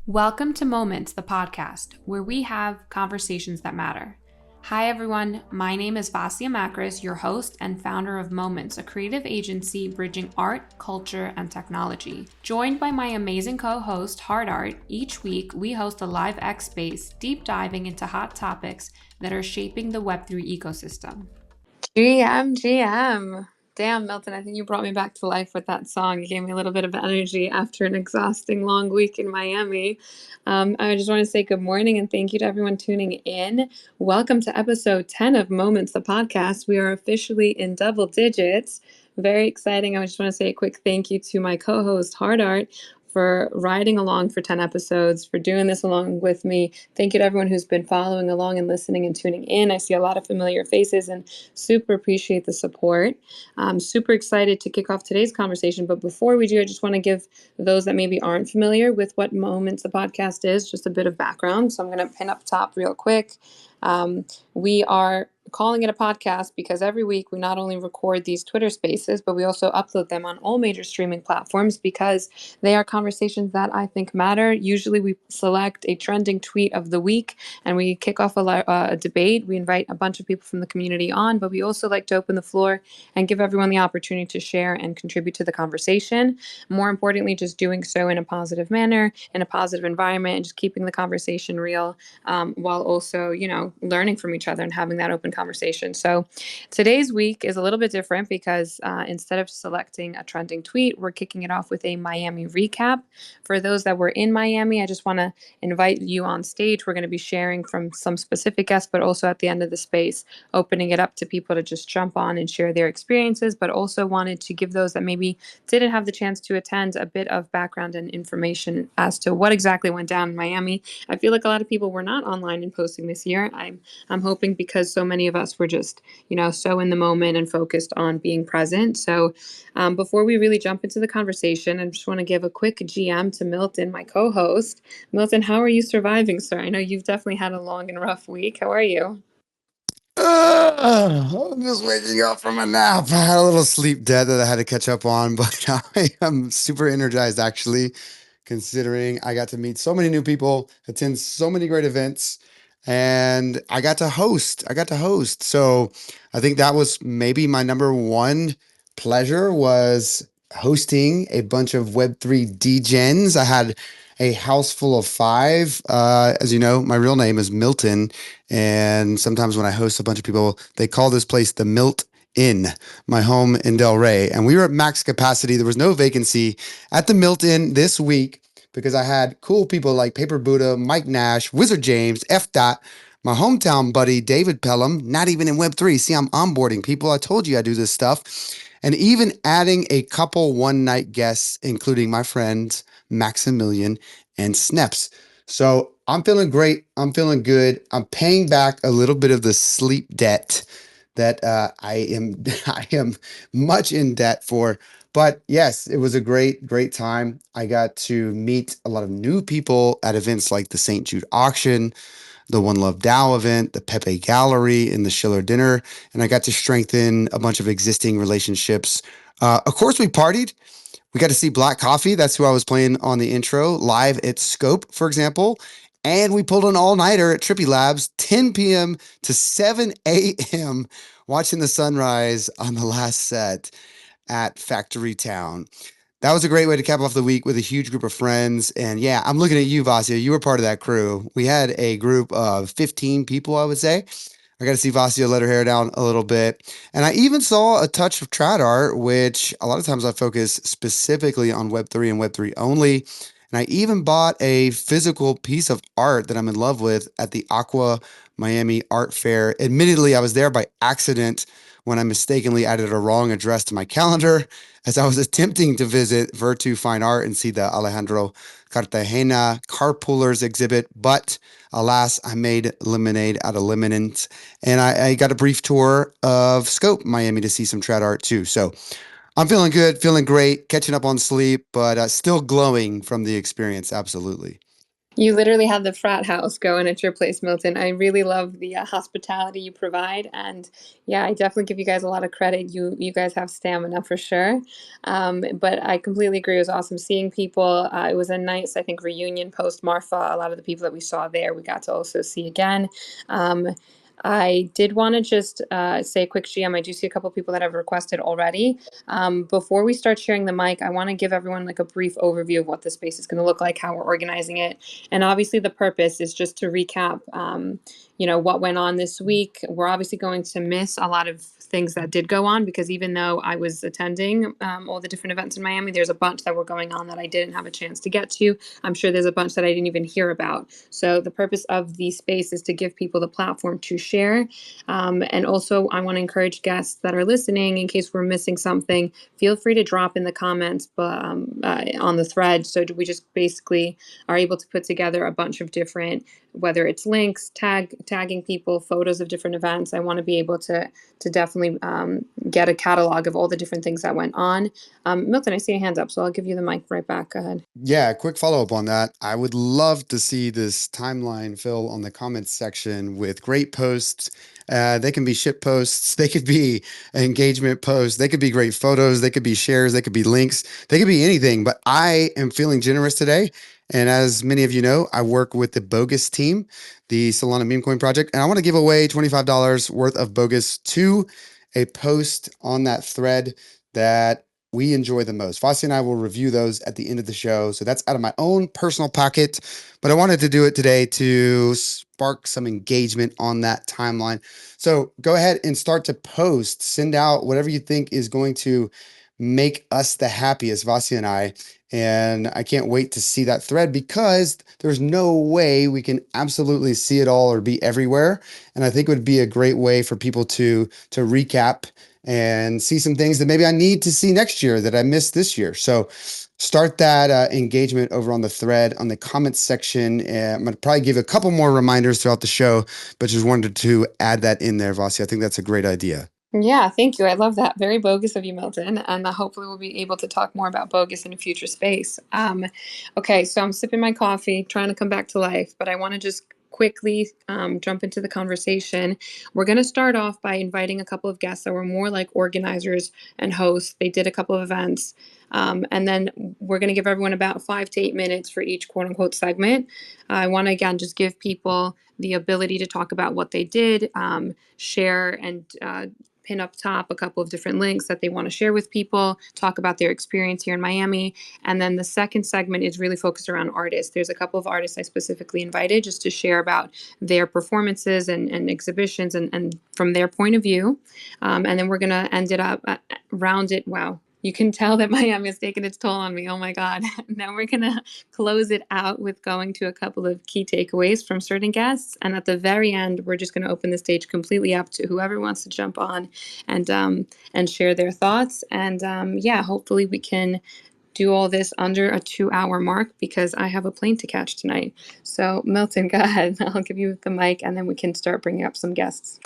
Welcome to Moments, the podcast, where we have conversations that matter. Hi, everyone. My name is Vasia Makris, your host and founder of Moments, a creative agency bridging art, culture, and technology. Joined by my amazing co-host, HardArt, each week we host a live X space, deep diving into hot topics that are shaping the Web3 ecosystem. GM. Damn, Milton, I think you brought me back to life with that song. You gave me a little bit of energy after an exhausting long week in Miami. I just want to say good morning and thank you to everyone tuning in. Welcome to episode 10 of Moments, the podcast. We are officially in double digits. Very exciting. I just want to say a quick thank you to my co-host, HardArt, for riding along for 10 episodes, for doing this along with me. Thank you to everyone who's been following along and listening and tuning in. I see a lot of familiar faces and super appreciate the support. I'm super excited to kick off today's conversation. But before we do, I just want to give those that maybe aren't familiar with what Moments the podcast is just a bit of background. So I'm going to pin up top real quick. We are calling it a podcast because every week we not only record these Twitter spaces, but we also upload them on all major streaming platforms because they are conversations that I think matter. Usually we select a trending tweet of the week and we kick off a debate. We invite a bunch of people from the community on, but we also like to open the floor and give everyone the opportunity to share and contribute to the conversation. More importantly, just doing so in a positive manner, in a positive environment, and just keeping the conversation real, while also, learning from each other and having that open conversation. So today's week is a little bit different because instead of selecting a trending tweet, we're kicking it off with a Miami recap. For those that were in Miami, I just want to invite you on stage. We're going to be sharing from some specific guests, but also at the end of the space, opening it up to people to just jump on and share their experiences, but also wanted to give those that maybe didn't have the chance to attend a bit of background and information as to what exactly went down in Miami. I feel like a lot of people were not online and posting this year. I'm hoping because so many of us were just, so in the moment and focused on being present. So before we really jump into the conversation, I just want to give a quick GM to Milton, my co-host. Milton, how are you surviving, sir? I know you've definitely had a long and rough week. How are you? I'm just waking up from a nap. I had a little sleep debt that I had to catch up on, but I am super energized actually, considering I got to meet so many new people, attend so many great events, and I got to host. So I think that was maybe my number one pleasure was hosting a bunch of Web3 DGens. I had a house full of five. As you know, my real name is Milton. And sometimes when I host a bunch of people, they call this place the Milt Inn, my home in Del Rey. And we were at max capacity. There was no vacancy at the Milt Inn this week because I had cool people like Paper Buddha, Mike Nash, Wizard James, F. Dot, my hometown buddy, David Pelham, not even in Web3. See, I'm onboarding people. I told you I do this stuff. And even adding a couple one night guests, including my friends, Maximilian and Sneps. So I'm feeling great. I'm feeling good. I'm paying back a little bit of the sleep debt that I am I am much in debt for. But yes, it was a great time. I got to meet a lot of new people at events like the St. Jude auction, the One Love DAO event, the Pepe Gallery, and the Schiller Dinner, and I got to strengthen a bunch of existing relationships. Of course, we partied. We got to see Black Coffee. That's who I was playing on the intro, live at Scope, for example. And we pulled an all-nighter at Trippy Labs, 10 p.m. to 7 a.m., watching the sunrise on the last set at Factory Town. That was a great way to cap off the week with a huge group of friends. And yeah, I'm looking at you, Vasia. You were part of that crew. We had a group of 15 people, I would say. I got to see Vasia let her hair down a little bit. And I even saw a touch of trad art, which a lot of times I focus specifically on Web3 and Web3 only. And I even bought a physical piece of art that I'm in love with at the Aqua Miami Art Fair. Admittedly, I was there by accident when I mistakenly added a wrong address to my calendar as I was attempting to visit Virtu Fine Art and see the Alejandro Cartagena Carpoolers exhibit. But alas, I made lemonade out of lemonades. And I got a brief tour of Scope Miami to see some trad art too. So I'm feeling good, feeling great, catching up on sleep, but still glowing from the experience. Absolutely. You literally had the frat house going at your place, Milton. I really love the hospitality you provide, and yeah, I definitely give you guys a lot of credit. You guys have stamina for sure. But I completely agree. It was awesome seeing people. It was a nice, I think, reunion post Marfa. A lot of the people that we saw there, we got to also see again. Um, I did want to just say a quick GM. I do see a couple people that have requested already. Before we start sharing the mic, I want to give everyone like a brief overview of what the space is going to look like, how we're organizing it, and obviously, the purpose is just to recap, what went on this week. We're obviously going to miss a lot of things that did go on because even though I was attending all the different events in Miami, there's a bunch that were going on that I didn't have a chance to get to. I'm sure there's a bunch that I didn't even hear about. So the purpose of the space is to give people the platform to share. And also, I want to encourage guests that are listening, in case we're missing something, feel free to drop in the comments on the thread. So we just basically are able to put together a bunch of different, whether it's links, tagging people, photos of different events. I want to be able to definitely get a catalog of all the different things that went on. Milton, I see your hands up, so I'll give you the mic right back. Go ahead. Yeah, quick follow up on that. I would love to see this timeline fill on the comments section with great posts. They can be shit posts, they could be engagement posts, they could be great photos, they could be shares, they could be links, they could be anything. But I am feeling generous today. And as many of you know, I work with the Bogus team, the Solana meme coin project, and I want to give away $25 worth of Bogus to a post on that thread that we enjoy the most. Vasia and I will review those at the end of the show. So that's out of my own personal pocket, but I wanted to do it today to spark some engagement on that timeline. So go ahead and start to post, send out whatever you think is going to make us the happiest, Vasia and I. And I can't wait to see that thread because there's no way we can absolutely see it all or be everywhere. And I think it would be a great way for people to recap and see some things that maybe I need to see next year that I missed this year. So start that engagement over on the thread, on the comments section. I'm going to probably give a couple more reminders throughout the show, but just wanted to add that in there, Vasi. I think that's a great idea. Yeah, thank you. I love that. Very bogus of you, Milton. And hopefully we'll be able to talk more about bogus in a future space. Okay, so I'm sipping my coffee, trying to come back to life, but I want to just quickly jump into the conversation. We're going to start off by inviting a couple of guests that were more like organizers and hosts. They did a couple of events. And then we're going to give everyone about 5 to 8 minutes for each quote unquote segment. I want to again just give people the ability to talk about what they did, share and pin up top a couple of different links that they want to share with people, talk about their experience here in Miami. And then the second segment is really focused around artists. There's a couple of artists I specifically invited just to share about their performances and exhibitions and from their point of view. And then we're going to end it up, round it. Wow. You can tell that Miami has taken its toll on me. Oh my God. Now we're going to close it out with going to a couple of key takeaways from certain guests. And at the very end, we're just going to open the stage completely up to whoever wants to jump on and share their thoughts. And yeah, hopefully we can do all this under a 2-hour mark because I have a plane to catch tonight. So Milton, go ahead. I'll give you the mic and then we can start bringing up some guests.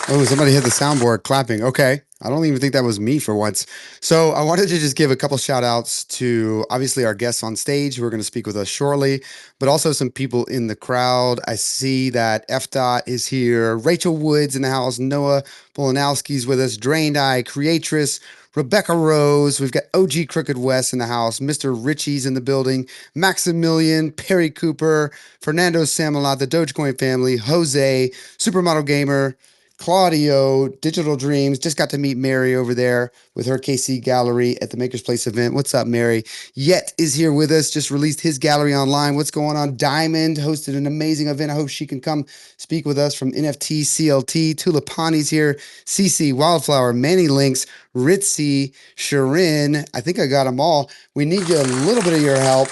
Oh, somebody hit the soundboard clapping. Okay. I don't even think that was me for once. So I wanted to just give a couple shout outs to obviously our guests on stage who are going to speak with us shortly, but also some people in the crowd. I see that F. Dot is here, Rachel Woods in the house, Noah Polanowski's with us, Drained Eye, Creatress, Rebecca Rose. We've got OG Crooked West in the house, Mr. Richie's in the building, Maximilian, Perry Cooper, Fernando Samalot, the Dogecoin family, Jose, Supermodel Gamer, Claudio, Digital Dreams. Just got to meet Mary over there with her KC Gallery at the Maker's Place event. What's up, Mary? Yet is here with us. Just released his gallery online. What's going on? Diamond hosted an amazing event. I hope she can come speak with us from NFT CLT. Tulipani's here. CC Wildflower, Manny Links, Ritzy, Sharin. I think I got them all. We need a little bit of your help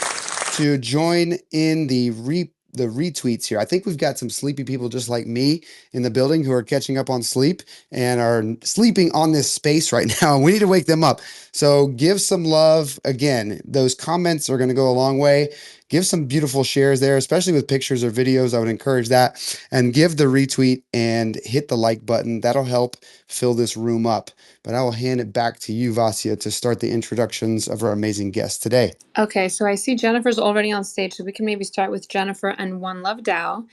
to join in the retweets here. I think we've got some sleepy people just like me in the building who are catching up on sleep and are sleeping on this space right now. We need to wake them up. So give some love. Again, those comments are going to go a long way. give some beautiful shares there, especially with pictures or videos. I would encourage that, and give the retweet and hit the like button. That'll help fill this room up. But I will hand it back to you, Vasia, to start the introductions of our amazing guests today. Okay, so I see Jennifer's already on stage, so we can maybe start with Jennifer and One Love Dow.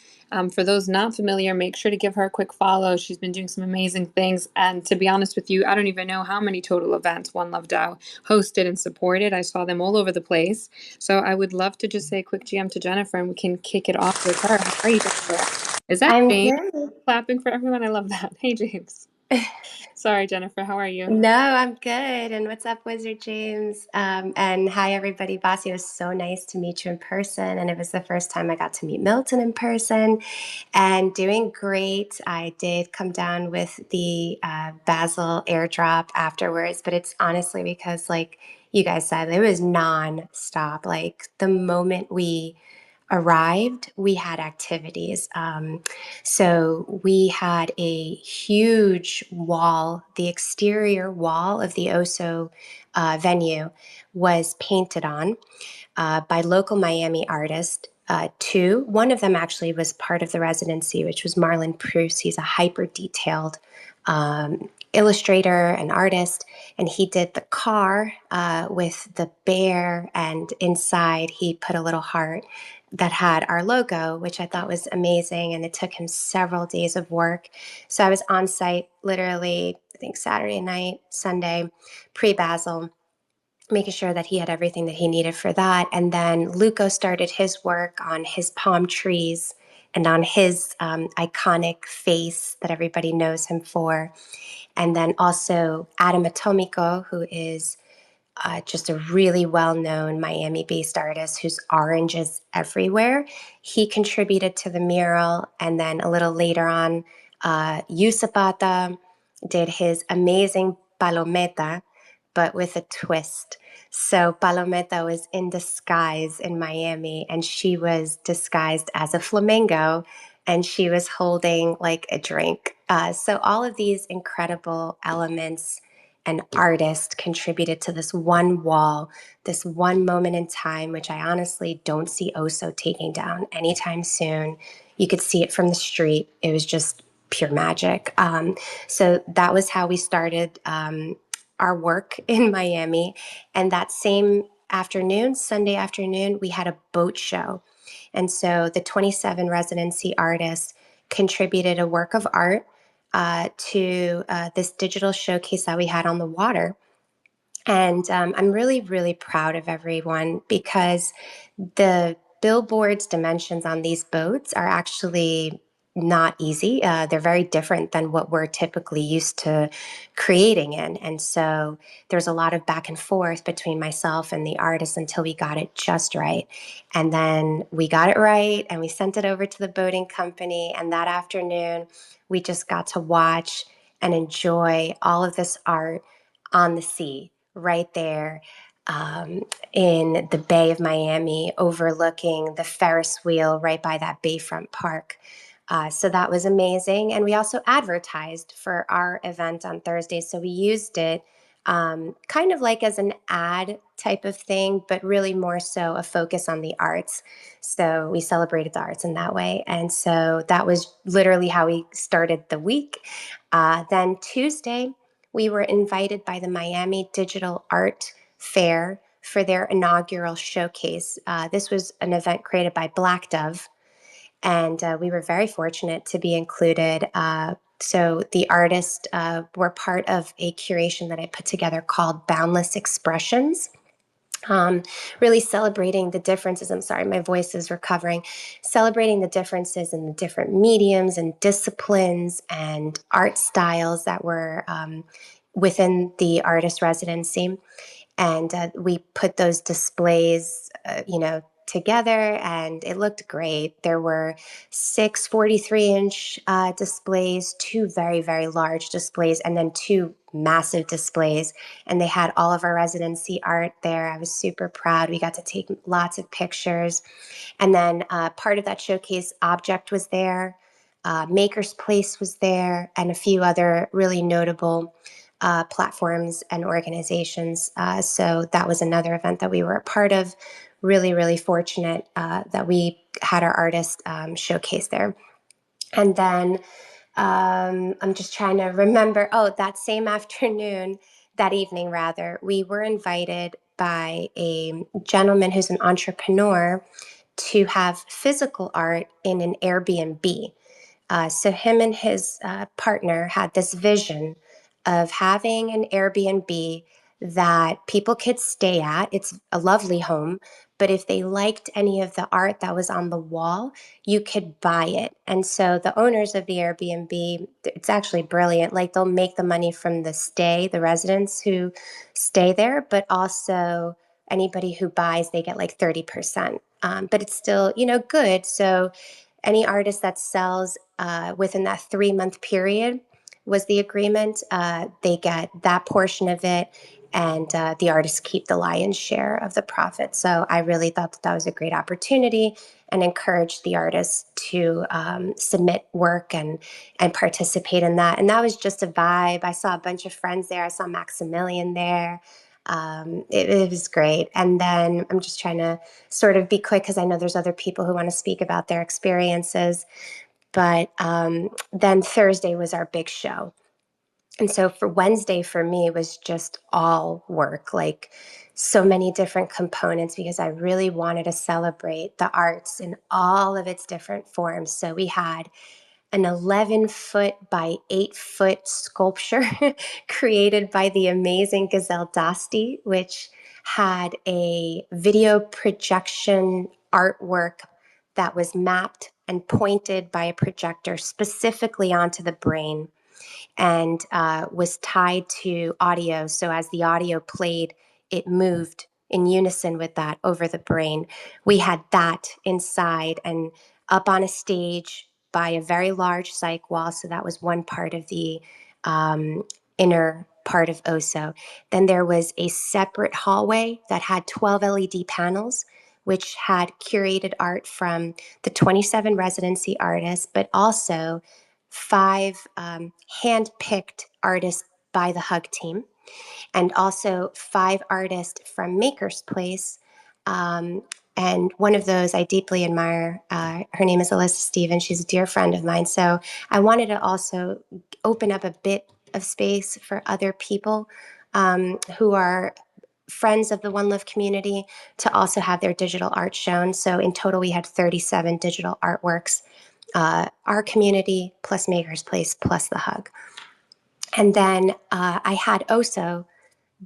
For those not familiar, make sure to give her a quick follow. She's been doing some amazing things. And to be honest with you, I don't even know how many total events One Love Dow hosted and supported. I saw them all over the place. So I would love to just say a quick GM to Jennifer and we can kick it off with her. How are you, Jennifer? Is that I'm James good. clapping for everyone? I love that. Hey, James. Sorry, Jennifer. How are you? No, I'm good. And what's up, Wizard James? And hi, everybody. Bossy, it was so nice to meet you in person. And it was the first time I got to meet Milton in person and doing great. I did come down with the Basil airdrop afterwards, but it's honestly because, like you guys said, it was non-stop. Like the moment we arrived, we had activities. So we had a huge wall. The exterior wall of the Oso venue was painted on by local Miami artists. Two. One of them actually was part of the residency, which was Marlon Pruce. He's a hyper detailed illustrator and artist, and he did the car with the bear, and inside he put a little heart that had our logo, which I thought was amazing. And it took him several days of work. So I was on site literally, I think Saturday night, Sunday, pre-Basel, making sure that he had everything that he needed for that. And then Luco started his work on his palm trees and on his iconic face that everybody knows him for. And then also Adam Atomico, who is just a really well-known Miami-based artist whose orange is everywhere. He contributed to the mural, and then a little later on, Yusapata did his amazing Palometa, but with a twist. So Palometa was in disguise in Miami, and she was disguised as a flamingo, and she was holding like a drink. So all of these incredible elements and artist contributed to this one wall, this one moment in time, which I honestly don't see Oso taking down anytime soon. You could see it from the street. It was just pure magic. So that was how we started our work in Miami. And that same afternoon, Sunday afternoon, we had a boat show. And so the 27 residency artists contributed a work of art to this digital showcase that we had on the water. And I'm really, really proud of everyone because the billboard's dimensions on these boats are actually not easy. They're very different than what we're typically used to creating in. And so there's a lot of back and forth between myself and the artist until we got it just right. And then we got it right and we sent it over to the boating company. And that afternoon, we just got to watch and enjoy all of this art on the sea right there in the Bay of Miami, overlooking the Ferris wheel right by that Bayfront Park. So that was amazing. And we also advertised for our event on Thursday. So we used it kind of like as an ad type of thing, but really more so a focus on the arts. So we celebrated the arts in that way. And so that was literally how we started the week. Then Tuesday, we were invited by the Miami Digital Art Fair for their inaugural showcase. This was an event created by Black Dove, and we were very fortunate to be included. So the artists were part of a curation that I put together called Boundless Expressions. Really celebrating the differences. I'm sorry, my voice is recovering. Celebrating the differences in the different mediums and disciplines and art styles that were within the artist residency. And we put those displays, together, and it looked great. There were 6 43-inch displays, 2 very, very large displays, and then 2 massive displays. And they had all of our residency art there. I was super proud. We got to take lots of pictures. And then part of that showcase object was there. Maker's Place was there, and a few other really notable platforms and organizations. So that was another event that we were a part of. really, really fortunate that we had our artist showcase there. And then I'm just trying to remember. Oh, that same afternoon, that evening rather, we were invited by a gentleman who's an entrepreneur to have physical art in an Airbnb. So him and his partner had this vision of having an Airbnb that people could stay at. It's a lovely home, but if they liked any of the art that was on the wall, you could buy it. And so the owners of the Airbnb, it's actually brilliant. Like they'll make the money from the stay, the residents who stay there, but also anybody who buys, they get like 30%. But it's still, good. So any artist that sells within that 3-month period was the agreement. They get that portion of it, and the artists keep the lion's share of the profit. So I really thought that was a great opportunity, and encouraged the artists to submit work and participate in that. And that was just a vibe. I saw a bunch of friends there. I saw Maximilian there. It was great. And then I'm just trying to sort of be quick because I know there's other people who want to speak about their experiences. But then Thursday was our big show. And so for Wednesday, for me, was just all work, like so many different components, because I really wanted to celebrate the arts in all of its different forms. So we had an 11-foot by 8-foot sculpture created by the amazing Gazelle Dosti, which had a video projection artwork that was mapped and pointed by a projector specifically onto the brain, and was tied to audio. So as the audio played, it moved in unison with that over the brain. We had that inside and up on a stage by a very large cyc wall. So that was one part of the inner part of Oso. Then there was a separate hallway that had 12 LED panels, which had curated art from the 27 residency artists, but also 5 hand-picked artists by the Hug team, and also 5 artists from Maker's Place. And one of those I deeply admire. Her name is Alyssa Stevens. She's a dear friend of mine. So I wanted to also open up a bit of space for other people who are friends of the One Love community to also have their digital art shown. So in total, we had 37 digital artworks, our community plus Maker's Place plus the Hug. And then I had Oso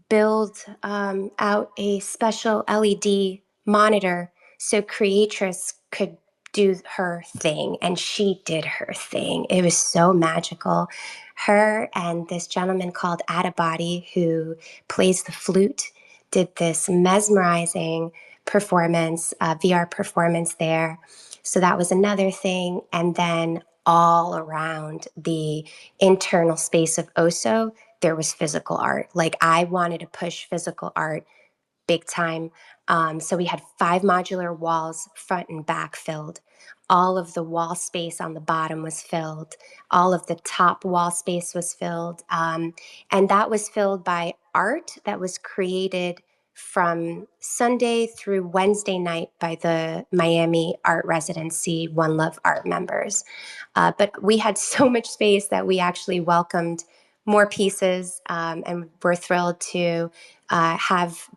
build out a special LED monitor so Creatress could do her thing, and she did her thing. It was so magical. Her and this gentleman called Adabody, who plays the flute, did this mesmerizing performance, VR performance there. So that was another thing. And then all around the internal space of Oso, there was physical art. Like I wanted to push physical art big time. So we had 5 modular walls, front and back filled. All of the wall space on the bottom was filled. All of the top wall space was filled. And that was filled by art that was created from Sunday through Wednesday night by the Miami Art Residency One Love Art members. But we had so much space that we actually welcomed more pieces, and we're thrilled to have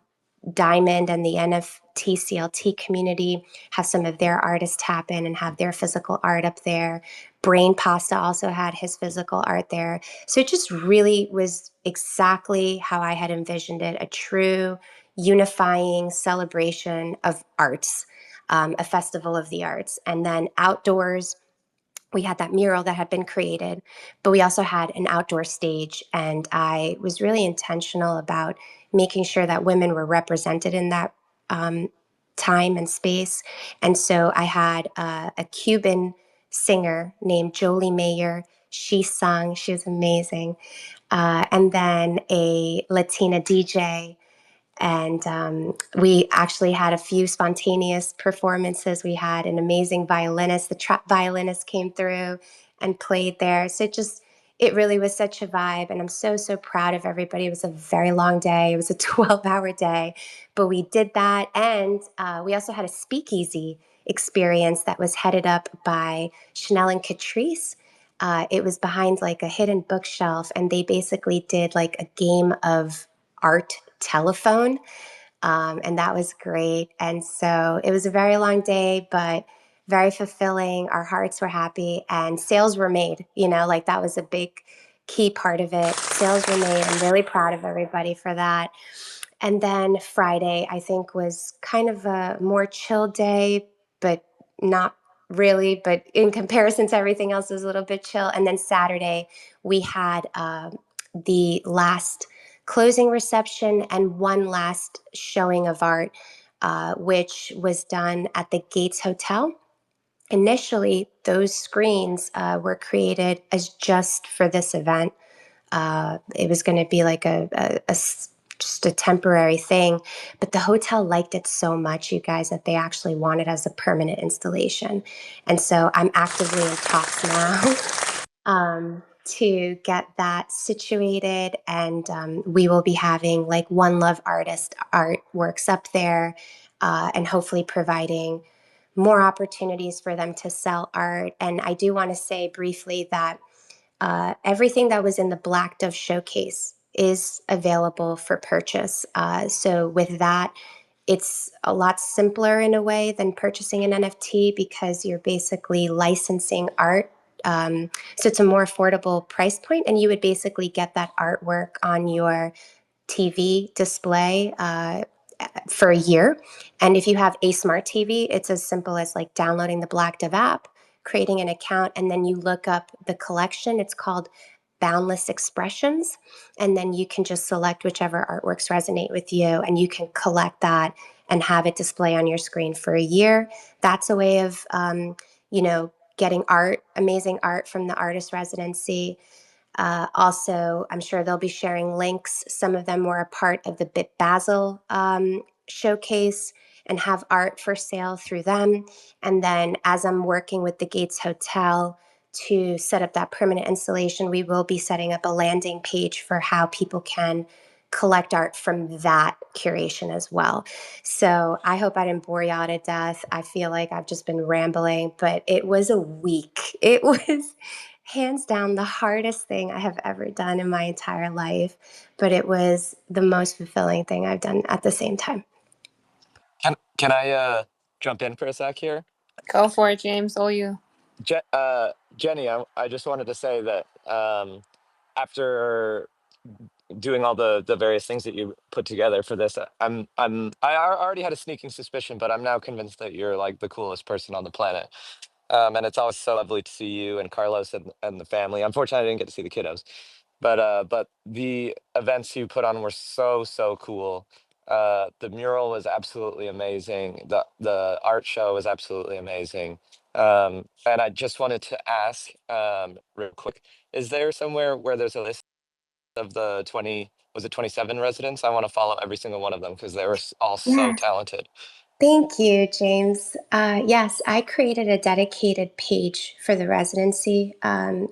Diamond and the NFT CLT community have some of their artists tap in and have their physical art up there. Brain Pasta also had his physical art there. So it just really was exactly how I had envisioned it, a true unifying celebration of arts, a festival of the arts. And then outdoors, we had that mural that had been created, but we also had an outdoor stage. And I was really intentional about making sure that women were represented in that time and space. And so I had a Cuban singer named Jolie Mayer. She sung, she was amazing. And then a Latina DJ, and we actually had a few spontaneous performances. We had an amazing violinist. The trap violinist came through and played there. So It really was such a vibe, and I'm so, so proud of everybody. It was a very long day. It was a 12-hour day, but we did that. And we also had a speakeasy experience that was headed up by Chanel and Catrice. It was behind like a hidden bookshelf, and they basically did like a game of art telephone. And that was great. And so it was a very long day, but very fulfilling. Our hearts were happy and sales were made. Like that was a big key part of it. Sales were made. I'm really proud of everybody for that. And then Friday, I think, was kind of a more chill day, but not really. But in comparison to everything else, it was a little bit chill. And then Saturday, we had the last closing reception and one last showing of art, which was done at the Gates Hotel. Initially, those screens were created as just for this event. It was going to be like just a temporary thing, but the hotel liked it so much, you guys, that they actually want it as a permanent installation. And so I'm actively in talks now to get that situated, and we will be having like One Love artist artworks up there, and hopefully providing more opportunities for them to sell art. And I do want to say briefly that everything that was in the Black Dove showcase is available for purchase. So with that, it's a lot simpler in a way than purchasing an NFT because you're basically licensing art. So it's a more affordable price point, and you would basically get that artwork on your TV display for a year. And if you have a smart TV, it's as simple as like downloading the Black Dove app, creating an account, and then you look up the collection. It's called Boundless Expressions. And then you can just select whichever artworks resonate with you, and you can collect that and have it display on your screen for a year. That's a way of, getting art, amazing art from the artist residency. Also, I'm sure they'll be sharing links. Some of them were a part of the Bit Basil showcase and have art for sale through them. And then as I'm working with the Gates Hotel to set up that permanent installation, we will be setting up a landing page for how people can collect art from that curation as well. So I hope I didn't bore y'all to death. I feel like I've just been rambling, but it was a week. It was hands down the hardest thing I have ever done in my entire life, but it was the most fulfilling thing I've done at the same time. Can I jump in for a sec here? Go for it, James. All you. Jenny, I just wanted to say that after doing all the various things that you put together for this, already had a sneaking suspicion, but I'm now convinced that you're like the coolest person on the planet. And it's always so lovely to see you and Carlos and the family. Unfortunately, I didn't get to see the kiddos, but the events you put on were so cool. The mural was absolutely amazing. The art show was absolutely amazing. And I just wanted to ask, real quick, is there somewhere where there's a list of the 20, was it 27 residents? I want to follow every single one of them because they were all so Yes. talented. Thank you, James. Yes, I created a dedicated page for the residency,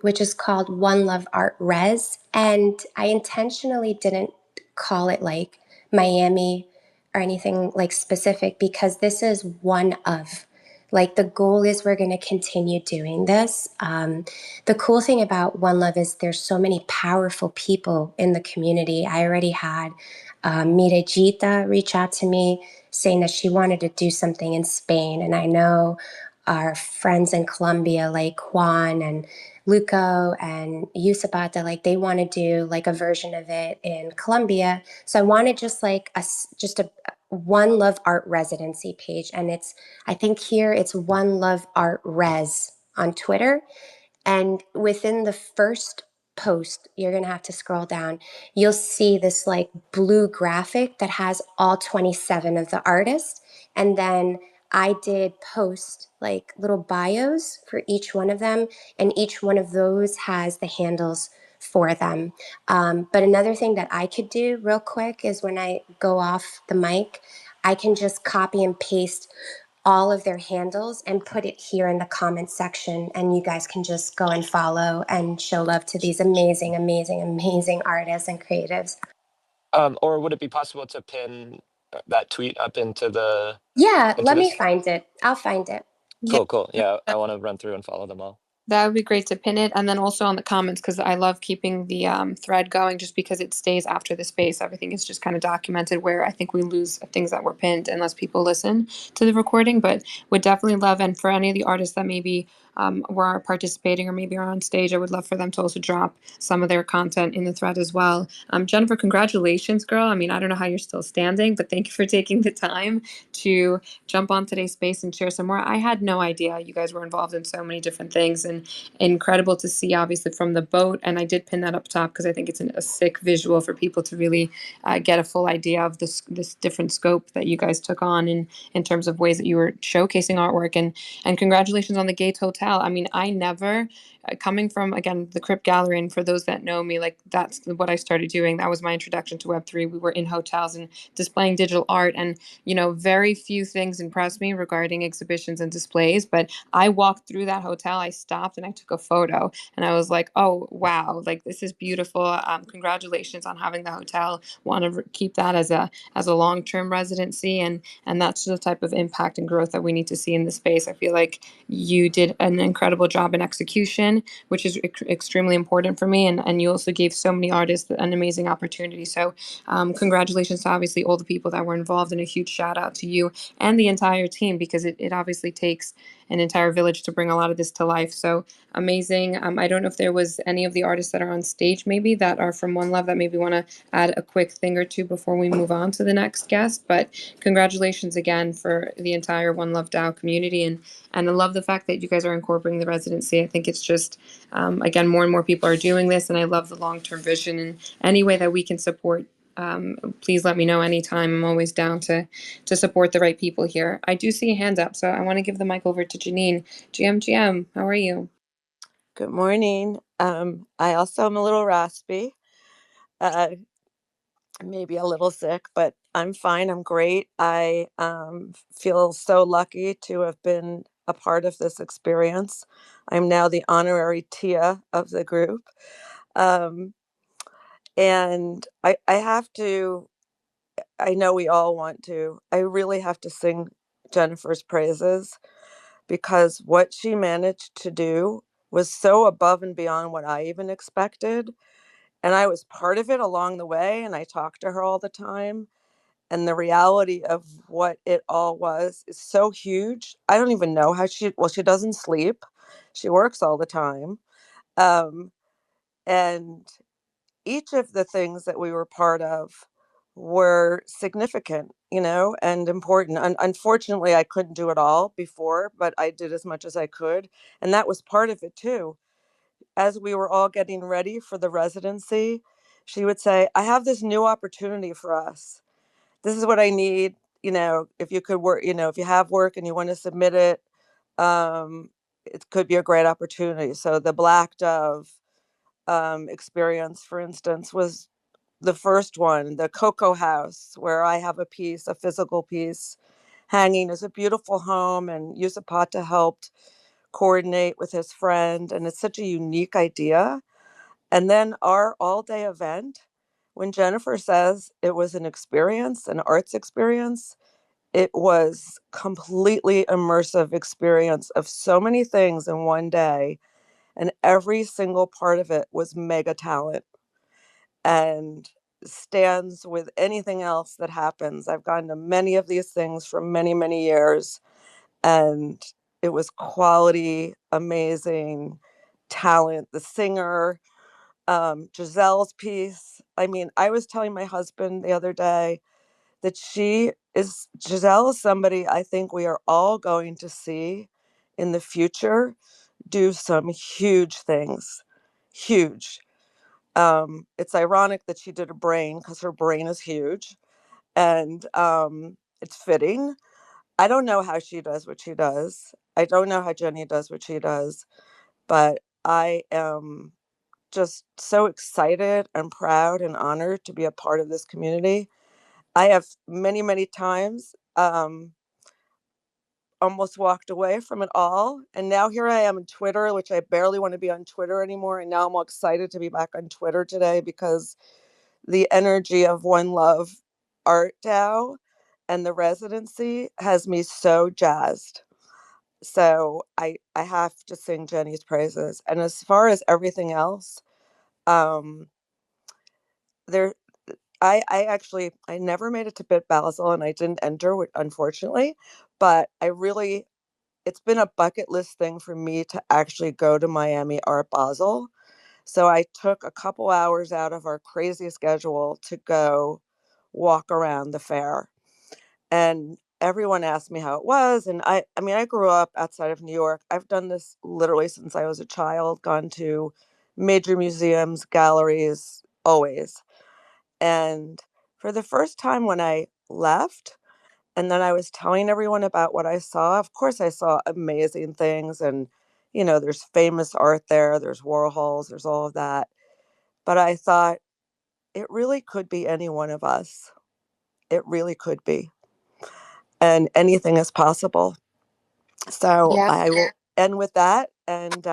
which is called One Love Art Res. And I intentionally didn't call it like Miami or anything like specific because this is one of. Like the goal is we're going to continue doing this. The cool thing about One Love is there's so many powerful people in the community. I already had Mira Gita reach out to me saying that she wanted to do something in Spain. And I know our friends in Colombia, like Juan and Luco and Yusabata, like they want to do like a version of it in Colombia. So I wanted just like a One Love Art residency page. And I think here it's One Love Art Res on Twitter. And within the first post, you're going to have to scroll down. You'll see this like blue graphic that has all 27 of the artists. And then I did post like little bios for each one of them. And each one of those has the handles for them. But another thing that I could do real quick is when I go off the mic, I can just copy and paste all of their handles and put it here in the comments section. And you guys can just go and follow and show love to these amazing, amazing, amazing artists and creatives. Or would it be possible to pin that tweet up into Yeah, let me this? find it. I'll find it. Yeah. Cool. Yeah, I want to run through and follow them all. That would be great to pin it. And then also on the comments, because I love keeping the thread going just because it stays after the space. Everything is just kind of documented, where I think we lose things that were pinned unless people listen to the recording. But would definitely love, and for any of the artists that maybe were participating or maybe are on stage, I would love for them to also drop some of their content in the thread as well. Jennifer, congratulations, girl. I mean, I don't know how you're still standing, but thank you for taking the time to jump on today's space and share some more. I had no idea you guys were involved in so many different things, and incredible to see, obviously, from the boat. And I did pin that up top because I think it's a sick visual for people to really get a full idea of this different scope that you guys took on in terms of ways that you were showcasing artwork. And congratulations on the Gates Hotel. I mean, I never, coming from, again, the Crypt Gallery, and for those that know me, like, that's what I started doing. That was my introduction to Web3. We were in hotels and displaying digital art, and very few things impressed me regarding exhibitions and displays. But I walked through that hotel, I stopped and I took a photo, and I was like, oh, wow, like, this is beautiful. Congratulations on having the hotel. Want to keep that as a long-term residency, and that's the type of impact and growth that we need to see in the space. I feel like you did an incredible job in execution, which is extremely important for me, and you also gave so many artists an amazing opportunity. So congratulations to obviously all the people that were involved, and a huge shout out to you and the entire team, because it obviously takes an entire village to bring a lot of this to life. So amazing. I don't know if there was any of the artists that are on stage maybe that are from One Love that maybe want to add a quick thing or two before we move on to the next guest. But congratulations again for the entire One Love DAO community, and I love the fact that you guys are incorporating the residency. I think it's just again, more and more people are doing this, and I love the long-term vision, and any way that we can support, please let me know anytime. I'm always down to support the right people here. I do see a hand up, so I want to give the mic over to Janine. GM, how are you? Good morning. I also am a little raspy, maybe a little sick, but I'm fine. I'm great. I feel so lucky to have been a part of this experience. I'm now the honorary Tia of the group. And I have to, I know we all want to, I really have to sing Jennifer's praises, because what she managed to do was so above and beyond what I even expected. And I was part of it along the way, and I talked to her all the time. And the reality of what it all was is so huge. I don't even know how she doesn't sleep. She works all the time. Um, and each of the things that we were part of were significant, and important. Unfortunately, I couldn't do it all before, but I did as much as I could. And that was part of it too. As we were all getting ready for the residency, she would say, I have this new opportunity for us. This is what I need. If you could work, if you have work and you want to submit it, it could be a great opportunity. So the Black Dove experience, for instance, was the first one. The Cocoa House, where I have a physical piece hanging, is a beautiful home, and Yusupata helped coordinate with his friend, and it's such a unique idea. And then our all-day event, when Jennifer says it was an experience, an arts experience, it was completely immersive experience of so many things in one day, and every single part of it was mega talent and stands with anything else that happens. I've gone to many of these things for many, many years, and it was quality, amazing talent. The singer, Giselle's piece. I mean, I was telling my husband the other day that Giselle is somebody I think we are all going to see in the future do some huge things. Huge. It's ironic that she did a brain, because her brain is huge, and it's fitting. I don't know how she does what she does. I don't know how Jenny does what she does, but I am just so excited and proud and honored to be a part of this community. I have many, many times almost walked away from it all. And now here I am on Twitter, which I barely want to be on Twitter anymore. And now I'm all excited to be back on Twitter today because the energy of One Love Art DAO and the residency has me so jazzed. So I have to sing Jenny's praises. And as far as everything else, um, there I actually I never made it to Bit Basel and I didn't enter, unfortunately, but it's been a bucket list thing for me to actually go to Miami Art Basel. So I took a couple hours out of our crazy schedule to go walk around the fair. And everyone asked me how it was. And I mean, I grew up outside of New York. I've done this literally since I was a child, gone to major museums, galleries, always. And for the first time when I left, and then I was telling everyone about what I saw, of course, I saw amazing things. And, there's famous art there, there's Warhols, there's all of that. But I thought it really could be any one of us. It really could be. And anything is possible. So Yeah. I will end with that. And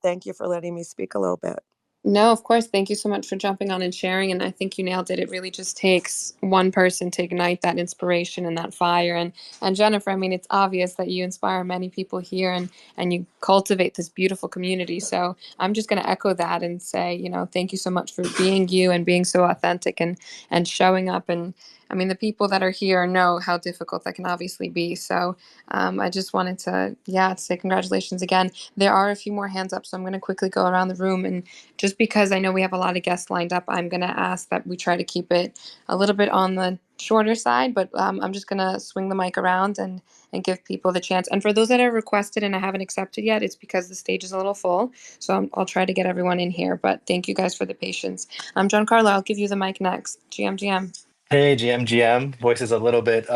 thank you for letting me speak a little bit. No, of course. Thank you so much for jumping on and sharing. And I think you nailed it. It really just takes one person to ignite that inspiration and that fire. And Jennifer, I mean, it's obvious that you inspire many people here and you cultivate this beautiful community. So I'm just going to echo that and say, thank you so much for being you and being so authentic and showing up. And I mean, the people that are here know how difficult that can obviously be. So I just wanted to, say congratulations again. There are a few more hands up, so I'm going to quickly go around the room and just because I know we have a lot of guests lined up, I'm going to ask that we try to keep it a little bit on the shorter side, but I'm just going to swing the mic around and give people the chance. And for those that are requested and I haven't accepted yet, it's because the stage is a little full. So I'll try to get everyone in here, but thank you guys for the patience. Giancarlo, I'll give you the mic next. GM. Hey, GM. Voice is a little bit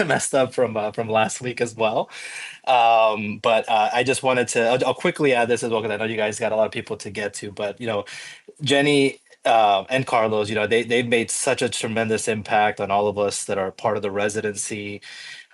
messed up from last week as well. But I just wanted to, I'll quickly add this as well, because I know you guys got a lot of people to get to. But, Jenny and Carlos, they've made such a tremendous impact on all of us that are part of the residency.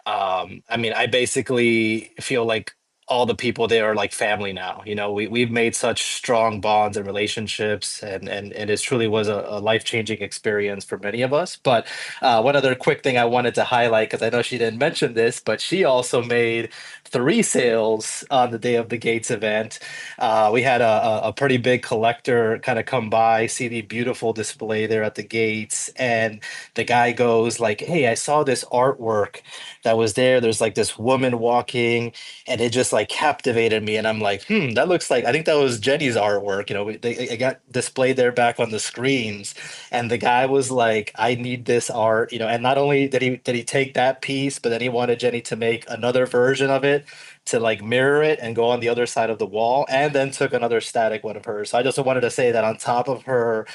I mean, I basically feel like all the people there are like family now. We've made such strong bonds and relationships, and it truly was a life-changing experience for many of us. But one other quick thing I wanted to highlight, because I know she didn't mention this, but she also made 3 sales on the day of the Gates event. We had a pretty big collector kind of come by, see the beautiful display there at the gates, and the guy goes like, "Hey, I saw this artwork that was there. There's like this woman walking, and it just like captivated me." And I'm like, that looks like, I think that was Jenny's artwork. It got displayed there back on the screens, and the guy was like, "I need this art." And not only did he take that piece, but then he wanted Jenny to make another version of it to like mirror it and go on the other side of the wall, and then took another static one of hers. So I just wanted to say that on top of her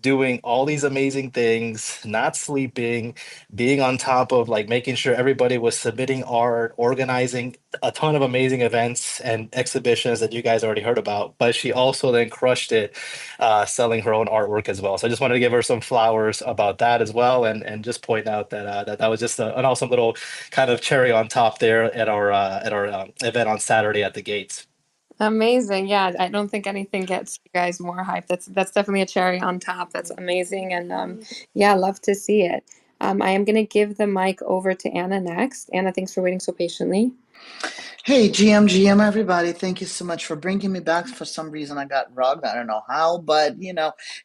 doing all these amazing things, not sleeping, being on top of like making sure everybody was submitting art, organizing a ton of amazing events and exhibitions that you guys already heard about. But she also then crushed it selling her own artwork as well. So I just wanted to give her some flowers about that as well, and just point out that that was just an awesome little kind of cherry on top there at our event on Saturday at the gates. Amazing. Yeah, I don't think anything gets you guys more hyped. That's definitely a cherry on top. That's amazing. And love to see it. I am going to give the mic over to Anna next. Anna, thanks for waiting so patiently. Hey, everybody. Thank you so much for bringing me back. For some reason, I got rugged. I don't know how, but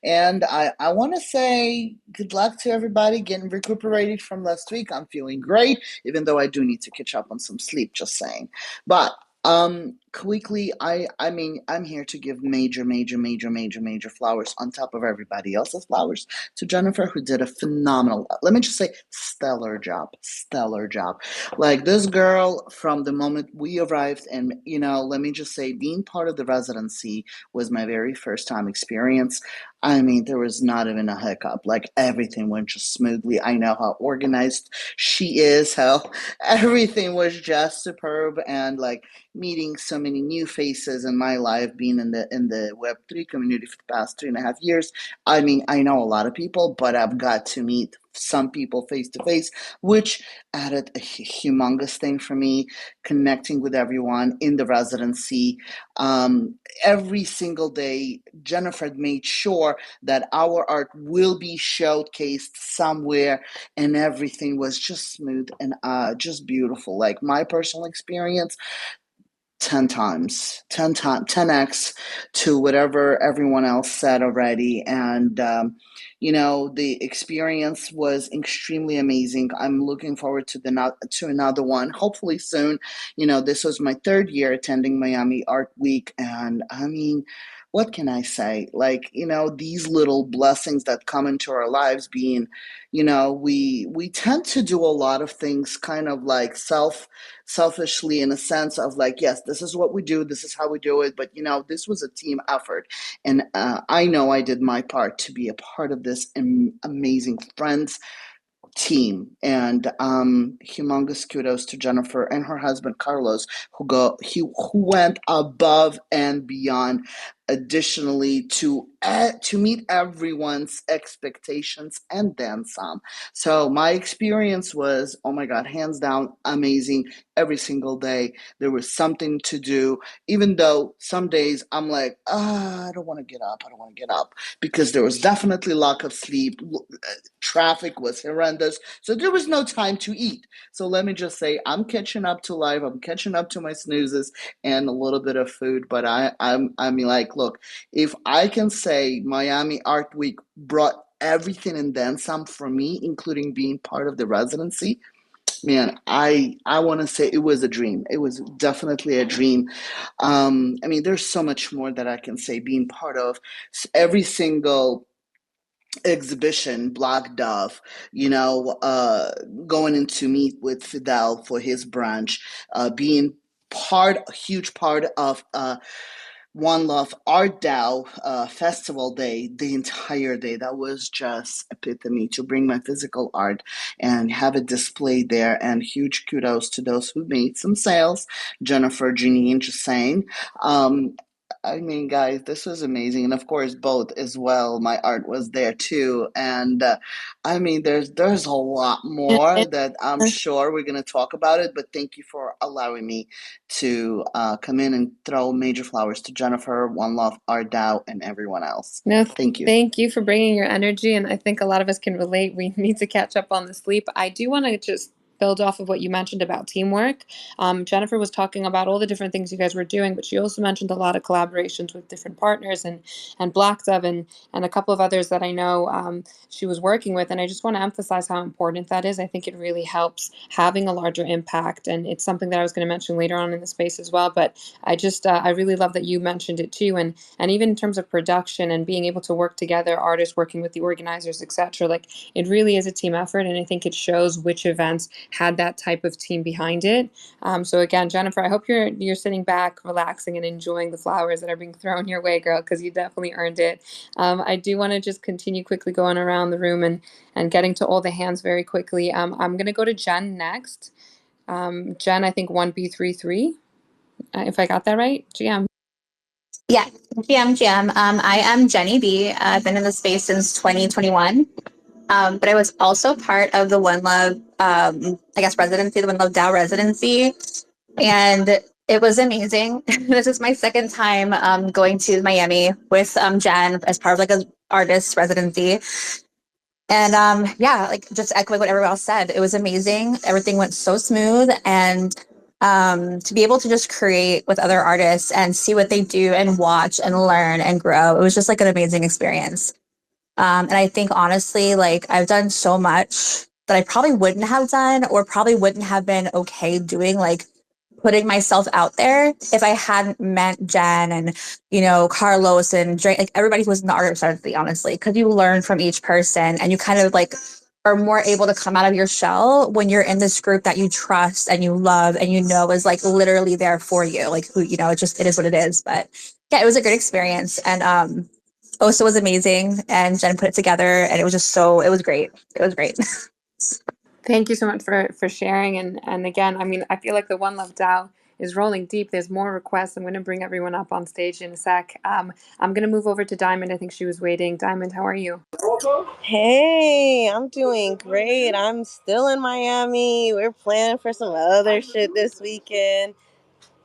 and I want to say good luck to everybody getting recuperated from last week. I'm feeling great, even though I do need to catch up on some sleep, just saying. But quickly, I mean, I'm here to give major flowers on top of everybody else's flowers to Jennifer, who did a phenomenal, let me just say, stellar job. Like this girl, from the moment we arrived, and let me just say, being part of the residency was my very first time experience. I mean, there was not even a hiccup. Like everything went just smoothly. I know how organized she is, how everything was just superb, and like meeting so many new faces in my life, being in the Web3 community for the past 3.5 years. I mean, I know a lot of people, but I've got to meet some people face to face, which added a humongous thing for me, connecting with everyone in the residency. Every single day, Jennifer made sure that our art will be showcased somewhere, and everything was just smooth and just beautiful. Like my personal experience, 10 times, 10x to whatever everyone else said already. And, the experience was extremely amazing. I'm looking forward to another one, hopefully soon. This was my third year attending Miami Art Week. And I mean, what can I say? Like, these little blessings that come into our lives being, we tend to do a lot of things kind of like selfishly, in a sense of like, yes, this is what we do, this is how we do it, but this was a team effort, and I know I did my part to be a part of this amazing friends team. And humongous kudos to Jennifer and her husband Carlos, who went above and beyond, additionally to meet everyone's expectations and then some. So my experience was, oh my god, hands down amazing. Every single day there was something to do, even though some days I'm like, I don't want to get up, because there was definitely lack of sleep. Traffic was horrendous, so there was no time to eat. So let me just say, I'm catching up to life. I'm catching up to my snoozes and a little bit of food. But I mean, like, look, if I can say Miami Art Week brought everything and then some for me, including being part of the residency, man, I want to say it was a dream. It was definitely a dream. I mean, there's so much more that I can say. Being part of every single exhibition, Black Dove, going in to meet with Fidel for his branch, being a huge part of One Love Art DAO festival day, the entire day. That was just epitome to bring my physical art and have it displayed there. And huge kudos to those who made some sales. Jennifer, Janine, just saying. I mean, guys, this was amazing, and of course, both as well. My art was there too, and I mean, there's a lot more that I'm sure we're gonna talk about it. But thank you for allowing me to come in and throw major flowers to Jennifer, One Love, Art Dow, and everyone else. No, Thank you. thank you for bringing your energy, and I think a lot of us can relate. We need to catch up on the sleep. I do want to just build off of what you mentioned about teamwork. Jennifer was talking about all the different things you guys were doing, but she also mentioned a lot of collaborations with different partners and Black Dove and a couple of others that I know she was working with. And I just want to emphasize how important that is. I think it really helps having a larger impact, and it's something that I was going to mention later on in the space as well. But I really love that you mentioned it too, and even in terms of production and being able to work together, artists working with the organizers, etc. Like, it really is a team effort, and I think it shows which events had that type of team behind it. So again, Jennifer, I hope you're sitting back, relaxing, and enjoying the flowers that are being thrown your way, girl, because you definitely earned it. I do want to just continue quickly going around the room and getting to all the hands very quickly. I'm going to go to Jen next. Jen, I think 1B33, if I got that right. GM. Yeah, GM. I am Jenny B. I've been in the space since 2021. But I was also part of the One Love, residency, the One Love DAO residency. And it was amazing. This is my second time going to Miami with Jen as part of like an artist residency. And just echoing what everyone else said, it was amazing. Everything went so smooth. And to be able to just create with other artists and see what they do and watch and learn and grow, it was just like an amazing experience. And I think honestly, like, I've done so much that I probably wouldn't have done or probably wouldn't have been okay doing, like putting myself out there if I hadn't met Jen and, Carlos and Drake, like everybody who was in the art residency, honestly, because you learn from each person and you kind of like are more able to come out of your shell when you're in this group that you trust and you love and is like literally there for you, like who, it is what it is. But yeah, it was a great experience. And Osa was amazing, and Jen put it together, and it was great. It was great. Thank you so much for sharing. And again, I mean, I feel like the One Love DAO is rolling deep. There's more requests. I'm going to bring everyone up on stage in a sec. I'm going to move over to Diamond. I think she was waiting. Diamond, how are you? Hey, I'm doing great. I'm still in Miami. We're planning for some other shit this weekend.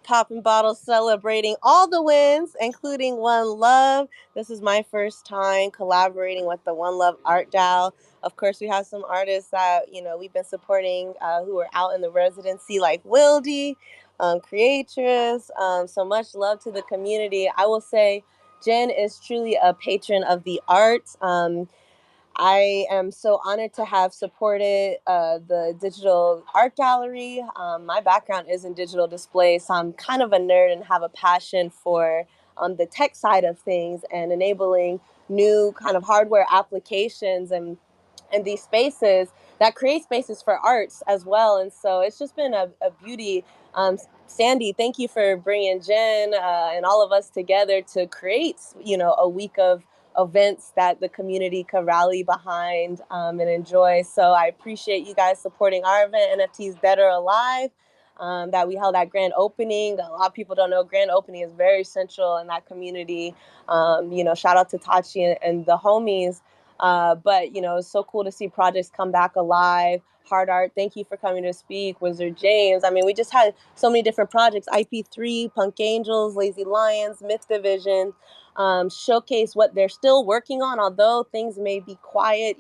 Popping bottles, celebrating all the wins, including One Love. This is my first time collaborating with the One Love Art DAO. Of course, we have some artists that we've been supporting who are out in the residency, like Wildy, Creatress. So much love to the community. I will say, Jen is truly a patron of the arts. I am so honored to have supported the digital art gallery. My background is in digital display, so I'm kind of a nerd and have a passion for the tech side of things and enabling new kind of hardware applications and these spaces that create spaces for arts as well. And so it's just been a beauty. Sandy, thank you for bringing Jen and all of us together to create, a week of events that the community can rally behind and enjoy. So I appreciate you guys supporting our event, NFTs Dead or Alive, that we held at grand opening. A lot of people don't know grand opening is very central in that community. Shout out to Tachi and the homies. But it's so cool to see projects come back alive. HardArt, thank you for coming to speak. Wizard James. I mean, we just had so many different projects. IP3, Punk Angels, Lazy Lions, Myth Division. Showcase what they're still working on, although things may be quiet.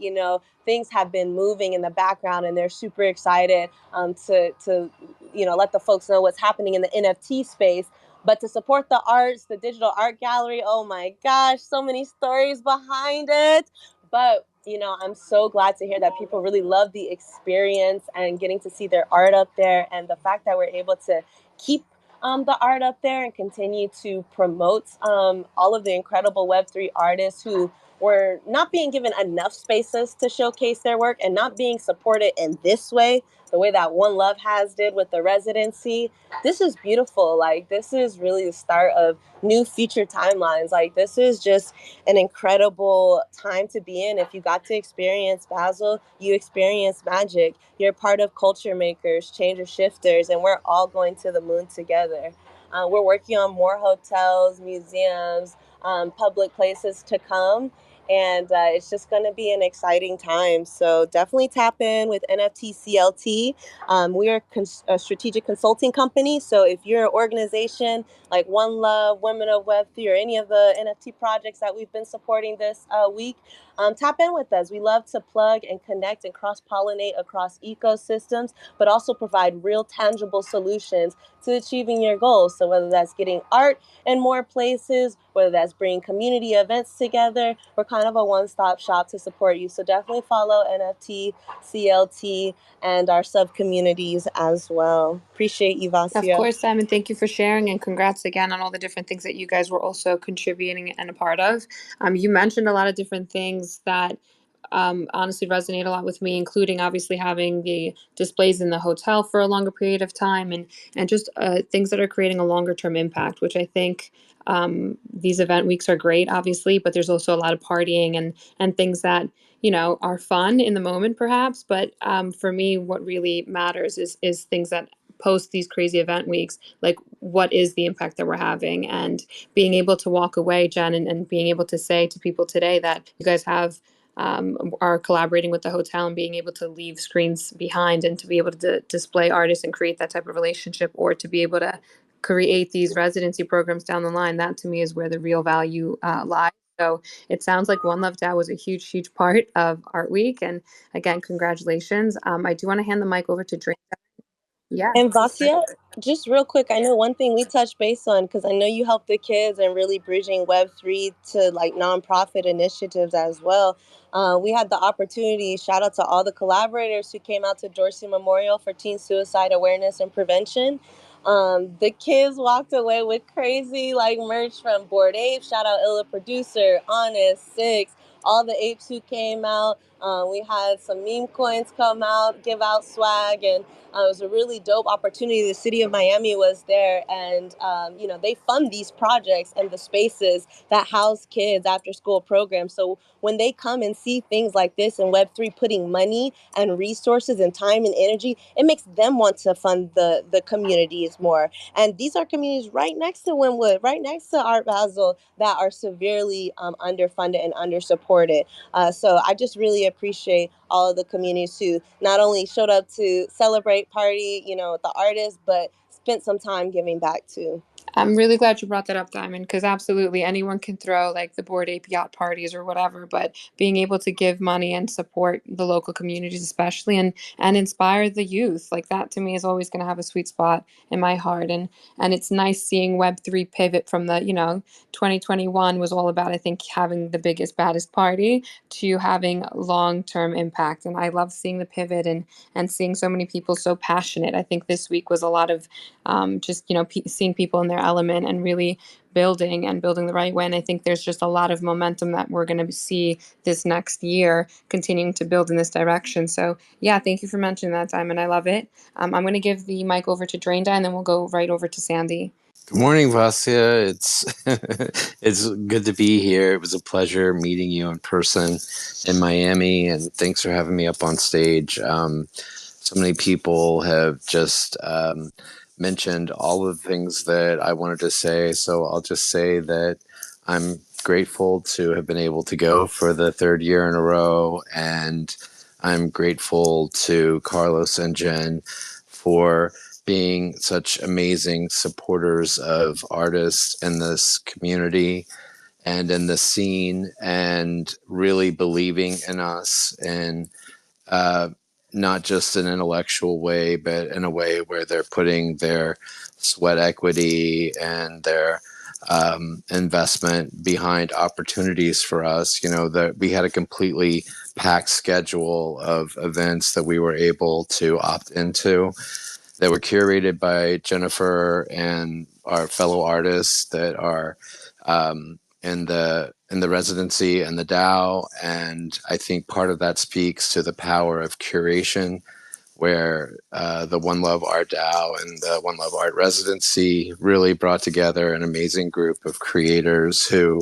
Things have been moving in the background, and they're super excited to let the folks know what's happening in the NFT space. But to support the arts, the digital art gallery, oh my gosh, so many stories behind it. But I'm so glad to hear that people really love the experience and getting to see their art up there, and the fact that we're able to keep the art up there and continue to promote all of the incredible Web3 artists who were not being given enough spaces to showcase their work and not being supported in this way, the way that One Love has did with the residency. This is beautiful. Like, this is really the start of new future timelines. Like, this is just an incredible time to be in. If you got to experience Basel, you experienced magic. You're part of culture makers, changer shifters, and we're all going to the moon together. We're working on more hotels, museums, public places to come. And it's just going to be an exciting time. So definitely tap in with NFT CLT. We are a strategic consulting company. So if you're an organization like One Love, Women of Web3, or any of the NFT projects that we've been supporting this week, tap in with us. We love to plug and connect and cross-pollinate across ecosystems, but also provide real tangible solutions to achieving your goals. So whether that's getting art in more places, whether that's bringing community events together, we're kind of a one-stop shop to support you. So definitely follow NFT, CLT, and our sub-communities as well. Appreciate you, Of Vasia. course, Simon, thank you for sharing, and congrats again on all the different things that you guys were also contributing and a part of. You mentioned a lot of different things that honestly resonate a lot with me, including obviously having the displays in the hotel for a longer period of time, and just things that are creating a longer term impact, which I think these event weeks are great, obviously, but there's also a lot of partying and things that are fun in the moment perhaps, but for me what really matters is things that post these crazy event weeks, like what is the impact that we're having, and being able to walk away, Jen, and being able to say to people today that you guys have are collaborating with the hotel and being able to leave screens behind and to be able to display artists and create that type of relationship, or to be able to create these residency programs down the line. That to me is where the real value lies. So it sounds like One Love DAO was a huge part of Art Week. And again, congratulations. I do want to hand the mic over to Drake. Yeah. And Vasia, just real quick, I know one thing we touched base on, because I know you help the kids and really bridging Web3 to like nonprofit initiatives as well. We had the opportunity, shout out to all the collaborators who came out to Dorsey Memorial for teen suicide awareness and prevention. The kids walked away with crazy like merch from Bored Ape, shout out Illa Producer, Honest, Six, all the apes who came out. We had some meme coins come out, give out swag, and it was a really dope opportunity. The city of Miami was there, and they fund these projects and the spaces that house kids after school programs. So when they come and see things like this in Web3 putting money and resources and time and energy, it makes them want to fund the communities more. And these are communities right next to Wynwood, right next to Art Basel, that are severely underfunded and undersupported. So I just really appreciate all of the communities who not only showed up to celebrate, party, with the artists, but spent some time giving back too. I'm really glad you brought that up, Diamond, because absolutely anyone can throw like the Bored Ape yacht parties or whatever, but being able to give money and support the local communities, especially, and inspire the youth, like that to me is always going to have a sweet spot in my heart. And it's nice seeing Web3 pivot from the 2021 was all about, I think, having the biggest baddest party to having long-term impact. And I love seeing the pivot and seeing so many people so passionate. I think this week was a lot of just seeing people in their element and really building the right way. And I think there's just a lot of momentum that we're going to see this next year continuing to build in this direction. So yeah, thank you for mentioning that, Diamond. I love it. I'm going to give the mic over to Drainda, and then we'll go right over to Sandy. Good morning, Vasia. It's it's good to be here. It was a pleasure meeting you in person in Miami, and thanks for having me up on stage. So many people have just mentioned all of the things that I wanted to say, so I'll just say that I'm grateful to have been able to go for the third year in a row, and I'm grateful to Carlos and Jen for being such amazing supporters of artists in this community and in the scene, and really believing in us in not just an intellectual way, but in a way where they're putting their sweat equity and their investment behind opportunities for us. That we had a completely packed schedule of events that we were able to opt into, that were curated by Jennifer and our fellow artists that are in the residency and the DAO. And I think part of that speaks to the power of curation, where the One Love Art DAO and the One Love Art Residency really brought together an amazing group of creators who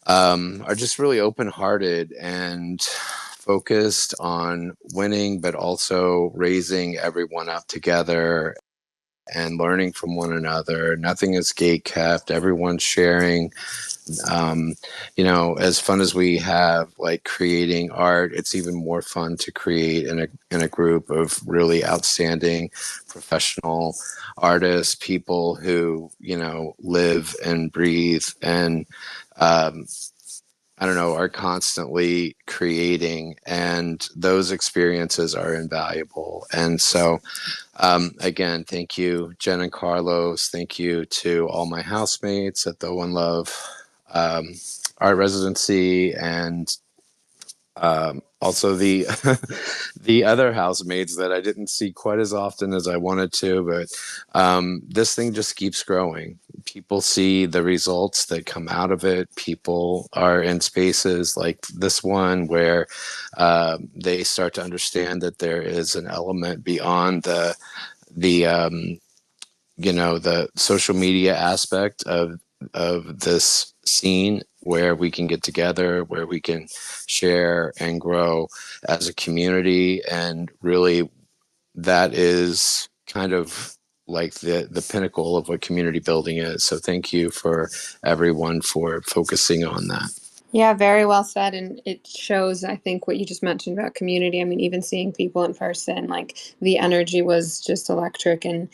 are just really open-hearted and focused on winning, but also raising everyone up together and learning from one another. Nothing is gate kept. Everyone's sharing. As fun as we have like creating art, it's even more fun to create in a group of really outstanding professional artists, people who live and breathe and are constantly creating, and those experiences are invaluable. And so, again, thank you, Jen and Carlos. Thank you to all my housemates at the One Love Art Residency, and also the the other housemates that I didn't see quite as often as I wanted to. But this thing just keeps growing. People see the results that come out of it. People are in spaces like this one where they start to understand that there is an element beyond the the social media aspect of this scene, where we can get together, where we can share and grow as a community. And really, that is kind of like the pinnacle of what community building is. So thank you for everyone for focusing on that. Yeah, very well said. And it shows, I think, what you just mentioned about community. I mean, even seeing people in person, like the energy was just electric, and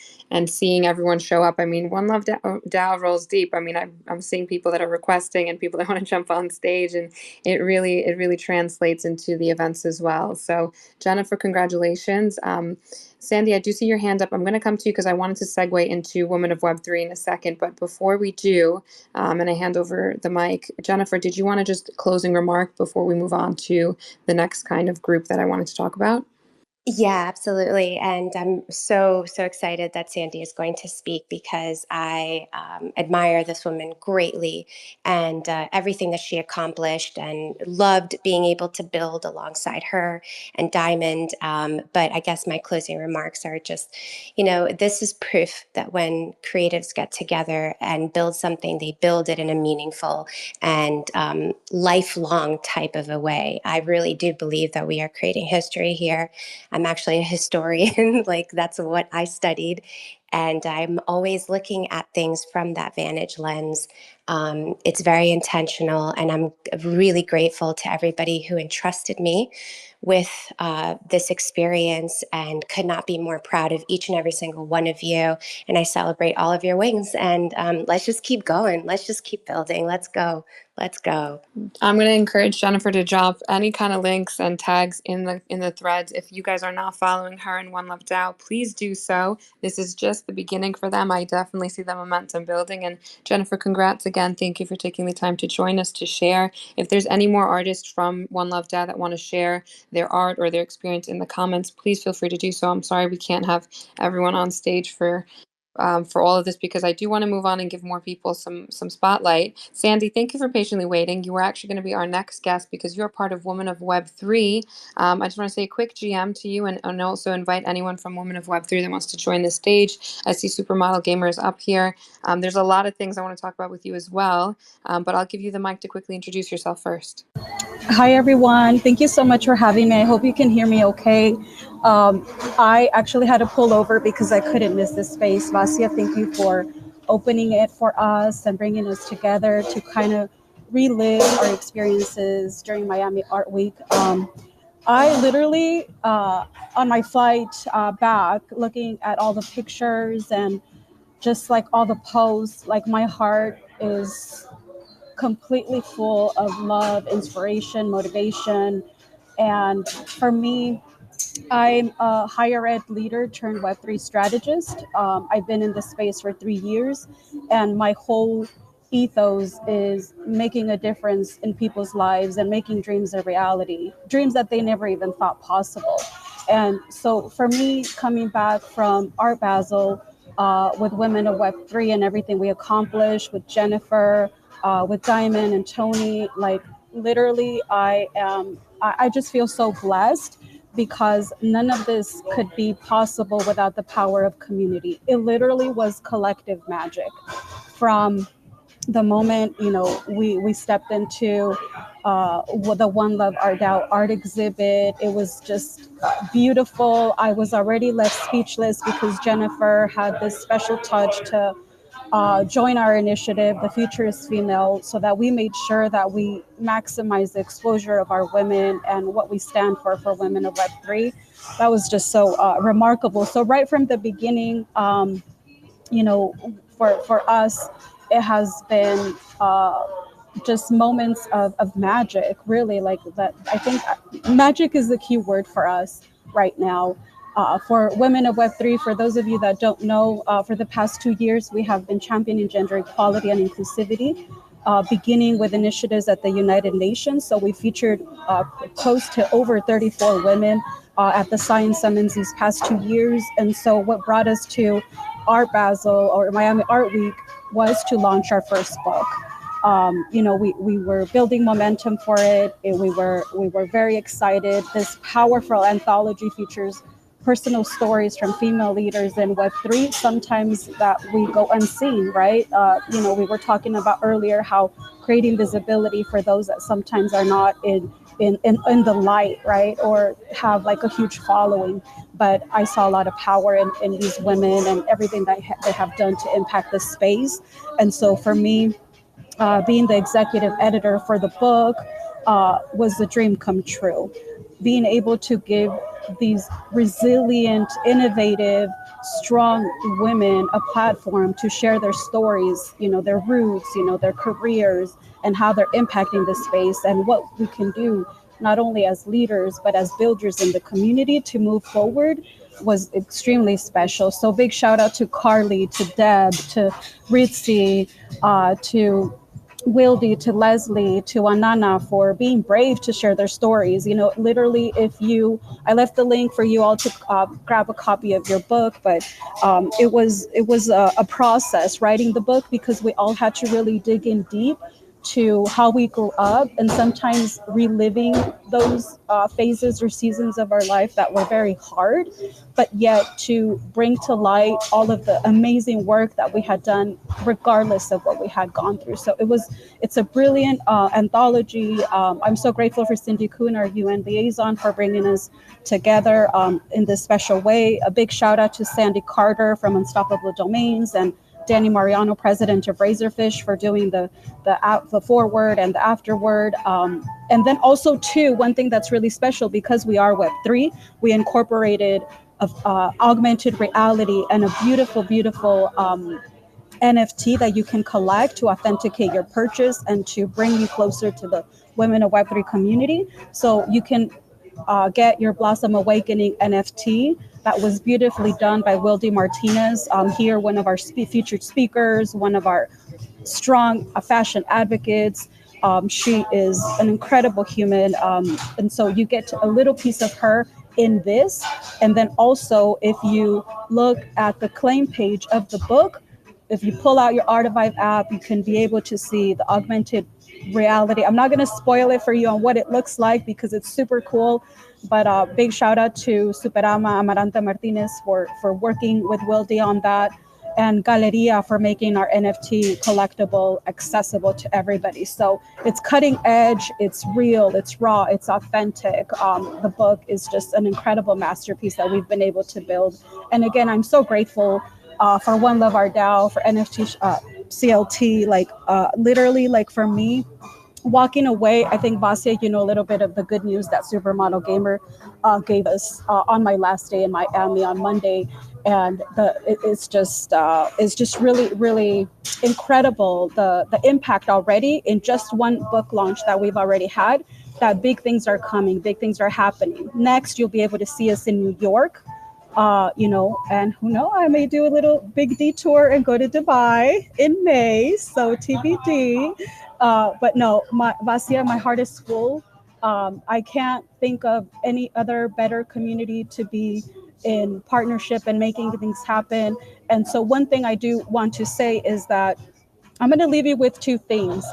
seeing everyone show up. I mean, One Love DAO rolls deep. I mean, I'm seeing people that are requesting and people that want to jump on stage, and it really translates into the events as well. So Jennifer, congratulations. Sandy, I do see your hand up. I'm going to come to you because I wanted to segue into Women of Web3 in a second. But before we do, and I hand over the mic, Jennifer, did you want to just closing remark before we move on to the next kind of group that I wanted to talk about? Yeah, absolutely. And I'm so excited that Sandy is going to speak because I admire this woman greatly and everything that she accomplished and loved being able to build alongside her and Diamond. But I guess my closing remarks are just, this is proof that when creatives get together and build something, they build it in a meaningful and lifelong type of a way. I really do believe that we are creating history here. I'm actually a historian, like that's what I studied. And I'm always looking at things from that vantage lens. It's very intentional, and I'm really grateful to everybody who entrusted me with this experience and could not be more proud of each and every single one of you. And I celebrate all of your wings. And let's just keep going. Let's just keep building. Let's go. Let's go. I'm going to encourage Jennifer to drop any kind of links and tags in the threads. If you guys are not following her and One Love DAO, please do so. This is just the beginning for them. I definitely see the momentum building. And Jennifer, congrats again. Thank you for taking the time to join us to share. If there's any more artists from One Love DAO that want to share their art or their experience in the comments, please feel free to do so. I'm sorry we can't have everyone on stage for all of this because I do want to move on and give more people some spotlight. Sandy, thank you for patiently waiting. You are actually going to be our next guest because you're part of Women of Web 3. I just want to say a quick GM to you and also invite anyone from Women of Web 3 that wants to join the stage. I see Supermodel Gamers up here. There's a lot of things I want to talk about with you as well, but I'll give you the mic to quickly introduce yourself first. Hi, everyone. Thank you so much for having me. I hope you can hear me okay. I actually had to pull over because I couldn't miss this space. Vasia, thank you for opening it for us and bringing us together to kind of relive our experiences during Miami Art Week. I literally, on my flight back, looking at all the pictures and just like all the posts, like my heart is completely full of love, inspiration, motivation. And for me, I'm a higher ed leader turned Web3 strategist. I've been in this space for 3 years, and my whole ethos is making a difference in people's lives and making dreams a reality, dreams that they never even thought possible. And so for me, coming back from Art Basel with Women of Web3 and everything we accomplished with Jennifer, with Diamond and Tony, like literally I just feel so blessed because none of this could be possible without the power of community. It literally was collective magic from the moment, we stepped into the One Love Art DAO art exhibit. It was just beautiful. I was already left speechless because Jennifer had this special touch to join our initiative, The Future is Female, so that we made sure that we maximize the exposure of our women and what we stand for Women of Web3. That was just so remarkable. So right from the beginning, for us, it has been just moments of magic, really, like that. I think magic is the key word for us right now. For Women of Web3, for those of you that don't know, for the past 2 years, we have been championing gender equality and inclusivity, beginning with initiatives at the United Nations. So we featured close to over 34 women at the Science Summons these past 2 years. And so what brought us to Art Basel or Miami Art Week was to launch our first book. We were building momentum for it. We were very excited. This powerful anthology features personal stories from female leaders in Web3, sometimes that we go unseen, right? We were talking about earlier how creating visibility for those that sometimes are not in the light, right? Or have like a huge following. But I saw a lot of power in these women and everything that they have done to impact the space. And so for me, being the executive editor for the book was a dream come true. Being able to give these resilient, innovative, strong women a platform to share their stories, their roots, their careers, and how they're impacting the space and what we can do, not only as leaders, but as builders in the community to move forward was extremely special. So big shout out to Carly, to Deb, to Ritzy, to Wildy, to Leslie, to Anana for being brave to share their stories. You know, literally, I left the link for you all to grab a copy of your book, but it was a process writing the book because we all had to really dig in deep to how we grew up and sometimes reliving those phases or seasons of our life that were very hard, but yet to bring to light all of the amazing work that we had done regardless of what we had gone through. So it's a brilliant anthology. I'm so grateful for Cindy Kuhn, our UN liaison, for bringing us together in this special way. A big shout out to Sandy Carter from Unstoppable Domains and Danny Mariano, president of Razorfish, for doing the foreword and the afterword. And then also, too, one thing that's really special, because we are Web3, we incorporated augmented reality and a beautiful, beautiful NFT that you can collect to authenticate your purchase and to bring you closer to the Women of Web3 community. So you can get your Blossom Awakening NFT that was beautifully done by Wildy Martinez. Here, one of our featured speakers, one of our strong fashion advocates. She is an incredible human. And so you get a little piece of her in this. And then also, if you look at the claim page of the book, if you pull out your Artivive app, you can be able to see the augmented reality. I'm not going to spoil it for you on what it looks like because it's super cool. But big shout out to Superama Amaranta Martinez for working with Wildy on that, and Galeria for making our NFT collectible accessible to everybody. So it's cutting edge, it's real, it's raw, it's authentic. The book is just an incredible masterpiece that we've been able to build. And again, I'm so grateful for One Love Our DAO, for NFT CLT, literally, like for me, walking away, I think, Vasia, you know a little bit of the good news that Supermodel Gamer gave us on my last day in Miami on Monday, and it's just really, really incredible, the impact already in just one book launch that we've already had. That big things are coming, big things are happening. Next, you'll be able to see us in New York. And who knows, I may do a little big detour and go to Dubai in May, so TBD. But no, Vasia, my heart is full. I can't think of any other better community to be in partnership and making things happen. And so one thing I do want to say is that I'm going to leave you with two things.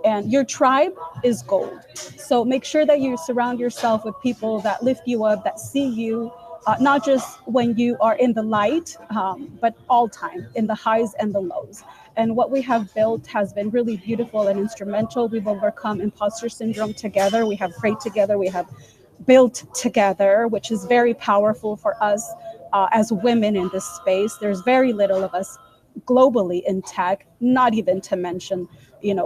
And your tribe is gold. So make sure that you surround yourself with people that lift you up, that see you, not just when you are in the light, but all time, in the highs and the lows. And what we have built has been really beautiful and instrumental. We've overcome imposter syndrome together. We have prayed together. We have built together, which is very powerful for us as women in this space. There's very little of us globally in tech, not even to mention,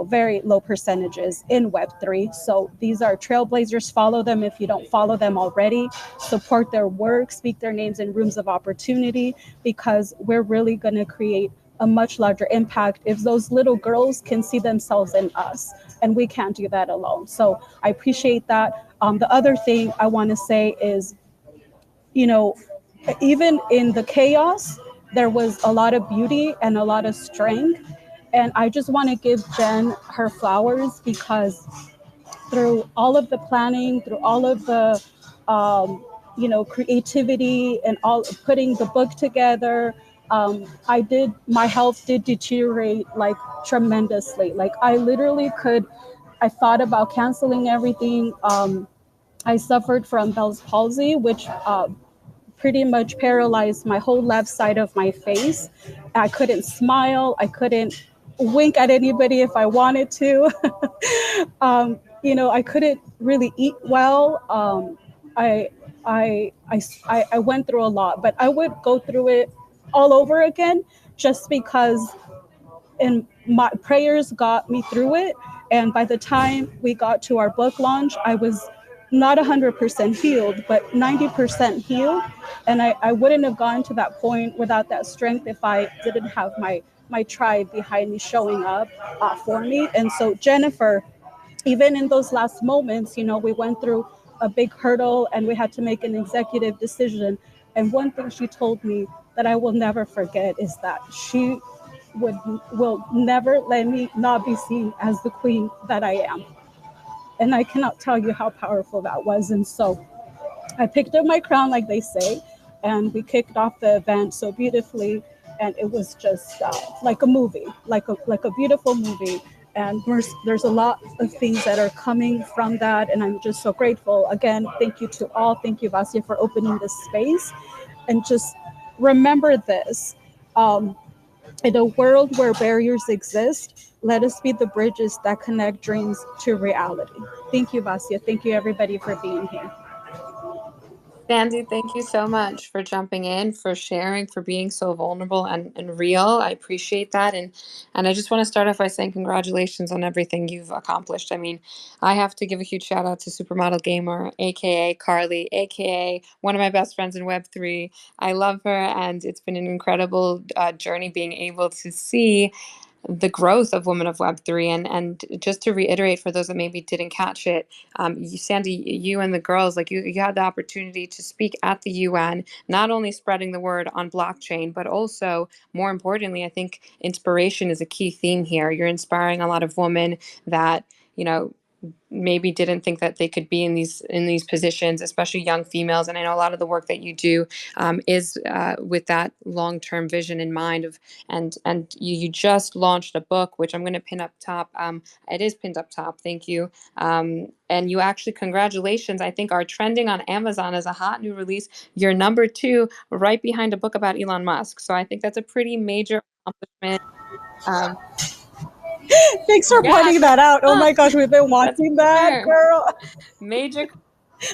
very low percentages in Web3. So these are trailblazers. Follow them if you don't follow them already. Support their work, speak their names in rooms of opportunity, because we're really going to create a much larger impact if those little girls can see themselves in us. And we can't do that alone. So I appreciate that. The other thing I want to say is, even in the chaos, there was a lot of beauty and a lot of strength. And I just want to give Jen her flowers, because through all of the planning, through all of the, creativity and all putting the book together, my health did deteriorate like tremendously. Like I thought about canceling everything. I suffered from Bell's palsy, which pretty much paralyzed my whole left side of my face. I couldn't smile. I couldn't wink at anybody if I wanted to. I couldn't really eat well. I went through a lot, but I would go through it all over again, just because my prayers got me through it. And by the time we got to our book launch, I was not 100% healed, but 90% healed. And I wouldn't have gotten to that point without that strength if I didn't have my tribe behind me showing up for me. And so Jennifer, even in those last moments, we went through a big hurdle and we had to make an executive decision. And one thing she told me that I will never forget is that she will never let me not be seen as the queen that I am. And I cannot tell you how powerful that was. And so I picked up my crown, like they say, and we kicked off the event so beautifully. And it was just like a movie, like a beautiful movie. And there's a lot of things that are coming from that, and I'm just so grateful. Again, thank you to all. Thank you, Vasia, for opening this space. And just remember this: in a world where barriers exist, let us be the bridges that connect dreams to reality. Thank you, Vasia. Thank you, everybody, for being here. Sandy, thank you so much for jumping in, for sharing, for being so vulnerable and real. I appreciate that. And I just want to start off by saying congratulations on everything you've accomplished. I mean, I have to give a huge shout out to Supermodel Gamer, aka Carly, aka one of my best friends in Web3. I love her, and it's been an incredible journey being able to see the growth of Women of Web3. And just to reiterate for those that maybe didn't catch it, Sandy, you and the girls, like you had the opportunity to speak at the UN, not only spreading the word on blockchain, but also, more importantly, I think inspiration is a key theme here. You're inspiring a lot of women that, you know, maybe didn't think that they could be in these positions, especially young females. And I know a lot of the work that you do is with that long-term vision in mind. Of and you just launched a book, which I'm going to pin up top. It is pinned up top. Thank you. And you actually, congratulations, I think are trending on Amazon as a hot new release. You're number 2, right behind a book about Elon Musk. So I think that's a pretty major accomplishment. Um, Thanks for yeah, pointing that out. Oh my gosh, we've been that's watching that, fair. girl. Major.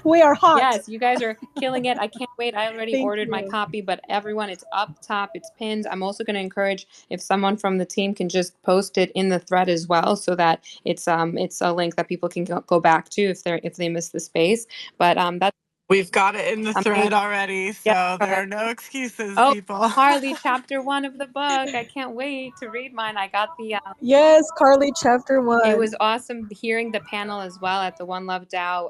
We are hot. Yes, you guys are killing it. I can't wait. I already Thank ordered my you. copy, but everyone, it's up top, it's pinned. I'm also going to encourage if someone from the team can just post it in the thread as well, so that it's a link that people can go back to if they miss the space. But that's We've got it in the amazing. thread already, Yeah, so there are perfect. no excuses, Oh, people. Harley, chapter 1 of the book. I can't wait to read mine. I got the Yes, Carly, chapter It 1. was awesome hearing the panel as well at the One Love DAO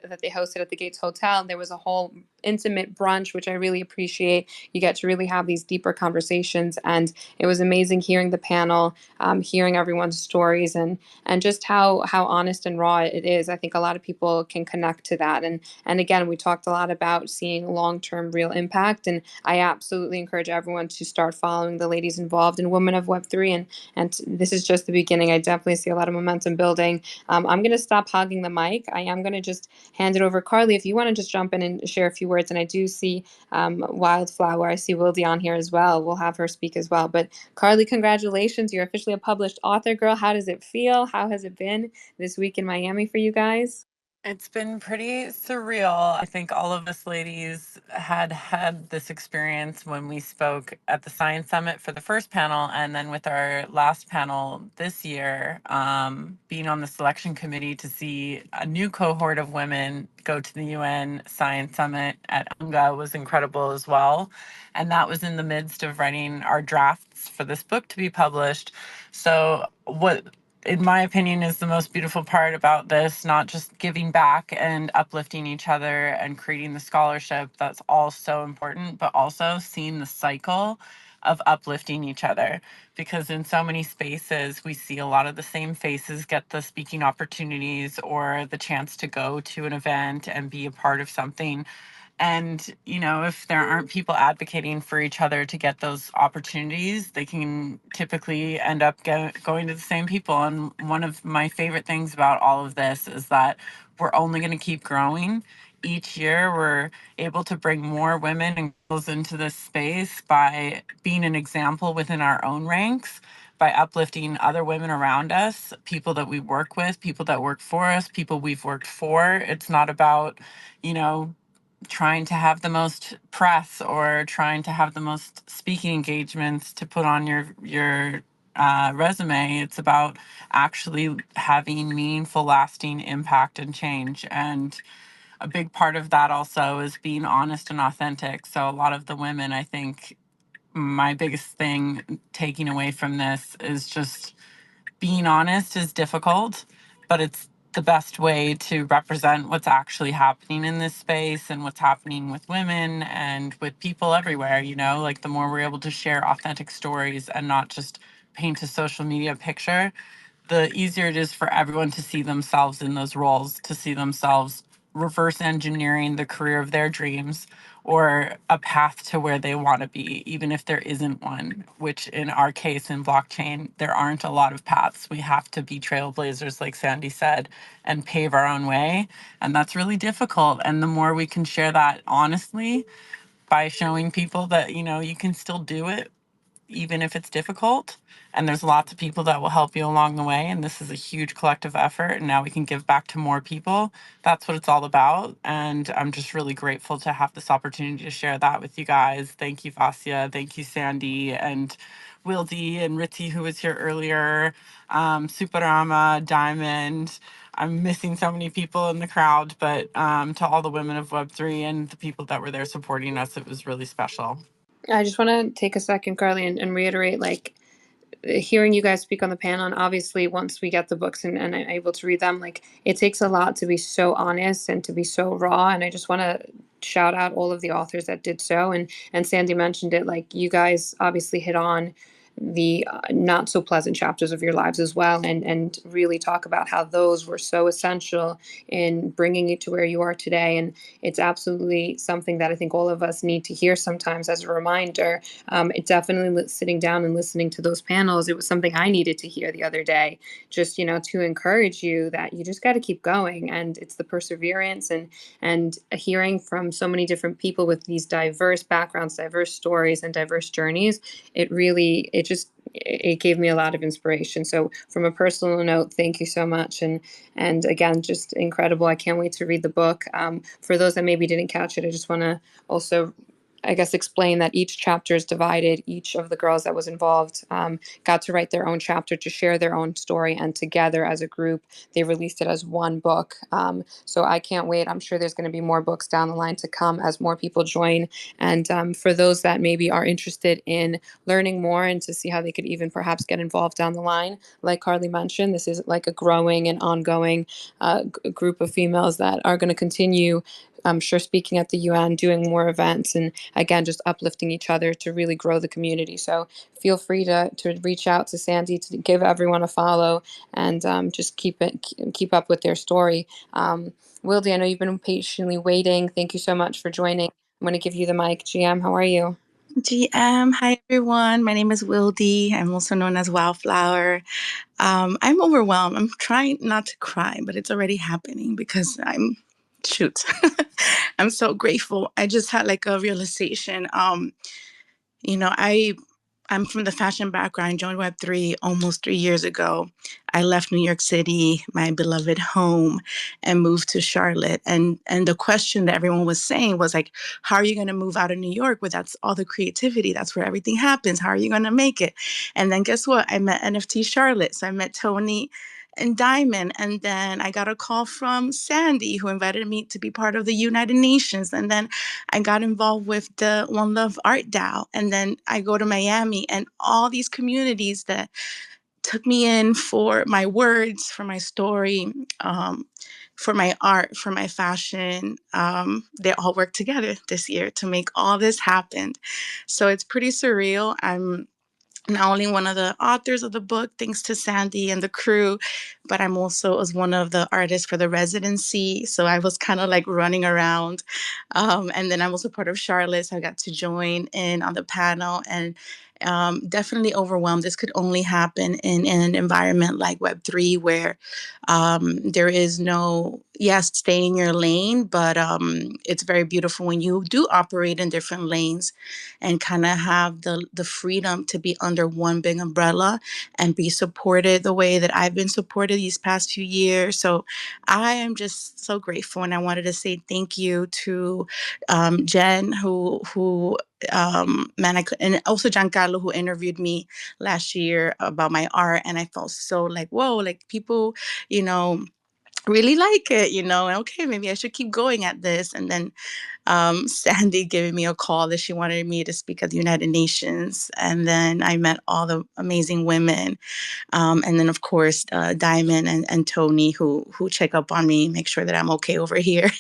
that they hosted at the Gates Hotel. There was a whole intimate brunch, which I really appreciate. You get to really have these deeper conversations, and it was amazing hearing the panel, hearing everyone's stories, and just how honest and raw it is. I think a lot of people can connect to that. And again, we talked a lot about seeing long-term real impact, and I absolutely encourage everyone to start following the ladies involved in Women of Web3. And this is just the beginning. I definitely see a lot of momentum building. I'm going to stop hogging the mic. I am going to just hand it over. Carly, if you want to just jump in and share a few words. And I do see Wildflower. I see Wildy on here as well. We'll have her speak as well. But Carly, congratulations. You're officially a published author, girl. How does it feel? How has it been this week in Miami for you guys? It's been pretty surreal. I think all of us ladies had this experience when we spoke at the Science Summit for the first panel, and then with our last panel this year, being on the selection committee to see a new cohort of women go to the UN Science Summit at UNGA was incredible as well. And that was in the midst of writing our drafts for this book to be published. So what, in my opinion, is the most beautiful part about this, not just giving back and uplifting each other and creating the scholarship, that's all so important, but also seeing the cycle of uplifting each other. Because in so many spaces, we see a lot of the same faces get the speaking opportunities or the chance to go to an event and be a part of something. And, you know, if there aren't people advocating for each other to get those opportunities, they can typically end up going to the same people. And one of my favorite things about all of this is that we're only going to keep growing. Each year, we're able to bring more women and girls into this space by being an example within our own ranks, by uplifting other women around us, people that we work with, people that work for us, people we've worked for. It's not about, you know, trying to have the most press or trying to have the most speaking engagements to put on your resume. It's about actually having meaningful, lasting impact and change. And a big part of that also is being honest and authentic. So a lot of the women, I think, my biggest thing taking away from this is just being honest is difficult, but it's the best way to represent what's actually happening in this space and what's happening with women and with people everywhere. Like the more we're able to share authentic stories and not just paint a social media picture, the easier it is for everyone to see themselves in those roles, to see themselves reverse engineering the career of their dreams or a path to where they want to be, even if there isn't one, which in our case in blockchain, there aren't a lot of paths. We have to be trailblazers, like Sandy said, and pave our own way. And that's really difficult. And the more we can share that honestly by showing people that, you can still do it even if it's difficult. And there's lots of people that will help you along the way. And this is a huge collective effort. And now we can give back to more people. That's what it's all about. And I'm just really grateful to have this opportunity to share that with you guys. Thank you, Vasia. Thank you, Sandy, and Wildy and Ritzy, who was here earlier, Superama, Diamond. I'm missing so many people in the crowd, but to all the women of Web3 and the people that were there supporting us, it was really special. I just want to take a second, Carly, and reiterate, like, hearing you guys speak on the panel, and obviously once we get the books and I'm able to read them, like, it takes a lot to be so honest and to be so raw. And I just want to shout out all of the authors that did so. And Sandy mentioned it, like, you guys obviously hit on the not so pleasant chapters of your lives as well, and really talk about how those were so essential in bringing you to where you are today. And it's absolutely something that I think all of us need to hear sometimes as a reminder. It definitely, sitting down and listening to those panels, it was something I needed to hear the other day, just, to encourage you that you just got to keep going. And it's the perseverance and hearing from so many different people with these diverse backgrounds, diverse stories, and diverse journeys. It gave me a lot of inspiration. So from a personal note, thank you so much. And again, just incredible. I can't wait to read the book. For those that maybe didn't catch it, I just want to also, I guess, explain that each chapter is divided. Each of the girls that was involved got to write their own chapter to share their own story, and together as a group, they released it as one book. So I can't wait. I'm sure there's going to be more books down the line to come as more people join. And for those that maybe are interested in learning more and to see how they could even perhaps get involved down the line, like Carly mentioned, this is like a growing and ongoing group of females that are going to continue, I'm sure, speaking at the UN, doing more events, and again, just uplifting each other to really grow the community. So feel free to reach out to Sandy, to give everyone a follow, and just keep up with their story. Wildy, I know you've been patiently waiting. Thank you so much for joining. I'm going to give you the mic. GM, how are you? GM, hi everyone. My name is Wildy. I'm also known as Wildflower. I'm overwhelmed. I'm trying not to cry, but it's already happening because shoot. I'm so grateful. I just had like a realization. You know, I'm from the fashion background, joined Web3 almost 3 years ago. I left New York City, my beloved home, and moved to Charlotte. And the question that everyone was saying was like, how are you going to move out of New York where that's all the creativity? That's where everything happens. How are you going to make it? And then guess what? I met NFT Charlotte. So I met Tony and Diamond. And then I got a call from Sandy, who invited me to be part of the United Nations. And then I got involved with the One Love Art DAO. And then I go to Miami, and all these communities that took me in for my words, for my story, for my art, for my fashion, they all worked together this year to make all this happen. So it's pretty surreal. I'm not only one of the authors of the book, thanks to Sandy and the crew, but I'm also as one of the artists for the residency. So I was kind of like running around. And then I'm also part of Charlotte, so I got to join in on the panel, and definitely overwhelmed. This could only happen in an environment like Web3 where there is no, yes, stay in your lane, but it's very beautiful when you do operate in different lanes and kind of have the freedom to be under one big umbrella and be supported the way that I've been supported these past few years. So I am just so grateful, and I wanted to say thank you to Jen, who man, and also Giancarlo, who interviewed me last year about my art, and I felt so like, whoa, like people, you know, really like it, you know, and okay, maybe I should keep going at this. And then Sandy giving me a call that she wanted me to speak at the United Nations. And then I met all the amazing women. And then, of course, Diamond and Tony, who check up on me, make sure that I'm okay over here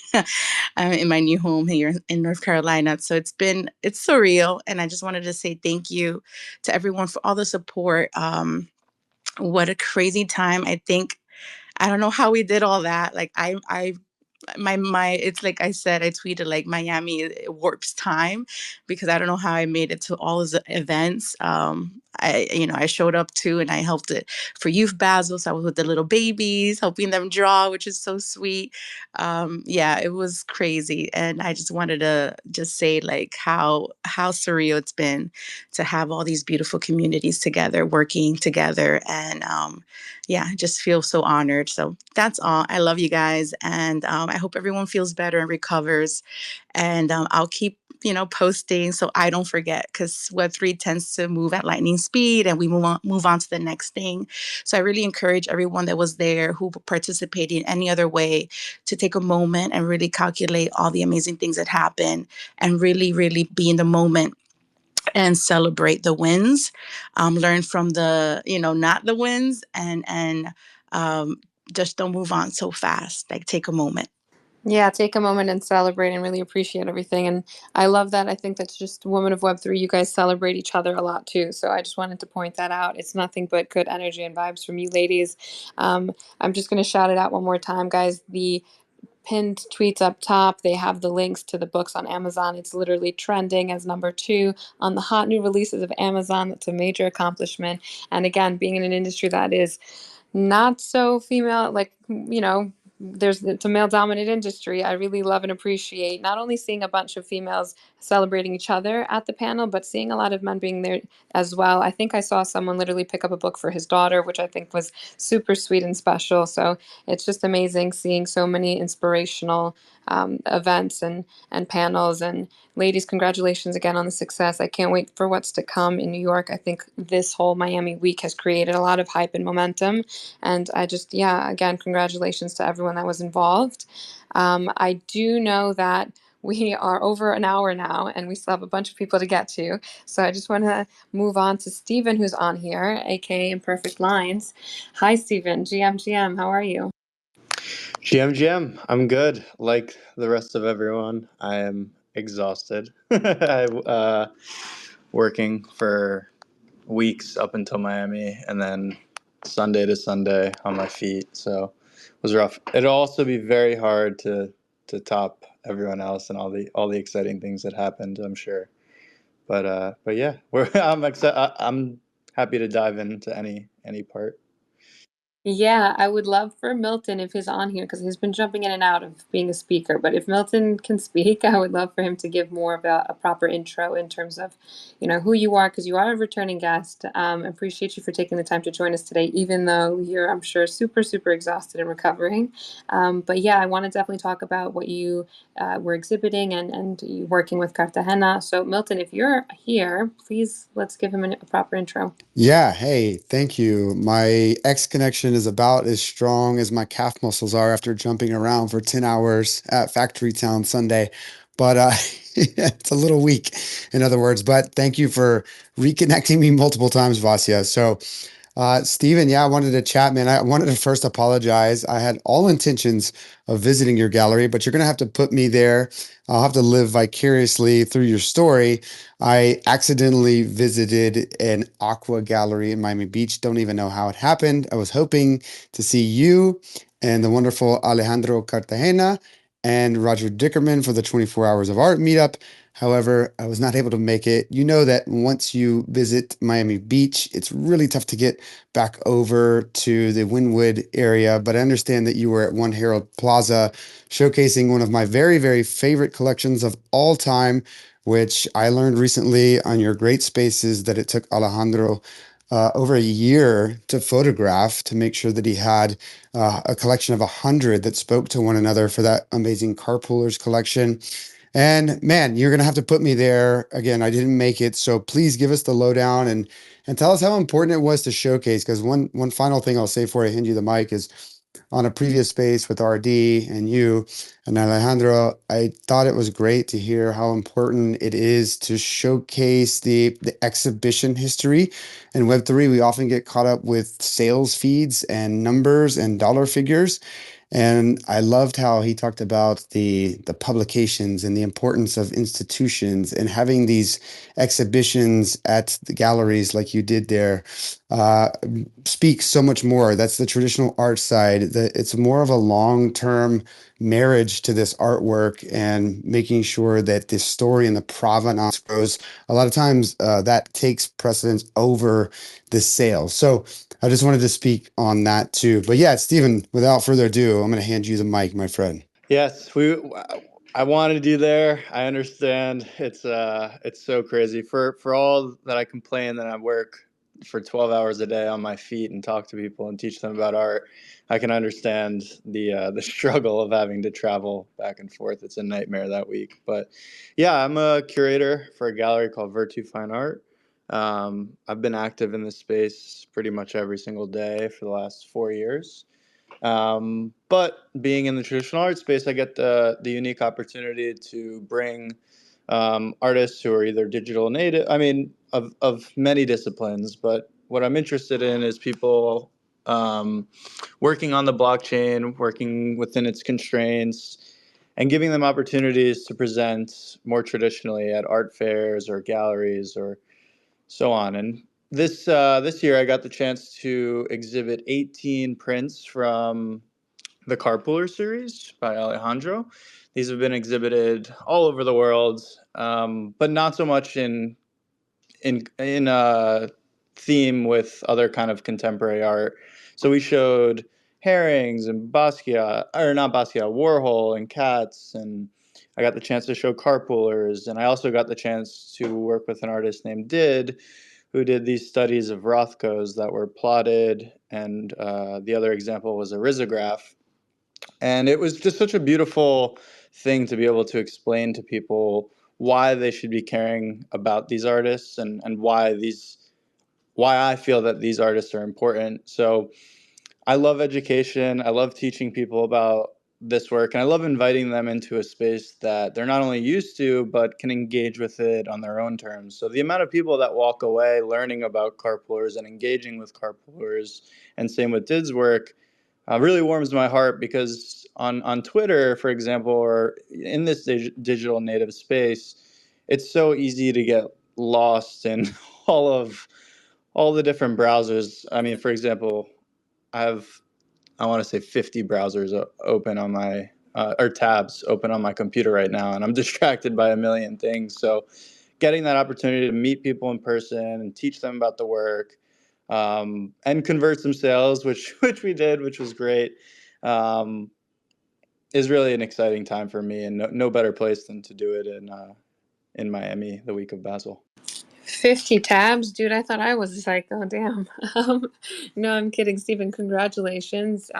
in my new home here in North Carolina. So it's surreal. And I just wanted to say thank you to everyone for all the support. What a crazy time. I don't know how we did all that. Like my it's like I said, I tweeted like Miami it warps time because I don't know how I made it to all those events. I showed up too and I helped it for Youth Basel. So I was with the little babies, helping them draw, which is so sweet. Yeah, it was crazy. And I just wanted to just say like how surreal it's been to have all these beautiful communities together, working together. And yeah, just feel so honored. So that's all. I love you guys. And I hope everyone feels better and recovers. And I'll keep, posting so I don't forget because Web3 tends to move at lightning speed and we move on to the next thing. So I really encourage everyone that was there who participated in any other way to take a moment and really calculate all the amazing things that happen and really, really be in the moment and celebrate the wins, learn from the, not the wins, and just don't move on so fast. Like take a moment. Yeah, take a moment and celebrate and really appreciate everything. And I love that. I think that's just Women of Web3. You guys celebrate each other a lot too. So I just wanted to point that out. It's nothing but good energy and vibes from you ladies. I'm just going to shout it out one more time, guys. The pinned tweets up top, they have the links to the books on Amazon. It's literally trending as number 2 on the hot new releases of Amazon. That's a major accomplishment. And again, being in an industry that is not so female, like, it's a male dominant industry. I really love and appreciate not only seeing a bunch of females celebrating each other at the panel, but seeing a lot of men being there as well. I think I saw someone literally pick up a book for his daughter, which I think was super sweet and special. So it's just amazing seeing so many inspirational events and panels. And ladies, congratulations again on the success. I can't wait for what's to come in New York. I think this whole Miami week has created a lot of hype and momentum. And I just, yeah, again, congratulations to everyone that was involved. I do know that we are over an hour now and we still have a bunch of people to get to. So I just want to move on to Stephen, who's on here, aka Imperfect Lines. Hi, Stephen. GM, how are you? GM, I'm good. Like the rest of everyone, I am exhausted. I working for weeks up until Miami, and then Sunday to Sunday on my feet. So it was rough. It'll also be very hard to top everyone else and all the exciting things that happened, I'm sure. But yeah, I'm happy to dive into any part. Yeah, I would love for Milton if he's on here because he's been jumping in and out of being a speaker. But if Milton can speak, I would love for him to give more of a proper intro in terms of, who you are because you are a returning guest. Appreciate you for taking the time to join us today, even though you're, I'm sure, super, super exhausted and recovering. But yeah, I want to definitely talk about what you were exhibiting and you working with Cartagena. So Milton, if you're here, please let's give him a proper intro. Yeah, hey, thank you. My X connection is about as strong as my calf muscles are after jumping around for 10 hours at Factory Town Sunday. But it's a little weak, in other words. But thank you for reconnecting me multiple times, Vasia. So, Steven, yeah, I wanted to chat, man. I wanted to first apologize. I had all intentions of visiting your gallery, but you're going to have to put me there. I'll have to live vicariously through your story. I accidentally visited an aqua gallery in Miami Beach. Don't even know how it happened. I was hoping to see you and the wonderful Alejandro Cartagena and Roger Dickerman for the 24 Hours of Art meetup. However, I was not able to make it. You know that once you visit Miami Beach, it's really tough to get back over to the Wynwood area. But I understand that you were at One Herald Plaza showcasing one of my very, very favorite collections of all time, which I learned recently on your great spaces that it took Alejandro over a year to photograph to make sure that he had a collection of 100 that spoke to one another for that amazing Carpoolers collection. And man, you're gonna have to put me there again. I didn't make it, so please give us the lowdown and tell us how important it was to showcase. Because one final thing I'll say before I hand you the mic is on a previous space with RD and you and Alejandro, I thought it was great to hear how important it is to showcase the exhibition history. In Web3, we often get caught up with sales feeds and numbers and dollar figures. And I loved how he talked about the publications and the importance of institutions and having these exhibitions at the galleries like you did there uh, speaks so much more. That's the traditional art side. It's more of a long-term marriage to this artwork and making sure that the story and the provenance grows. A lot of times that takes precedence over the sale. So I just wanted to speak on that too. But yeah, Stephen, without further ado, I'm going to hand you the mic, my friend. Yes, I wanted you there. I understand. It's so crazy. For all that I complain that I work for 12 hours a day on my feet and talk to people and teach them about art, I can understand the struggle of having to travel back and forth. It's a nightmare that week. But yeah, I'm a curator for a gallery called Virtue Fine Art. I've been active in this space pretty much every single day for the last 4 years. But being in the traditional art space, I get the unique opportunity to bring artists who are either digital native, I mean, of many disciplines, but what I'm interested in is people working on the blockchain, working within its constraints, and giving them opportunities to present more traditionally at art fairs or galleries or so on. And this year, I got the chance to exhibit 18 prints from the Carpooler series by Alejandro. These have been exhibited all over the world, but not so much in theme with other kind of contemporary art. So we showed herrings and Basquiat, or not Basquiat, Warhol and cats, and I got the chance to show carpoolers, and I also got the chance to work with an artist named Did, who did these studies of Rothkos that were plotted, and the other example was a risograph. And it was just such a beautiful thing to be able to explain to people why they should be caring about these artists and why I feel that these artists are important. So I love education. I love teaching people about this work, and I love inviting them into a space that they're not only used to, but can engage with it on their own terms. So the amount of people that walk away learning about carpoolers and engaging with carpoolers, and same with Did's work, really warms my heart, because on Twitter, for example, or in this digital native space, it's so easy to get lost in all the different browsers. I mean, for example, I have, I want to say 50 browsers open on my or tabs open on my computer right now, and I'm distracted by a million things. So getting that opportunity to meet people in person and teach them about the work, and convert some sales, which we did, which was great, um, is really an exciting time for me, and no better place than to do it in Miami the week of Basel. 50 tabs, dude. I thought I was a psycho. Damn. No, I'm kidding, Stephen. Congratulations.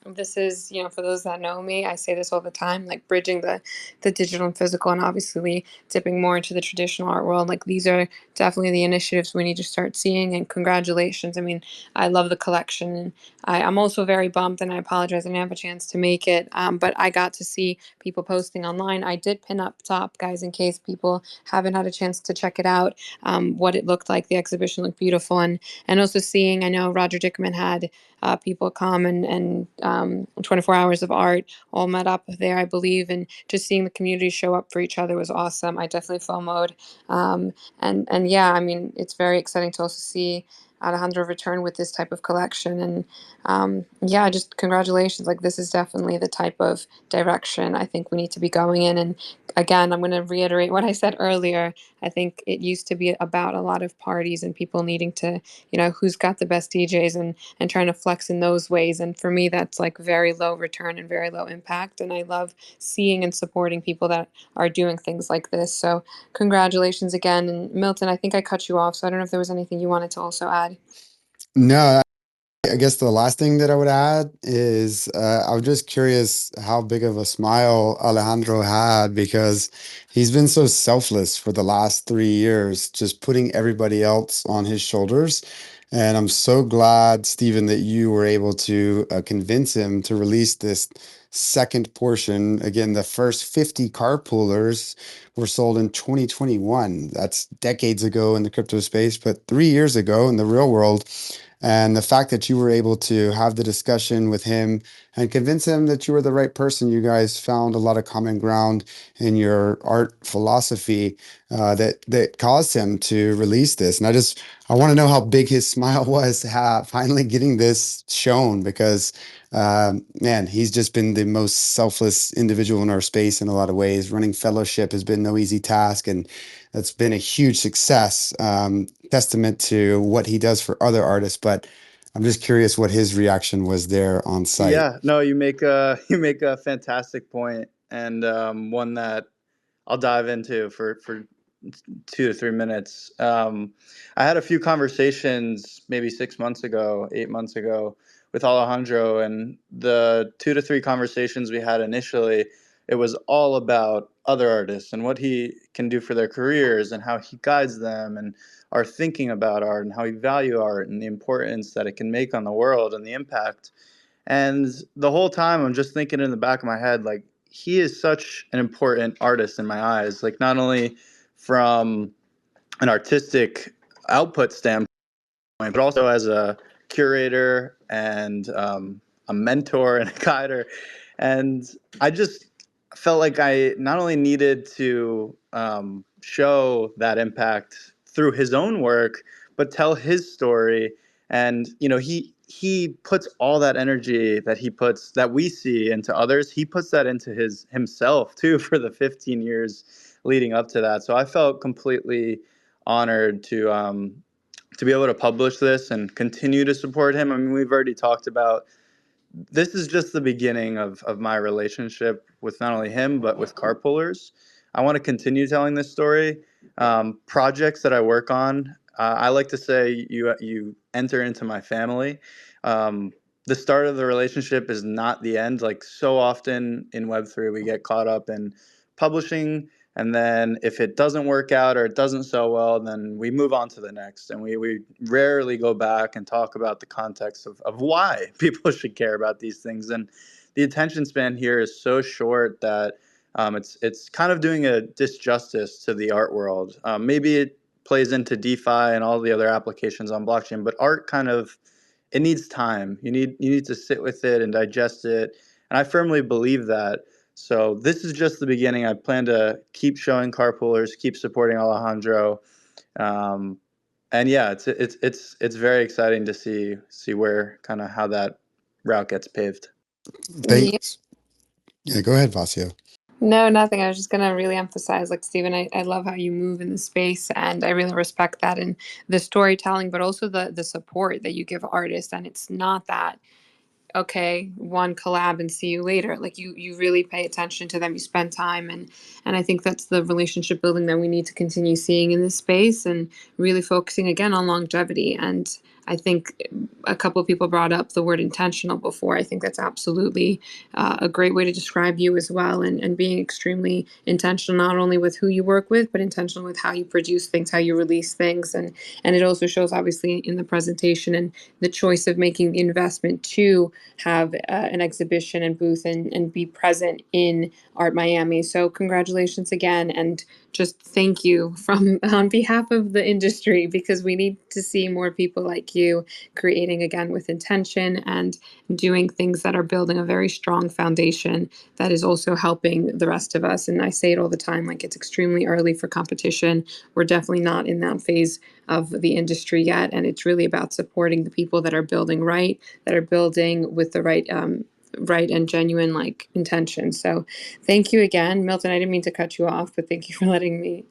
This is, for those that know me, I say this all the time, like bridging the digital and physical, and obviously dipping more into the traditional art world. Like these are definitely the initiatives we need to start seeing. And congratulations. I mean, I love the collection, and I'm also very bummed, and I apologize I didn't have a chance to make it. But I got to see people posting online. I did pin up top, guys, in case people haven't had a chance to check it out. What it looked like. The exhibition looked beautiful, and also seeing. I know Roger Dickerman had people come and 24 hours of art all met up there, I believe, and just seeing the community show up for each other was awesome. I definitely FOMO'd, and yeah, I mean, it's very exciting to also see Alejandro return with this type of collection, and yeah, just congratulations. Like this is definitely the type of direction I think we need to be going in. And again, I'm going to reiterate what I said earlier. I think it used to be about a lot of parties and people needing to, who's got the best DJs, and trying to flex in those ways. And for me, that's like very low return and very low impact. And I love seeing and supporting people that are doing things like this. So congratulations again. And Milton, I think I cut you off, so I don't know if there was anything you wanted to also add. No, I guess the last thing that I would add is I was just curious how big of a smile Alejandro had because he's been so selfless for the last 3 years, just putting everybody else on his shoulders. And I'm so glad, Stephen, that you were able to convince him to release this second portion. Again, the first 50 carpoolers were sold in 2021. That's decades ago in the crypto space, but 3 years ago in the real world. And the fact that you were able to have the discussion with him and convince him that you were the right person, you guys found a lot of common ground in your art philosophy that caused him to release this. And I want to know how big his smile was finally getting this shown because man, he's just been the most selfless individual in our space in a lot of ways. Running fellowship has been no easy task, and that's been a huge success, testament to what he does for other artists. But I'm just curious what his reaction was there on site. Yeah, no, you make a you make a fantastic point, and one that I'll dive into for 2 to 3 minutes. I had a few conversations maybe 6 months ago, 8 months ago, with Alejandro, and the 2 to 3 conversations we had initially, it was all about other artists and what he can do for their careers and how he guides them and are thinking about art and how he value art and the importance that it can make on the world and the impact. And the whole time I'm just thinking in the back of my head, like, he is such an important artist in my eyes, like not only from an artistic output standpoint, but also as a curator and a mentor and a guider. And I just felt like I not only needed to show that impact through his own work, but tell his story. And he puts all that energy that he puts that we see into others. He puts that into himself too for the 15 years leading up to that. So I felt completely honored to be able to publish this and continue to support him. I mean, we've already talked about this is just the beginning of my relationship with not only him, but with carpoolers. I want to continue telling this story. Projects that I work on, I like to say you enter into my family. The start of the relationship is not the end. Like so often in Web3, we get caught up in publishing, and then if it doesn't work out or it doesn't sell well, then we move on to the next. And we rarely go back and talk about the context of why people should care about these things. And the attention span here is so short that it's kind of doing a disjustice to the art world. Maybe it plays into DeFi and all the other applications on blockchain, but art kind of, it needs time. You need to sit with it and digest it. And I firmly believe that. So this is just the beginning. I plan to keep showing carpoolers, keep supporting Alejandro, and yeah, it's very exciting to see where kind of how that route gets paved. Yeah. Thanks. Yeah, go ahead, Vasia. No, nothing. I was just gonna really emphasize, like Stephen, I love how you move in the space, and I really respect that and the storytelling, but also the support that you give artists. And it's not that okay, one collab and see you later. Like you really pay attention to them, you spend time, and I think that's the relationship building that we need to continue seeing in this space, and really focusing again on longevity. And I think a couple of people brought up the word intentional before. I think that's absolutely a great way to describe you as well, and being extremely intentional, not only with who you work with, but intentional with how you produce things, how you release things. And it also shows obviously in the presentation and the choice of making the investment to have an exhibition and booth and be present in Art Miami. So congratulations again, and just thank you from on behalf of the industry, because we need to see more people like you creating again with intention and doing things that are building a very strong foundation that is also helping the rest of us. And I say it all the time, like, it's extremely early for competition. We're definitely not in that phase of the industry yet, and it's really about supporting the people that are building right, that are building with the right and genuine like intention. So thank you again, Milton. I didn't mean to cut you off, but thank you for letting me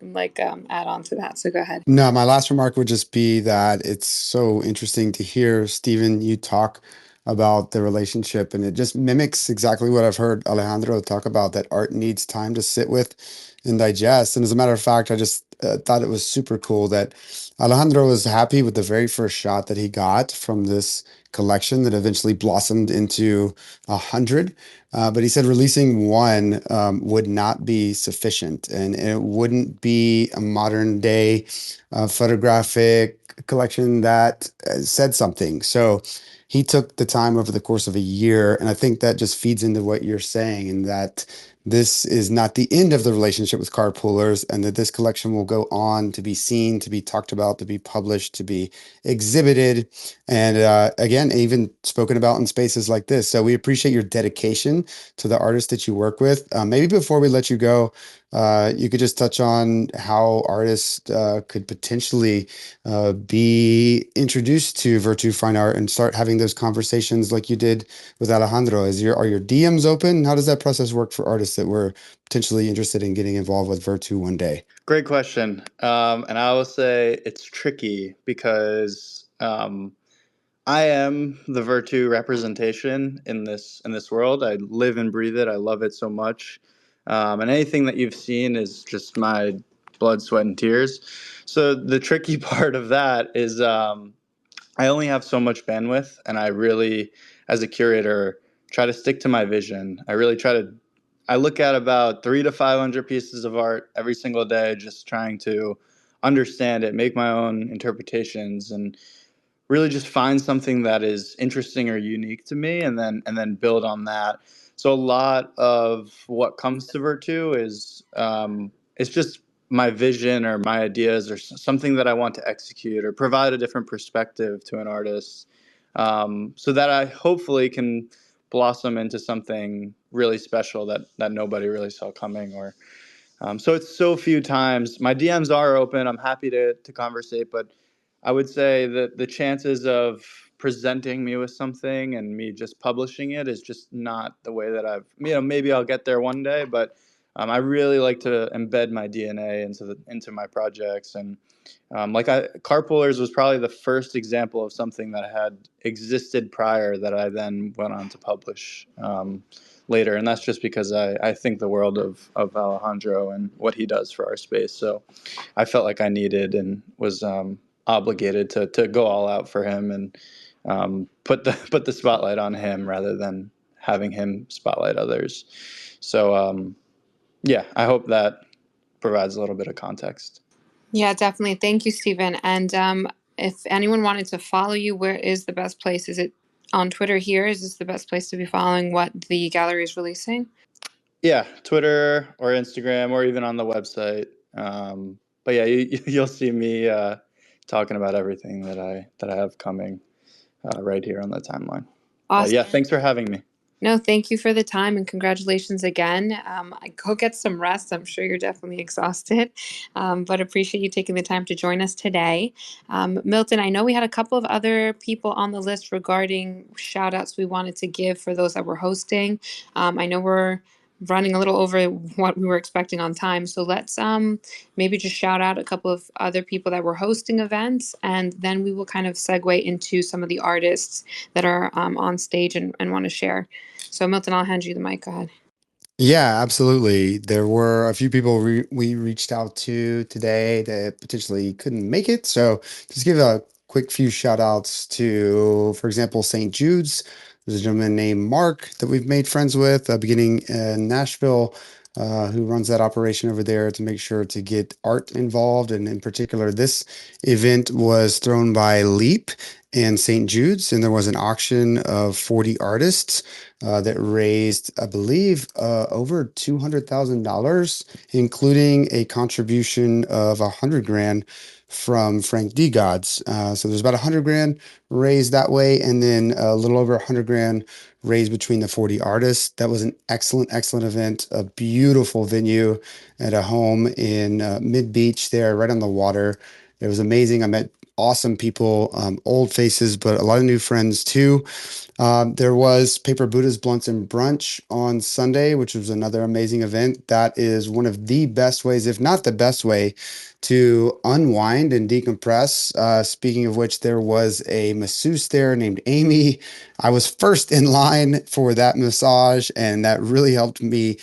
add on to that. So go ahead. No, my last remark would just be that it's so interesting to hear, Stephen, you talk about the relationship, and it just mimics exactly what I've heard Alejandro talk about, that art needs time to sit with and digest. And as a matter of fact, I just thought it was super cool that Alejandro was happy with the very first shot that he got from this collection that eventually blossomed into 100. But he said releasing one would not be sufficient, and it wouldn't be a modern day photographic collection that said something. So he took the time over the course of a year, and I think that just feeds into what you're saying, and that this is not the end of the relationship with carpoolers, and that this collection will go on to be seen, to be talked about, to be published, to be exhibited, and again, even spoken about in spaces like this. So we appreciate your dedication to the artists that you work with. Maybe before we let you go, you could just touch on how artists could potentially be introduced to Virtue Fine Art and start having those conversations like you did with Alejandro. Are your DMs open? How does that process work for artists that were potentially interested in getting involved with Virtue one day? Great question. And I will say it's tricky because I am the Virtue representation in this world. I live and breathe it. I love it so much. And anything that you've seen is just my blood, sweat, and tears. So the tricky part of that is I only have so much bandwidth, and I really, as a curator, try to stick to my vision. I look at about 300 to 500 pieces of art every single day, just trying to understand it, make my own interpretations, and really just find something that is interesting or unique to me, and then build on that. So a lot of what comes to Virtue is it's just my vision or my ideas or something that I want to execute or provide a different perspective to an artist, so that I hopefully can blossom into something really special that nobody really saw coming. Or so it's so few times. My DMs are open. I'm happy to conversate, but I would say that the chances of presenting me with something and me just publishing it is just not the way that maybe I'll get there one day, but I really like to embed my DNA into my projects. And Carpoolers was probably the first example of something that had existed prior that I then went on to publish later. And that's just because I think the world of Alejandro and what he does for our space. So I felt like I needed and was obligated to go all out for him and put the spotlight on him rather than having him spotlight others. So yeah, I hope that provides a little bit of context. Yeah, definitely. Thank you, Stephen. And if anyone wanted to follow you, where is the best place? Is it on Twitter here? Is this the best place to be following what the gallery is releasing? Yeah, Twitter or Instagram or even on the website. But yeah, you'll see me talking about everything that I have coming right here on the timeline. Awesome. Yeah, thanks for having me. No, thank you for the time and congratulations again. Go get some rest. I'm sure you're definitely exhausted, but appreciate you taking the time to join us today. Milton, I know we had a couple of other people on the list regarding shout outs we wanted to give for those that we're hosting. I know we're running a little over what we were expecting on time. So let's maybe just shout out a couple of other people that were hosting events, and then we will kind of segue into some of the artists that are on stage and want to share. So Milton, I'll hand you the mic. Go ahead. Yeah, absolutely. There were a few people we reached out to today that potentially couldn't make it. So just give a quick few shout outs to, for example, St. Jude's. There's a gentleman named Mark that we've made friends with beginning in Nashville, who runs that operation over there to make sure to get art involved. And in particular, this event was thrown by Leap and St. Jude's, and there was an auction of 40 artists that raised, I believe, over $200,000, including a contribution of $100,000 from Frank D. Gods. So there's about $100,000 raised that way, and then a little over $100,000 raised between the 40 artists. That was an excellent, excellent event. A beautiful venue at a home in Mid Beach there, right on the water. It was amazing. I met awesome people, old faces, but a lot of new friends too. There was Paper Buddha's Blunts and Brunch on Sunday, which was another amazing event. That is one of the best ways, if not the best way, to unwind and decompress. Speaking of which, there was a masseuse there named Amy. I was first in line for that massage, and that really helped me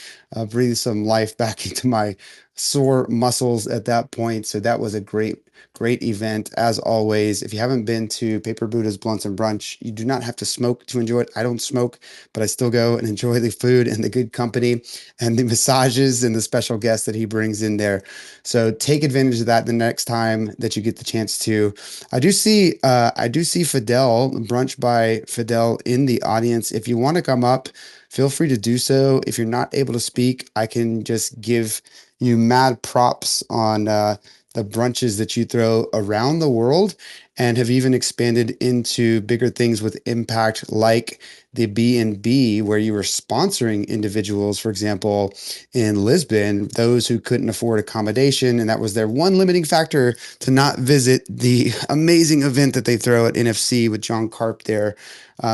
breathe some life back into my sore muscles at that point. So that was a great event as always. If you haven't been to Paper Buddha's Blunts and Brunch, you do not have to smoke to enjoy it. I don't smoke, but I still go and enjoy the food and the good company and the massages and the special guests that he brings in there. So take advantage of that the next time that you get the chance to. I do see Fidel, Brunch by Fidel, in the audience. If you want to come up, feel free to do so. If you're not able to speak, I can just give you mad props on the brunches that you throw around the world and have even expanded into bigger things with impact, like the B&B, where you were sponsoring individuals, for example, in Lisbon, those who couldn't afford accommodation, and that was their one limiting factor to not visit the amazing event that they throw at NFC with John Carp there.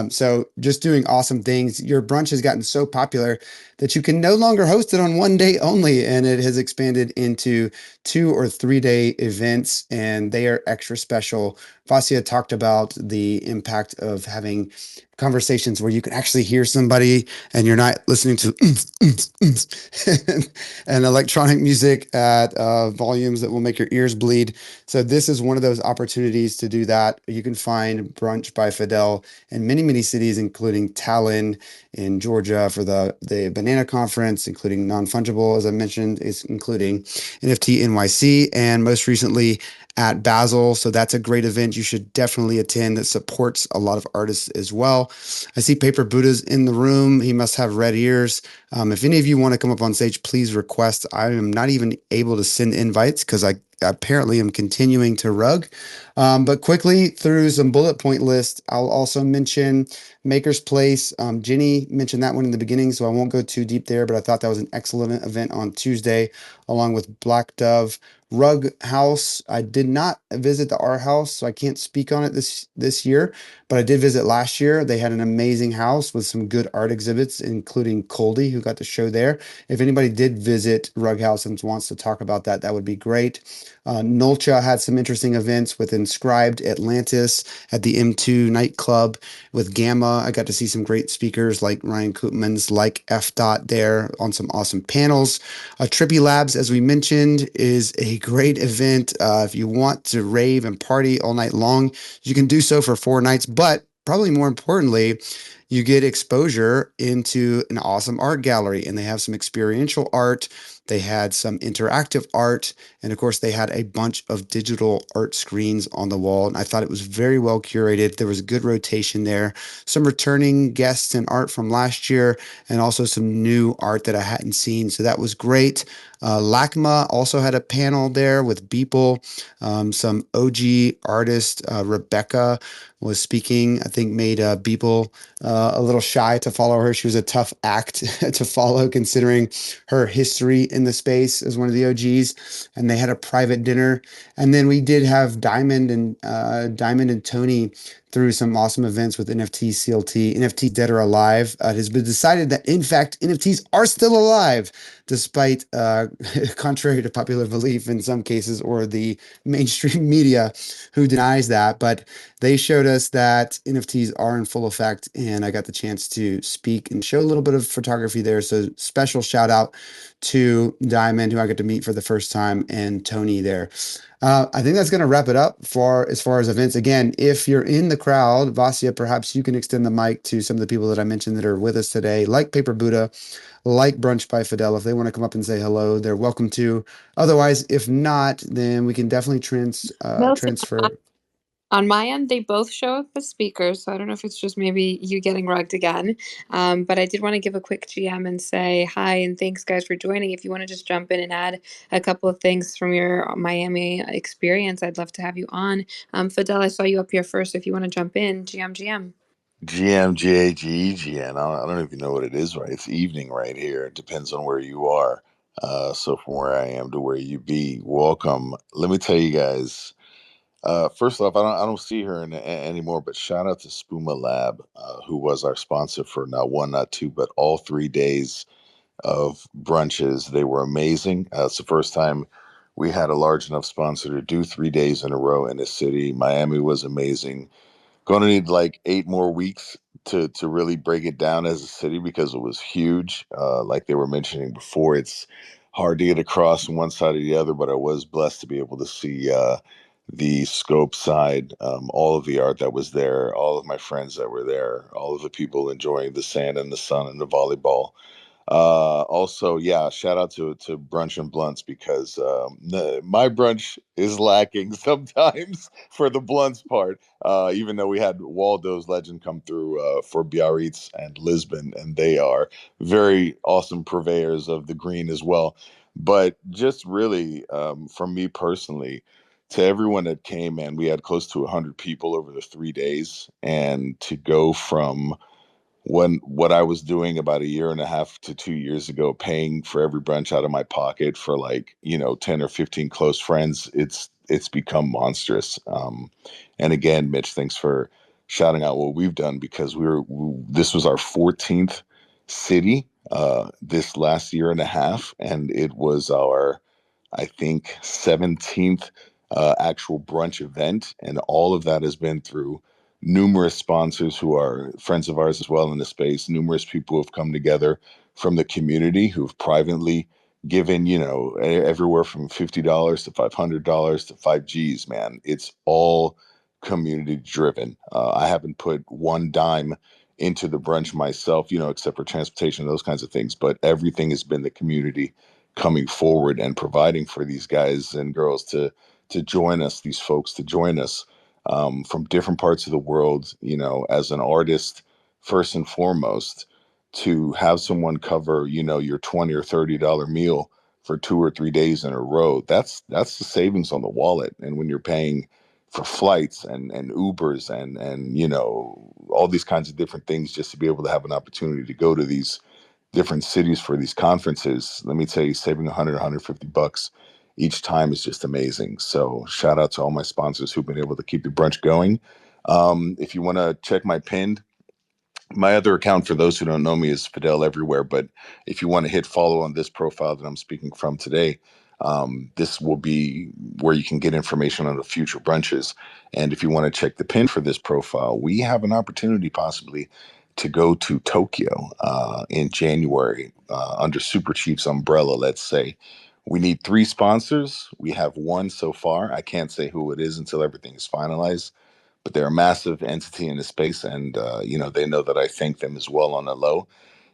So just doing awesome things. Your brunch has gotten so popular that you can no longer host it on one day only, and it has expanded into 2 or 3 day events, and they are extra special. Vasia talked about the impact of having conversations where you can actually hear somebody and you're not listening to and electronic music at volumes that will make your ears bleed. So this is one of those opportunities to do that. You can find Brunch by Fidel in many cities, including Tallinn in Georgia for the Banana Conference, including Non-Fungible, as I mentioned, is including NFT NYC, and most recently at Basel. So that's a great event you should definitely attend that supports a lot of artists as well. I see Paper Buddha's in the room. He must have red ears. If any of you want to come up on stage, please request. I am not even able to send invites because I apparently am continuing to rug. But quickly through some bullet point lists, I'll also mention Maker's Place. Jenny mentioned that one in the beginning, so I won't go too deep there, but I thought that was an excellent event on Tuesday, along with Black Dove. Rug House. I did not visit the art house, so I can't speak on it this year, but I did visit last year. They had an amazing house with some good art exhibits, including Coldy, who got to show there. If anybody did visit Rug House and wants to talk about that, that would be great. Nolcha had some interesting events with Inscribed Atlantis at the M2 nightclub with Gamma. I got to see some great speakers like Ryan Koopmans, like F. Dot there on some awesome panels. Trippy Labs, as we mentioned, is a great event. If you want to rave and party all night long, you can do so for 4 nights, but probably more importantly, you get exposure into an awesome art gallery, and they have some experiential art. They had some interactive art, and of course, they had a bunch of digital art screens on the wall. And I thought it was very well curated. There was a good rotation there, some returning guests and art from last year, and also some new art that I hadn't seen. So that was great. LACMA also had a panel there with Beeple. Some OG artist, Rebecca, was speaking. I think made Beeple a little shy to follow her. She was a tough act to follow, considering her history in the space as one of the OGs. And they had a private dinner. And then we did have Diamond and Tony through some awesome events with NFT CLT. NFT Dead or Alive. It has been decided that, in fact, NFTs are still alive, despite contrary to popular belief in some cases, or the mainstream media who denies that. But they showed us that NFTs are in full effect, and I got the chance to speak and show a little bit of photography there. So special shout out to Diamond, who I got to meet for the first time, and Tony there. I think that's going to wrap it up for as far as events. Again, if you're in the crowd, Vasia, perhaps you can extend the mic to some of the people that I mentioned that are with us today, like Paper Buddha, like Brunch by Fidel. If they want to come up and say hello, they're welcome to. Otherwise, if not, then we can definitely transfer. On my end, they both show up as speakers, so I don't know if it's just maybe you getting rugged again. But I did want to give a quick GM and say hi and thanks, guys, for joining. If you want to just jump in and add a couple of things from your Miami experience, I'd love to have you on. Fidel, I saw you up here first. If you want to jump in, GM. GMGAGEGN. I don't even know what it is right. It's evening right here. It depends on where you are. So from where I am to where you be, welcome. Let me tell you guys. First off, I don't see her anymore, but shout out to Spuma Lab, who was our sponsor for not one, not two, but all 3 days of brunches. They were amazing. It's the first time we had a large enough sponsor to do 3 days in a row in a city. Miami was amazing. Going to need like 8 more weeks to really break it down as a city because it was huge. Like they were mentioning before, it's hard to get across from one side or the other, but I was blessed to be able to see the scope side, all of the art that was there, all of my friends that were there, all of the people enjoying the sand and the sun and the volleyball. Also, yeah, shout out to Brunch and Blunts because my brunch is lacking sometimes for the Blunts part. Even though we had Waldo's legend come through for Biarritz and Lisbon, and they are very awesome purveyors of the green as well. But just really, for me personally, to everyone that came, man, we had close to 100 people over the 3 days, and to go from what I was doing about a year and a half to 2 years ago, paying for every brunch out of my pocket for like, 10 or 15 close friends, it's become monstrous. And again, Mitch, thanks for shouting out what we've done because this was our 14th city this last year and a half, and it was our, I think, 17th actual brunch event, and all of that has been through numerous sponsors who are friends of ours as well in the space, numerous people who have come together from the community who've privately given, everywhere from $50 to $500 to 5 Gs, man. It's all community driven. I haven't put one dime into the brunch myself, except for transportation, those kinds of things, but everything has been the community coming forward and providing for these guys and girls to join us, these folks to join us from different parts of the world, as an artist, first and foremost, to have someone cover, your $20 or $30 meal for 2 or 3 days in a row. That's the savings on the wallet. And when you're paying for flights and Ubers and all these kinds of different things just to be able to have an opportunity to go to these different cities for these conferences, let me tell you, saving 100, $150 each time is just amazing. So shout out to all my sponsors who've been able to keep the brunch going. If you want to check my other account, for those who don't know me, is Fidel Everywhere. But if you want to hit follow on this profile that I'm speaking from today, this will be where you can get information on the future brunches. And if you want to check the pin for this profile, we have an opportunity possibly to go to Tokyo in January under Super Chief's umbrella, let's say. We need 3 sponsors. We have one so far. I can't say who it is until everything is finalized, but they're a massive entity in the space, and they know that I thank them as well on the low.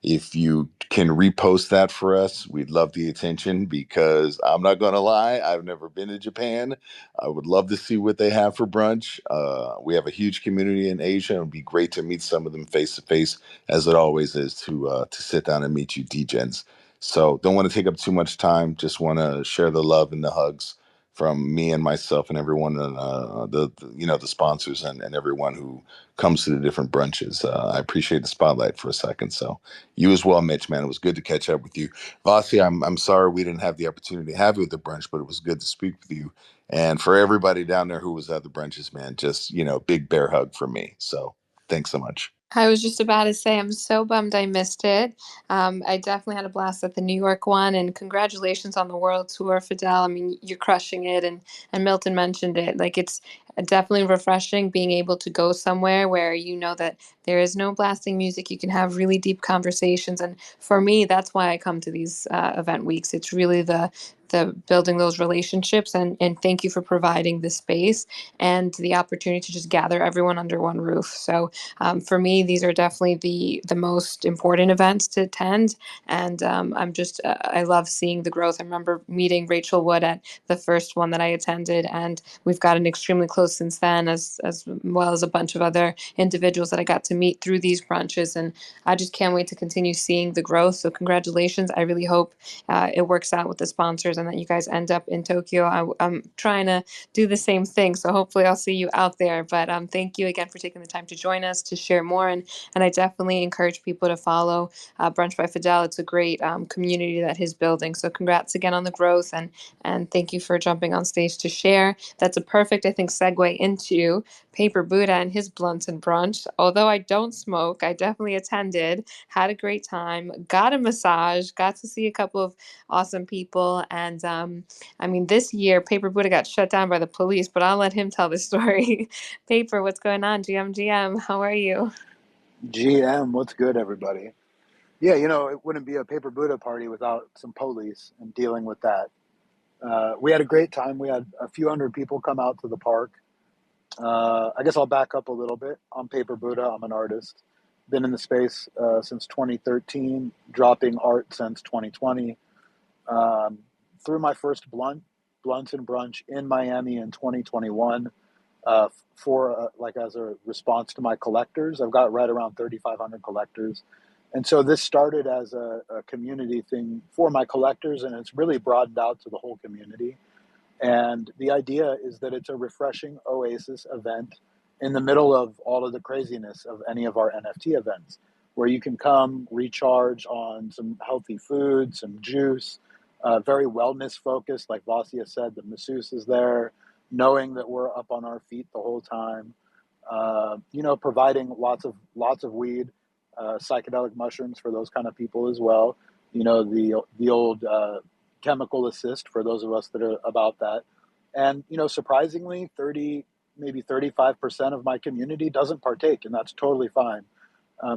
If you can repost that for us, we'd love the attention because I'm not going to lie, I've never been to Japan. I would love to see what they have for brunch. We have a huge community in Asia. It would be great to meet some of them face to face, as it always is to sit down and meet you, D-Gens. So don't want to take up too much time. Just want to share the love and the hugs from me and myself and everyone, the sponsors and everyone who comes to the different brunches. I appreciate the spotlight for a second. So you as well, Mitch, man. It was good to catch up with you. Vasia, I'm sorry we didn't have the opportunity to have you at the brunch, but it was good to speak with you. And for everybody down there who was at the brunches, man, just, big bear hug from me. So thanks so much. I was just about to say, I'm so bummed I missed it. I definitely had a blast at the New York one, and congratulations on the world tour, Fidel. I mean, you're crushing it, and Milton mentioned it. Like, it's definitely refreshing being able to go somewhere where you know that there is no blasting music. You can have really deep conversations, and for me, that's why I come to these event weeks. It's really the building those relationships, and thank you for providing the space and the opportunity to just gather everyone under one roof. So for me, these are definitely the most important events to attend, and I love seeing the growth. I remember meeting Rachel Wood at the first one that I attended, and we've gotten extremely close since then, as well as a bunch of other individuals that I got to meet through these brunches, and I just can't wait to continue seeing the growth. So congratulations! I really hope it works out with the sponsors and that you guys end up in Tokyo. I'm trying to do the same thing, so hopefully I'll see you out there. But thank you again for taking the time to join us to share more, and I definitely encourage people to follow Brunch by Fidel. It's a great community that he's building. So congrats again on the growth, and thank you for jumping on stage to share. That's a perfect, I think, segue into Paper Buddha and his blunts and brunch. Although I don't smoke, I definitely attended, had a great time, got a massage, got to see a couple of awesome people, and I mean, this year Paper Buddha got shut down by the police, but I'll let him tell the story. Paper, what's going on? GM, how are you? GM, what's good, everybody? Yeah, it wouldn't be a Paper Buddha party without some police and dealing with that. We had a great time. We had a few hundred people come out to the park. I guess I'll back up a little bit. I'm Paper Buddha. I'm an artist. Been in the space since 2013, dropping art since 2020. Through my first Blunts and Brunch in Miami in 2021, for like as a response to my collectors. I've got right around 3,500 collectors. And so this started as a community thing for my collectors, and it's really broadened out to the whole community. And the idea is that it's a refreshing oasis event in the middle of all of the craziness of any of our NFT events, where you can come recharge on some healthy food, some juice, very wellness focused. Like Vasia said, the masseuse is there, knowing that we're up on our feet the whole time. Providing lots of weed, psychedelic mushrooms for those kind of people as well. The old chemical assist for those of us that are about that. And surprisingly, 30 maybe 35% of my community doesn't partake, and that's totally fine.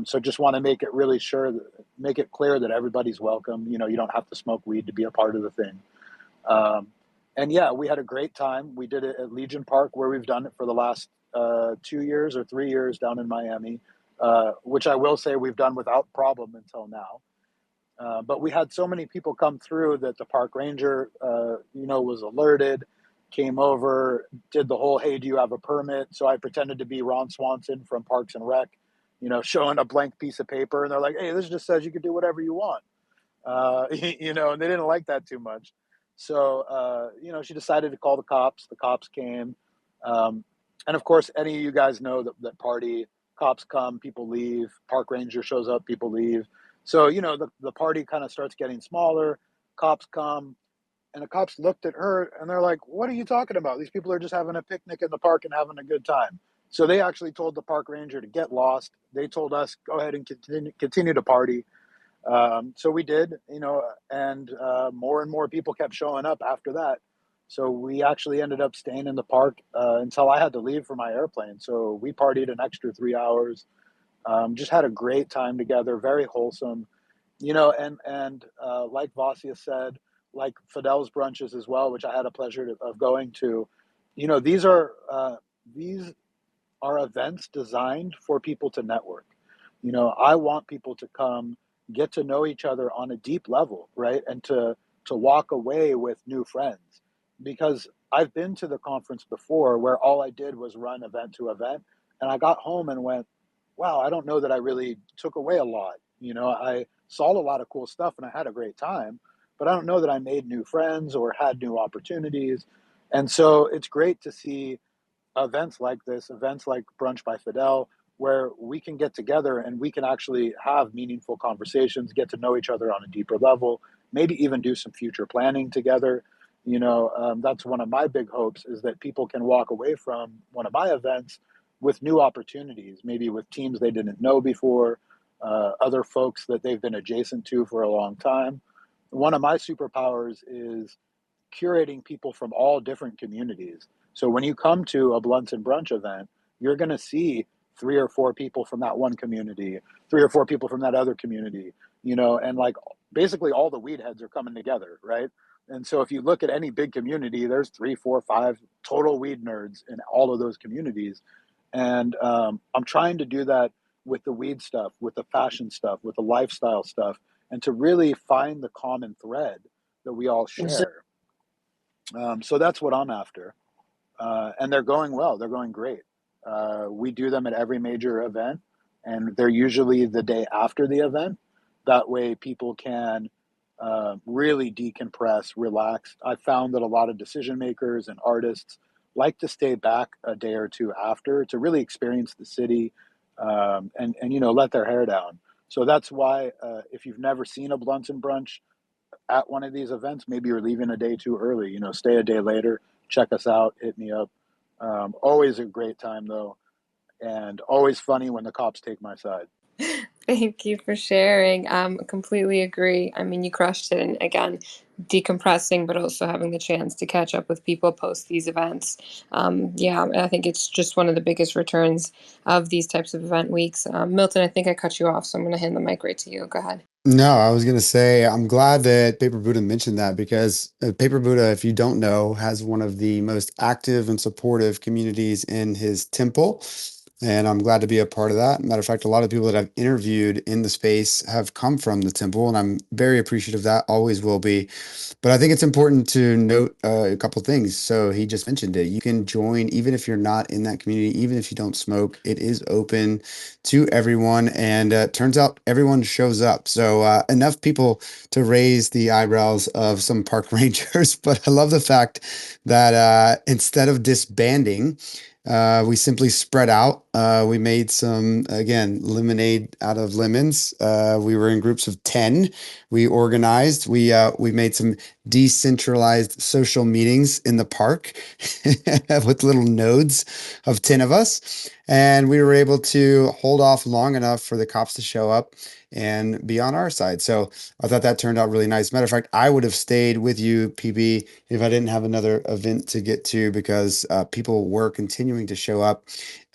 So just want to make it clear that everybody's welcome. You don't have to smoke weed to be a part of the thing. And yeah, we had a great time. We did it at Legion Park, where we've done it for the last 2 years or 3 years down in Miami, which I will say we've done without problem until now. But we had so many people come through that the park ranger, was alerted, came over, did the whole, hey, do you have a permit? So I pretended to be Ron Swanson from Parks and Rec, showing a blank piece of paper. And they're like, hey, this just says you can do whatever you want. And they didn't like that too much. So, she decided to call the cops. The cops came. And of course, any of you guys know that party, cops come, people leave, park ranger shows up, people leave. So, the party kind of starts getting smaller, cops come, and the cops looked at her and they're like, what are you talking about? These people are just having a picnic in the park and having a good time. So they actually told the park ranger to get lost. They told us, go ahead and continue to party. So we did, and more and more people kept showing up after that. So we actually ended up staying in the park until I had to leave for my airplane. So we partied an extra 3 hours. Just had a great time together, very wholesome, and like Vasia said, like Fidel's brunches as well, which I had a pleasure of going to. These are events designed for people to network. I want people to come, get to know each other on a deep level, right? And to walk away with new friends. Because I've been to the conference before where all I did was run event to event, and I got home and went, wow, I don't know that I really took away a lot. I saw a lot of cool stuff and I had a great time, but I don't know that I made new friends or had new opportunities. And so it's great to see events like this, events like Brunch by Fidel, where we can get together and we can actually have meaningful conversations, get to know each other on a deeper level, maybe even do some future planning together. That's one of my big hopes, is that people can walk away from one of my events with new opportunities, maybe with teams they didn't know before, other folks that they've been adjacent to for a long time. One of my superpowers is curating people from all different communities. So when you come to a Blunts and Brunch event, you're going to see 3 or 4 people from that one community, 3 or 4 people from that other community, and like basically all the weed heads are coming together, right? And so if you look at any big community, there's 3, 4, 5 total weed nerds in all of those communities. And I'm trying to do that with the weed stuff, with the fashion stuff, with the lifestyle stuff, and to really find the common thread that we all share. So that's what I'm after. And they're going well. They're going great. We do them at every major event, and they're usually the day after the event. That way people can really decompress, relax. I've found that a lot of decision makers and artists like to stay back a day or two after to really experience the city, and let their hair down. So that's why if you've never seen a Blunts and Brunch at one of these events, maybe you're leaving a day too early, stay a day later, check us out, hit me up. Always a great time though, and always funny when the cops take my side. Thank you for sharing. Completely agree. I mean, you crushed it. And again, decompressing, but also having the chance to catch up with people post these events. Yeah, I think it's just one of the biggest returns of these types of event weeks. Milton, I think I cut you off, so I'm going to hand the mic right to you. Go ahead. No, I was gonna say I'm glad that Paper Buddha mentioned that because Paper Buddha, if you don't know, has one of the most active and supportive communities in his temple. And I'm glad to be a part of that. Matter of fact, a lot of people that I've interviewed in the space have come from the temple, and I'm very appreciative of that, always will be. But I think it's important to note a couple things. So he just mentioned it. You can join even if you're not in that community, even if you don't smoke. It is open to everyone, and turns out everyone shows up. So enough people to raise the eyebrows of some park rangers. But I love the fact that instead of disbanding, we simply spread out. We made some, again, lemonade out of lemons. We were in groups of 10. We organized. We made some decentralized social meetings in the park with little nodes of 10 of us. And we were able to hold off long enough for the cops to show up and be on our side. So I thought that turned out really nice. Matter of fact, I would have stayed with you, PB, if I didn't have another event to get to because people were continuing to show up,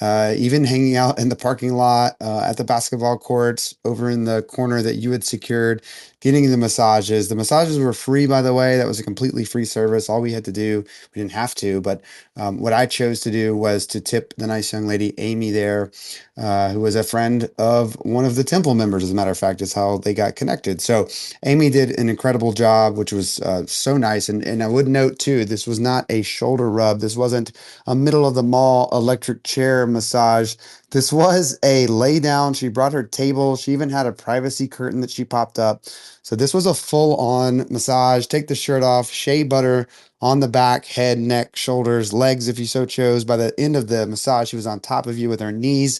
even hanging out in the parking lot, at the basketball courts, over in the corner that you had secured, getting the massages. The massages were free, by the way. That was a completely free service. All we had to do, we didn't have to, but what I chose to do was to tip the nice young lady, Amy, there, who was a friend of one of the temple members, as a matter of fact, is how they got connected. So Amy did an incredible job, which was so nice. And I would note, too, this was not a shoulder rub. This wasn't a middle of the mall electric chair massage. This was a lay down. She brought her table. She even had a privacy curtain that she popped up. So this was a full on massage. Take the shirt off, shea butter on the back, head, neck, shoulders, legs, if you so chose. By the end of the massage, she was on top of you with her knees,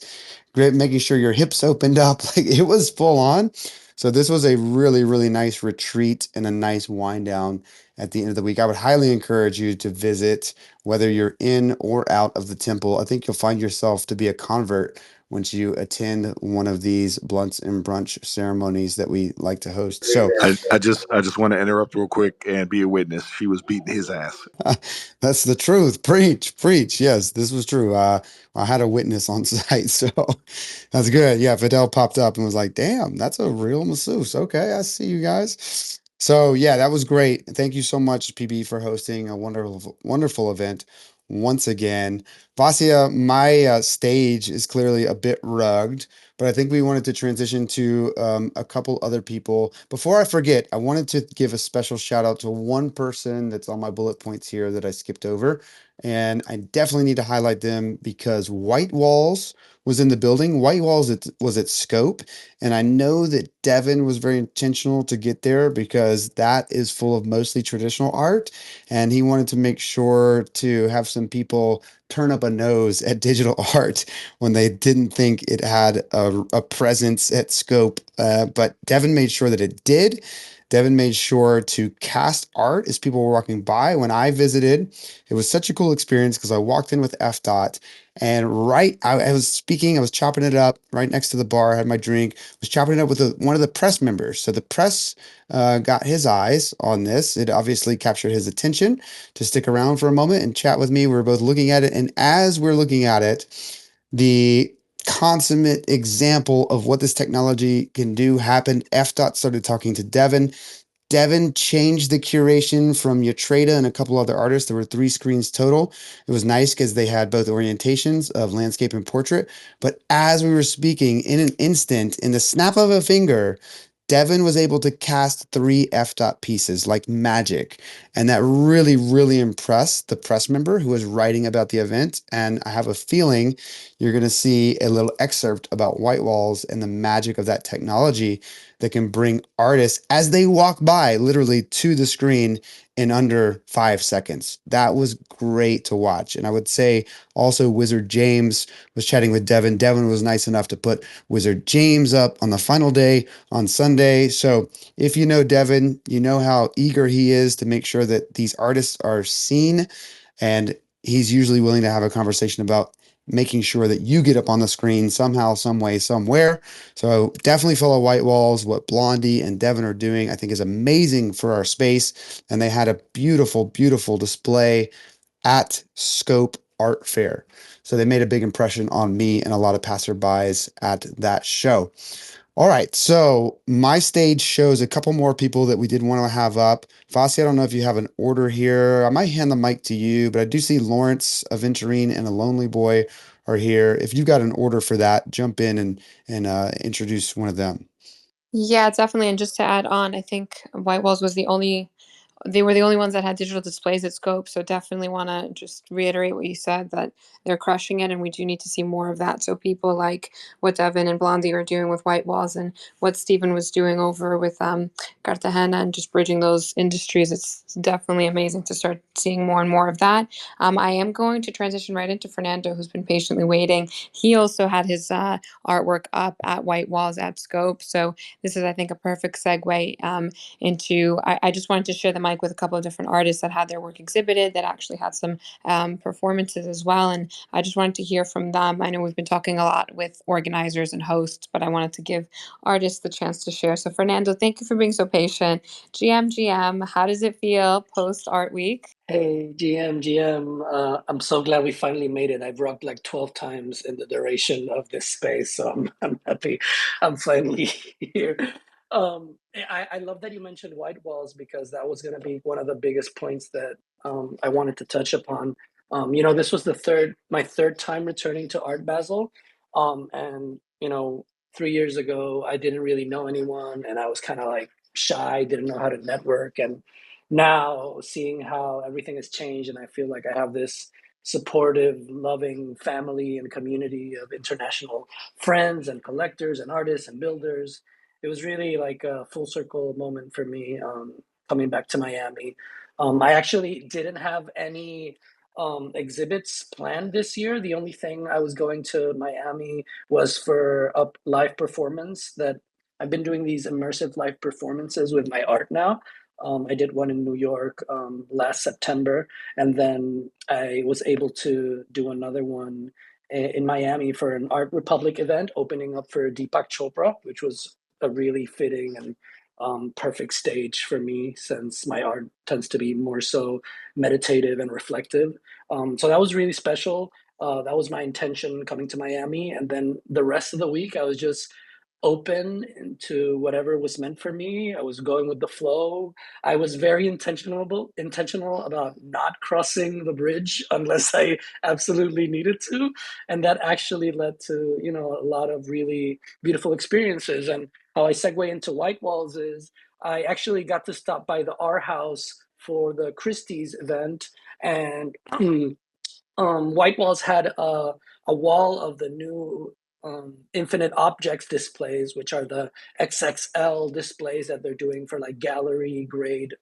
making sure your hips opened up. Like it was full on. So this was a really, really nice retreat and a nice wind down at the end of the week. I would highly encourage you to visit, whether you're in or out of the temple. I think you'll find yourself to be a convert once you attend one of these blunts and brunch ceremonies that we like to host. So I just want to interrupt real quick and be a witness. She was beating his ass. that's the truth. Preach, preach. Yes, this was true. I had a witness on site, so that's good. Yeah, Fidel popped up and was like, "Damn, that's a real masseuse." Okay, I see you guys. So yeah, that was great. Thank you so much, PB, for hosting a wonderful, wonderful event once again. Vasia, my stage is clearly a bit rugged, but I think we wanted to transition to a couple other people. Before I forget, I wanted to give a special shout out to one person that's on my bullet points here that I skipped over. And I definitely need to highlight them because White Walls was in the building. White Walls was at Scope. And I know that Devin was very intentional to get there because that is full of mostly traditional art. And he wanted to make sure to have some people turn up a nose at digital art when they didn't think it had a presence at Scope. But Devin made sure that it did. Devin made sure to cast art as people were walking by. When I visited, it was such a cool experience because I walked in with FDOT and I was speaking, I was chopping it up right next to the bar, I had my drink, was chopping it up with one of the press members. So the press got his eyes on this. It obviously captured his attention to stick around for a moment and chat with me. We were both looking at it. And as we're looking at it, the consummate example of what this technology can do happened. FDOT started talking to Devin. Devin changed the curation from Yatreda and a couple other artists. There were 3 screens total. It was nice because they had both orientations of landscape and portrait. But as we were speaking, in an instant, in the snap of a finger, Devin was able to cast 3 FDOT pieces like magic. And that really, really impressed the press member who was writing about the event. And I have a feeling you're going to see a little excerpt about White Walls and the magic of that technology that can bring artists as they walk by literally to the screen in under 5 seconds. That was great to watch. And I would say also Wizard James was chatting with Devin. Devin was nice enough to put Wizard James up on the final day on Sunday. So if you know Devin, you know how eager he is to make sure that these artists are seen. And he's usually willing to have a conversation about making sure that you get up on the screen somehow, some way, somewhere. So definitely follow White Walls. What Blondie and Devin are doing, I think, is amazing for our space. And they had a beautiful, beautiful display at Scope Art Fair. So they made a big impression on me and a lot of passerbys at that show. All right, so my stage shows a couple more people that we did want to have up. Fossey, I don't know if you have an order here. I might hand the mic to you, but I do see Lawrence, Aventurine, and a Lonely Boy are here. If you've got an order for that, jump in and introduce one of them. Yeah, definitely. And just to add on, I think White Walls was they were the only ones that had digital displays at Scope. So definitely want to just reiterate what you said, that they're crushing it, and we do need to see more of that. So people like what Devin and Blondie are doing with White Walls, and what Stephen was doing over with Cartagena, and just bridging those industries, it's definitely amazing to start seeing more and more of that. I am going to transition right into Fernando, who's been patiently waiting. He also had his artwork up at White Walls at Scope. So this is, I think, a perfect segue into, I just wanted to share the mic with a couple of different artists that had their work exhibited, that actually had some performances as well. And I just wanted to hear from them. I know we've been talking a lot with organizers and hosts, but I wanted to give artists the chance to share. So Fernando, thank you for being so patient. GM, how does it feel post Art Week? Hey, GM, I'm so glad we finally made it. I've rocked like 12 times in the duration of this space, so I'm happy I'm finally here. I love that you mentioned White Walls, because that was going to be one of the biggest points that I wanted to touch upon. This was my third time returning to Art Basel, and 3 years ago I didn't really know anyone, and I was kind of like shy, didn't know how to network, and now seeing how everything has changed, and I feel like I have this supportive, loving family and community of international friends and collectors and artists and builders. It was really like a full circle moment for me, coming back to Miami. I actually didn't have any exhibits planned this year. The only thing I was going to Miami was for a live performance. That I've been doing these immersive live performances with my art now. I did one in New York last September, and then I was able to do another one in Miami for an Art Republic event, opening up for Deepak Chopra, which was a really fitting and perfect stage for me, since my art tends to be more so meditative and reflective. So that was really special. That was my intention coming to Miami, and then the rest of the week I was just open to whatever was meant for me. I was going with the flow. I was very intentional about not crossing the bridge unless I absolutely needed to, and that actually led to a lot of really beautiful experiences. And how I segue into White Walls is I actually got to stop by the R House for the Christie's event, and White Walls had a wall of the new infinite objects displays, which are the XXL displays that they're doing for like gallery grade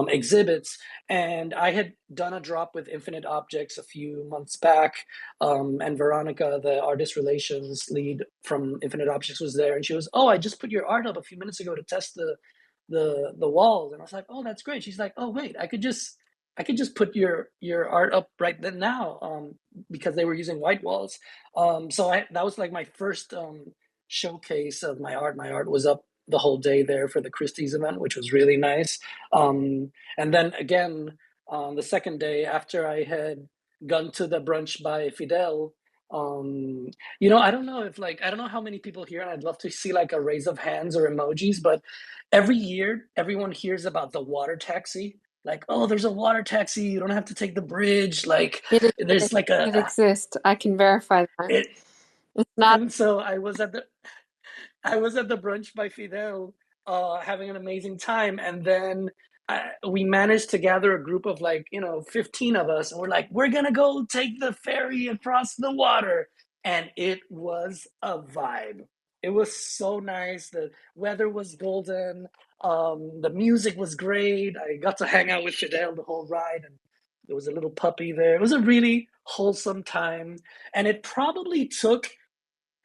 exhibits. And I had done a drop with Infinite Objects a few months back, and Veronica, the artist relations lead from Infinite Objects, was there, and she was, "Oh, I just put your art up a few minutes ago to test the walls," and I was like, "Oh, that's great." She's like, "Oh, wait, I could just put your art up right then now," because they were using White Walls. So that was like my first showcase of my art. My art was up the whole day there for the Christie's event, which was really nice. And then again, the second day after I had gone to the brunch by Fidel, I don't know if I don't know how many people here, and I'd love to see like a raise of hands or emojis, but every year everyone hears about the water taxi. Like, oh, there's a water taxi. You don't have to take the bridge. Like, It there's exists. like It exists. I can verify that. it. It's not. And so I was at the brunch by Fidel, having an amazing time, and then we managed to gather a group of 15 of us, and we're like, we're gonna go take the ferry across the water, and it was a vibe. It was so nice. The weather was golden. The music was great. I got to hang out with Fidel the whole ride, and there was a little puppy there. It was a really wholesome time, and it probably took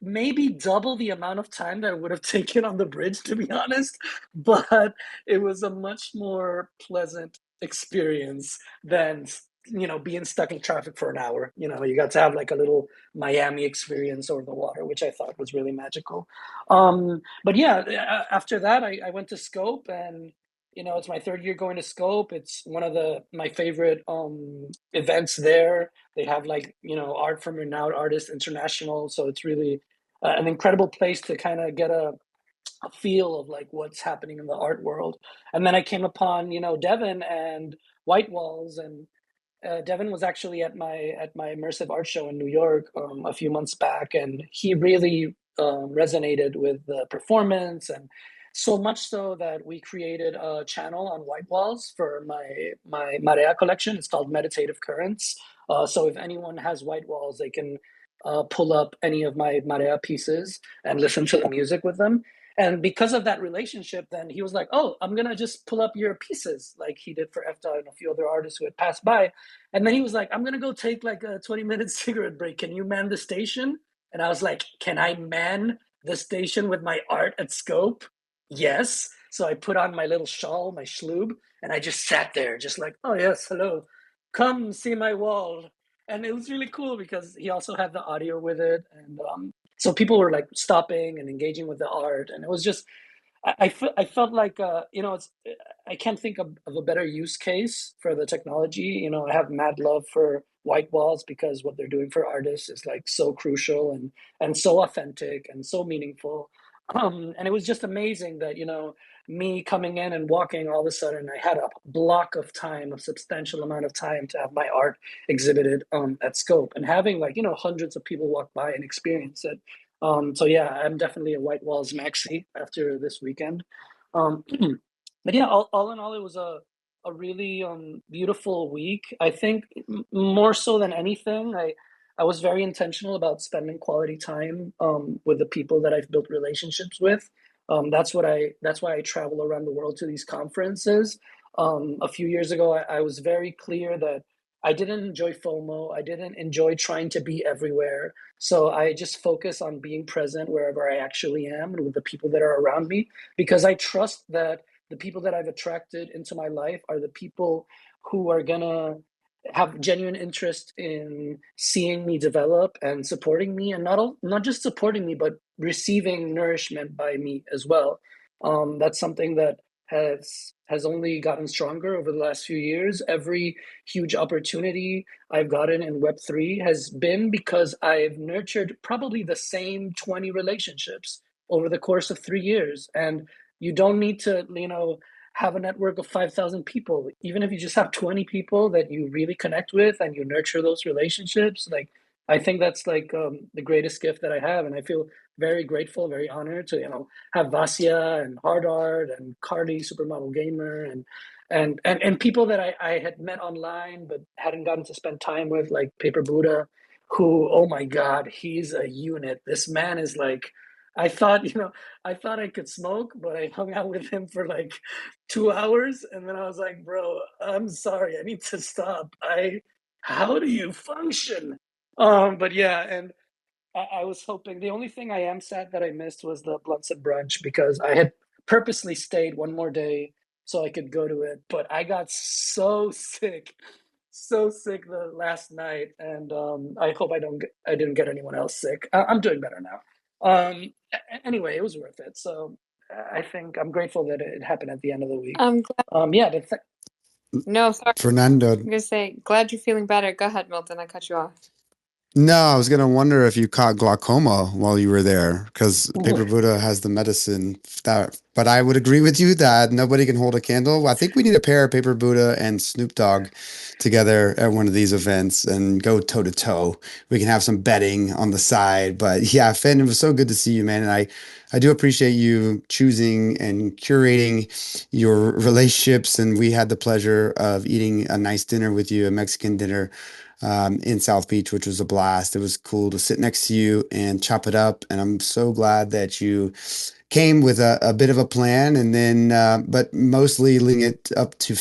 maybe double the amount of time that I would have taken on the bridge, to be honest. But it was a much more pleasant experience than being stuck in traffic for an hour. You got to have like a little Miami experience over the water, which I thought was really magical. But yeah, after that, I went to Scope, and it's my third year going to Scope. It's one of my favorite events there. They have like art from renowned artists international, so it's really an incredible place to kind of get a feel of like what's happening in the art world. And then I came upon Devin and White Walls, and Devin was actually at my immersive art show in New York a few months back, and he really resonated with the performance, and so much so that we created a channel on White Walls for my Marea collection. It's called Meditative Currents. So if anyone has White Walls, they can pull up any of my Marea pieces and listen to the music with them. And because of that relationship, then he was like, "Oh, I'm gonna just pull up your pieces," like he did for Efta and a few other artists who had passed by. And then he was like, "I'm gonna go take like a 20-minute cigarette break. Can you man the station?" And I was like, "Can I man the station with my art at Scope?" Yes. So I put on my little shawl, my shloob, and I just sat there, just like, "Oh yes, hello, come see my wall." And it was really cool because he also had the audio with it, and so people were like stopping and engaging with the art, and it was just I felt like I can't think of a better use case for the technology. I have mad love for White Walls because what they're doing for artists is like so crucial and so authentic and so meaningful. And it was just amazing that me coming in and walking, all of a sudden I had a block of time, a substantial amount of time to have my art exhibited at Scope, and having like hundreds of people walk by and experience it. So yeah, I'm definitely a White Walls maxi after this weekend. Um, but yeah, all in all, it was a really beautiful week. I think more so than anything, I was very intentional about spending quality time with the people that I've built relationships with. That's why I travel around the world to these conferences. A few years ago, I was very clear that I didn't enjoy FOMO. I didn't enjoy trying to be everywhere. So I just focus on being present wherever I actually am and with the people that are around me, because I trust that the people that I've attracted into my life are the people who are gonna have genuine interest in seeing me develop and supporting me, and not just supporting me, but receiving nourishment by me as well. That's something that has only gotten stronger over the last few years. Every huge opportunity I've gotten in Web3 has been because I've nurtured probably the same 20 relationships over the course of 3 years. And you don't need to, have a network of 5,000 people. Even if you just have 20 people that you really connect with and you nurture those relationships, like, I think that's like the greatest gift that I have. And I feel very grateful, very honored to, have Vasia and HardArt and Cardi, Supermodel Gamer, and people that I had met online but hadn't gotten to spend time with, like Paper Buddha, who, oh my God, he's a unit. This man is like, I thought, I thought I could smoke, but I hung out with him for like 2 hours, and then I was like, bro, I'm sorry, I need to stop. How do you function? But yeah, and I was hoping, the only thing I am sad that I missed was the Blunts and Brunch, because I had purposely stayed one more day so I could go to it. But I got so sick the last night, and I hope I didn't get anyone else sick. I'm doing better now. Anyway, it was worth it. So I think I'm grateful that it happened at the end of the week. I'm glad. Yeah, but No, sorry. Fernando. I'm gonna say, glad you're feeling better. Go ahead, Milton. I cut you off. No, I was gonna wonder if you caught glaucoma while you were there, because Paper Buddha has the medicine that. But I would agree with you that nobody can hold a candle. I think we need to pair Paper Buddha and Snoop Dogg together at one of these events and go toe to toe. We can have some betting on the side. But yeah, Finn, it was so good to see you, man. And I do appreciate you choosing and curating your relationships. And we had the pleasure of eating a nice dinner with you, a Mexican dinner in South Beach, which was a blast. It was cool to sit next to you and chop it up. And I'm so glad that you came with a bit of a plan, and then, but mostly leading it up to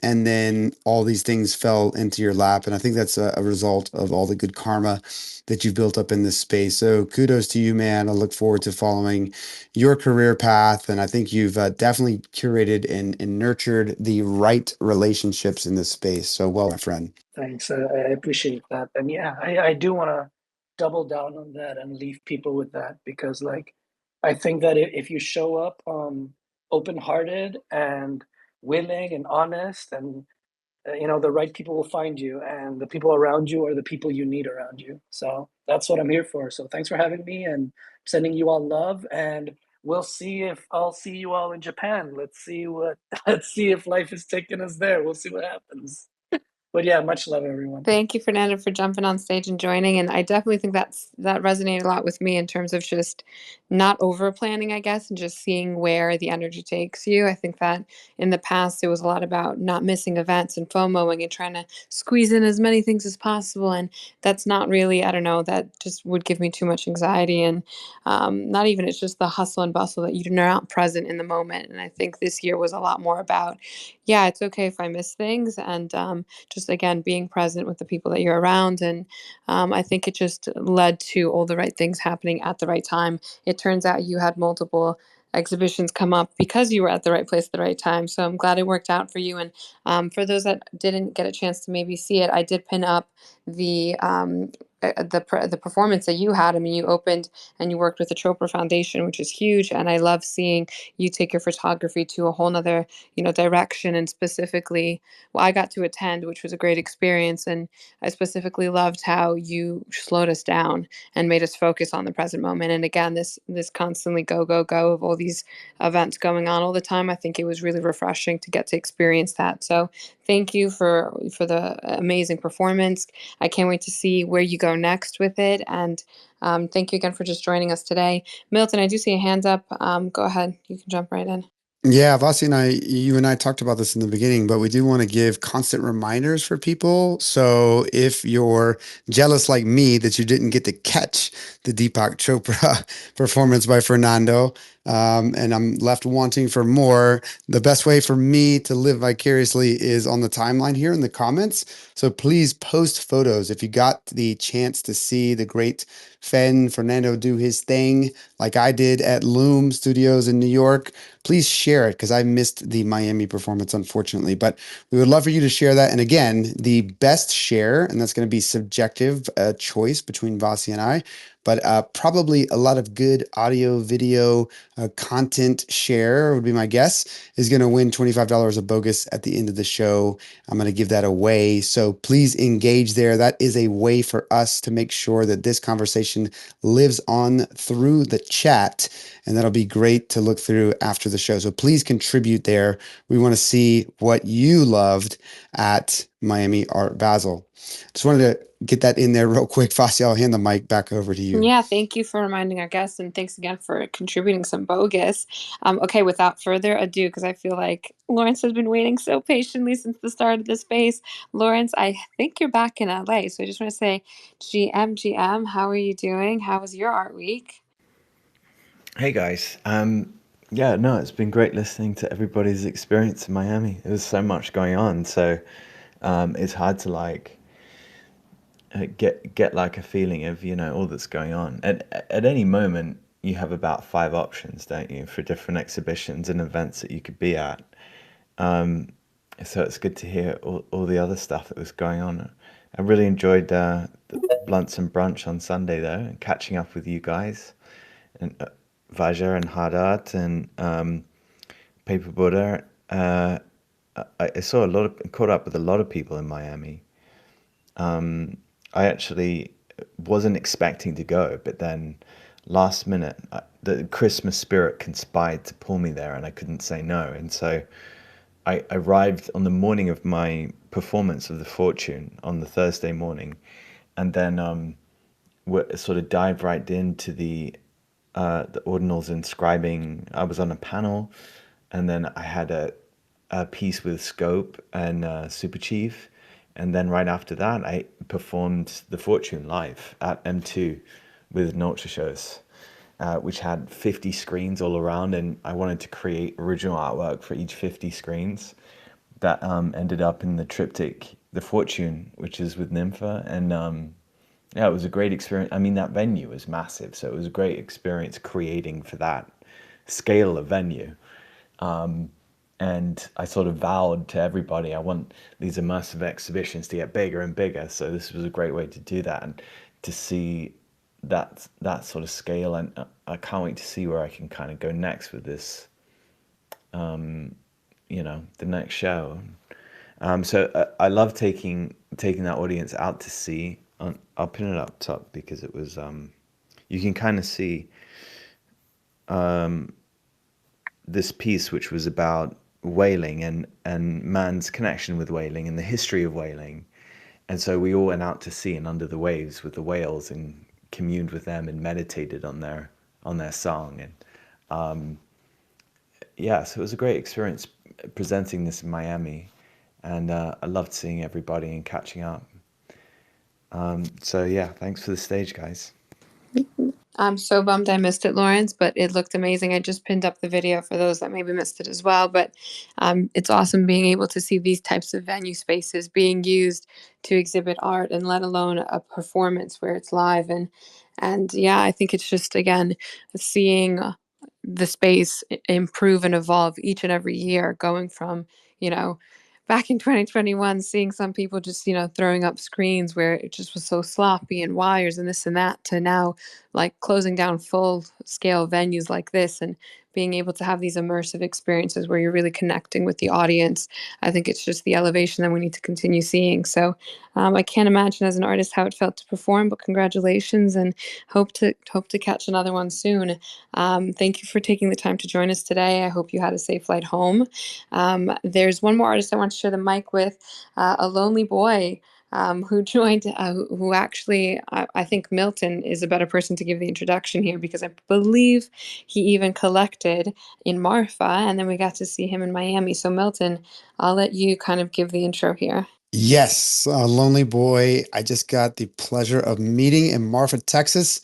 and then all these things fell into your lap. And I think that's a result of all the good karma that you've built up in this space. So kudos to you, man. I look forward to following your career path. And I think you've definitely curated and nurtured the right relationships in this space. So well, my friend. Thanks. I appreciate that. And yeah, I do want to double down on that and leave people with that because, like, I think that if you show up open-hearted and willing and honest, and the right people will find you, and the people around you are the people you need around you. So that's what I'm here for. So thanks for having me, and sending you all love. And we'll see if I'll see you all in Japan. Let's see what. Let's see if life is taking us there. We'll see what happens. But yeah, much love, everyone. Thank you, Fernando, for jumping on stage and joining. And I definitely think that resonated a lot with me in terms of just not over planning, I guess, and just seeing where the energy takes you. I think that in the past, it was a lot about not missing events and FOMOing and trying to squeeze in as many things as possible. And that's not really, I don't know, that just would give me too much anxiety. And not even, it's just the hustle and bustle that you're not present in the moment. And I think this year was a lot more about, yeah, it's okay if I miss things. And just again being present with the people that you're around. And I think it just led to all the right things happening at the right time. It turns out you had multiple exhibitions come up because you were at the right place at the right time. So I'm glad it worked out for you. And for those that didn't get a chance to maybe see it, I did pin up the performance that you had. I mean, you opened and you worked with the Chopra Foundation, which is huge, and I love seeing you take your photography to a whole nother direction. And specifically, well, I got to attend, which was a great experience, and I specifically loved how you slowed us down and made us focus on the present moment. And again, this constantly go go go of all these events going on all the time, I think it was really refreshing to get to experience that. So thank you for the amazing performance. I can't wait to see where you go next with it. And thank you again for just joining us today. Milton, I do see a hand up. Go ahead. You can jump right in. Yeah, Vasi you and I talked about this in the beginning, but we do want to give constant reminders for people. So if you're jealous like me that you didn't get to catch the Deepak Chopra performance by Fernando, and I'm left wanting for more, the best way for me to live vicariously is on the timeline here in the comments. So please post photos if you got the chance to see the great Fernando do his thing like I did at Loom Studios in New York. Please share it because I missed the Miami performance, unfortunately. But we would love for you to share that. And again, the best share, and that's going to be subjective choice between Vasi and I, but probably a lot of good audio, video, content share would be my guess, is going to win $25 of bogus at the end of the show. I'm going to give that away. So please engage there. That is a way for us to make sure that this conversation lives on through the chat. And that'll be great to look through after the show. So please contribute there. We want to see what you loved at Miami Art Basel. Just wanted to get that in there real quick. Vasia, I'll hand the mic back over to you. Yeah, thank you for reminding our guests, and thanks again for contributing some bogus. Okay, without further ado, because I feel like Lawrence has been waiting so patiently since the start of this space. Lawrence, I think you're back in LA, so I just want to say, GM, how are you doing? How was your art week? Hey guys. Yeah, no, it's been great listening to everybody's experience in Miami. There's so much going on, so it's hard to like get like a feeling of all that's going on. At any moment, you have about 5 options, don't you, for different exhibitions and events that you could be at. So it's good to hear all the other stuff that was going on. I really enjoyed the Blunts and Brunch on Sunday though, and catching up with you guys and Vasia and HardArt and Paper Buddha. I saw caught up with a lot of people in Miami. I actually wasn't expecting to go, but then last minute, the Christmas spirit conspired to pull me there, and I couldn't say no. And so I arrived on the morning of my performance of The Fortune on the Thursday morning, and then sort of dived right into the ordinals inscribing. I was on a panel, and then I had a piece with Scope and Super Chief, and then right after that I performed The Fortune live at M2 with Nurture Shows, which had 50 screens all around, and I wanted to create original artwork for each 50 screens. that ended up in the triptych The Fortune, which is with Nympha. And yeah, it was a great experience. I mean, that venue was massive, so it was a great experience creating for that scale of venue. And I sort of vowed to everybody, I want these immersive exhibitions to get bigger and bigger. So this was a great way to do that and to see that sort of scale. And I can't wait to see where I can kind of go next with this, the next show. So I love taking that audience out to sea. I'll pin it up top because it was you can kind of see this piece, which was about whaling and man's connection with whaling and the history of whaling. And so we all went out to sea and under the waves with the whales and communed with them and meditated on their song. And yeah, so it was a great experience presenting this in Miami. And I loved seeing everybody and catching up. So yeah, thanks for the stage, guys. I'm so bummed I missed it, Lawrence, but it looked amazing. I just pinned up the video for those that maybe missed it as well. But it's awesome being able to see these types of venue spaces being used to exhibit art, and let alone a performance where it's live. And yeah, I think it's just, again, seeing the space improve and evolve each and every year, going from, you know, back in 2021, seeing some people just, throwing up screens where it just was so sloppy and wires and this and that, to now like closing down full scale venues like this and being able to have these immersive experiences where you're really connecting with the audience. I think it's just the elevation that we need to continue seeing. So I can't imagine as an artist how it felt to perform, but congratulations, and hope to catch another one soon. Thank you for taking the time to join us today. I hope you had a safe flight home. There's one more artist I want to share the mic with, a lonely boy who joined, who actually, I think Milton is a better person to give the introduction here, because I believe he even collected in Marfa, and then we got to see him in Miami. So Milton, I'll let you kind of give the intro here. Yes, Lonely Boy. I just got the pleasure of meeting in Marfa, Texas.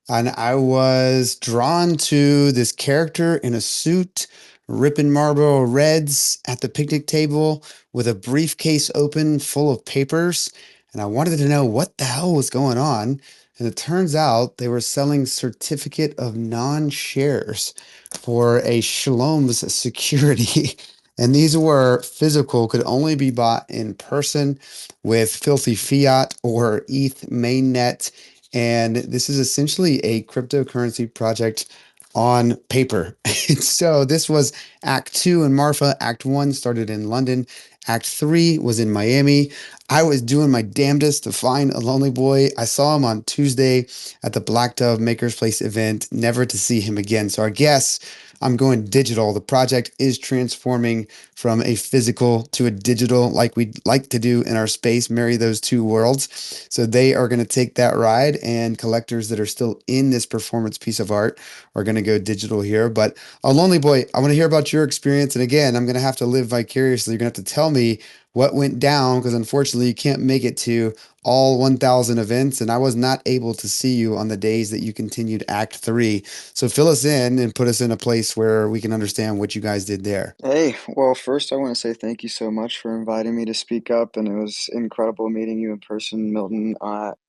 And I was drawn to this character in a suit, ripping Marlboro Reds at the picnic table with a briefcase open full of papers. And I wanted to know what the hell was going on. And it turns out they were selling certificate of non-shares for a Shalom's security. And these were physical, could only be bought in person with Filthy Fiat or ETH mainnet. And this is essentially a cryptocurrency project on paper. So this was Act 2 in Marfa. Act 1 started in London. Act 3 was in Miami. I was doing my damnedest to find a lonely boy. I saw him on Tuesday at the Black Dove Makers Place event, never to see him again. So I guess I'm going digital. The project is transforming from a physical to a digital, like we'd like to do in our space, marry those two worlds. So they are going to take that ride, and collectors that are still in this performance piece of art are going to go digital here. But a lonely boy, I want to hear about your experience. And again, I'm going to have to live vicariously. You're going to have to tell me what went down, because unfortunately you can't make it to all 1,000 events, and I was not able to see you on the days that you continued Act 3. So fill us in and put us in a place where we can understand what you guys did there. Hey, well, first I want to say thank you so much for inviting me to speak up, and it was incredible meeting you in person, Milton,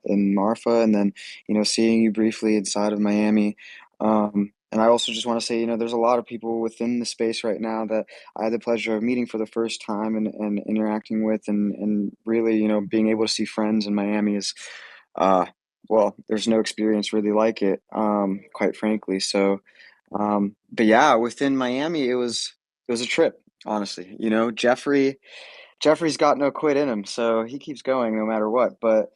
in Marfa, and then, seeing you briefly inside of Miami. And I also just want to say, there's a lot of people within the space right now that I had the pleasure of meeting for the first time and interacting with, and really, being able to see friends in Miami is, well, there's no experience really like it, quite frankly. So, but yeah, within Miami, it was a trip, honestly. Jeffrey's got no quit in him, so he keeps going no matter what. But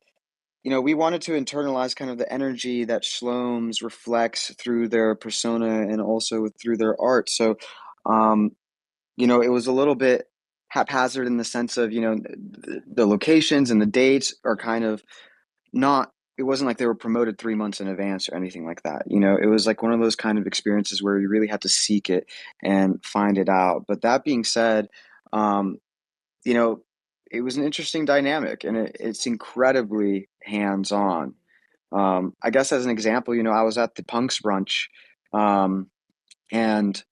we wanted to internalize kind of the energy that Shloms reflects through their persona and also through their art. So, um, it was a little bit haphazard in the sense of, the locations and the dates are kind of not, it wasn't like they were promoted 3 months in advance or anything like that. It was like one of those kind of experiences where you really had to seek it and find it out. But that being said, um, you know, it was an interesting dynamic, and it's incredibly hands-on. I guess as an example, I was at the Punks brunch, and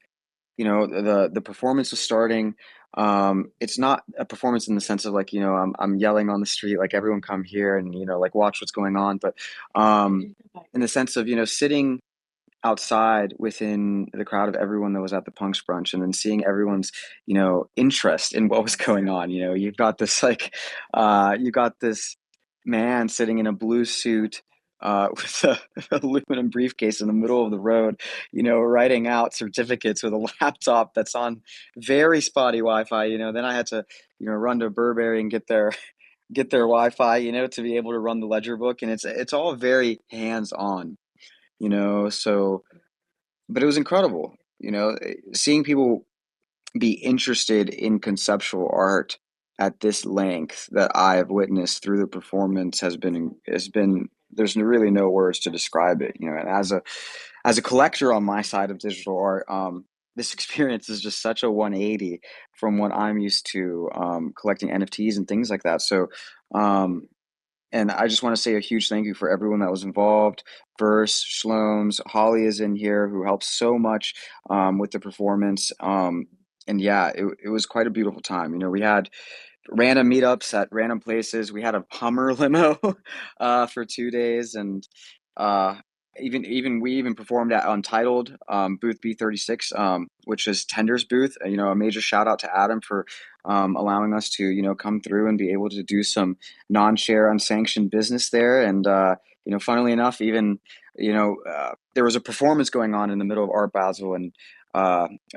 the performance was starting. It's not a performance in the sense of like, I'm yelling on the street, like everyone come here and, like watch what's going on. But in the sense of, sitting outside within the crowd of everyone that was at the punks brunch and then seeing everyone's interest in what was going on. You've got this like you got this man sitting in a blue suit with a aluminum briefcase in the middle of the road, writing out certificates with a laptop that's on very spotty Wi-Fi. Then I had to run to Burberry and get their Wi-Fi, to be able to run the ledger book, and it's all very hands-on. So, but it was incredible, seeing people be interested in conceptual art at this length that I have witnessed through the performance has been there's really no words to describe it, and as a collector on my side of digital art, this experience is just such a 180 from what I'm used to, collecting NFTs and things like that. So, um, and I just want to say a huge thank you for everyone that was involved. Verse, Shloms, Holly is in here who helped so much with the performance. And yeah, it was quite a beautiful time. We had random meetups at random places. We had a Hummer limo for 2 days, and uh, even we even performed at Untitled, booth B36, which is Tender's booth. A major shout out to Adam for allowing us to come through and be able to do some non-share unsanctioned business there. And funnily enough, even there was a performance going on in the middle of Art Basel, and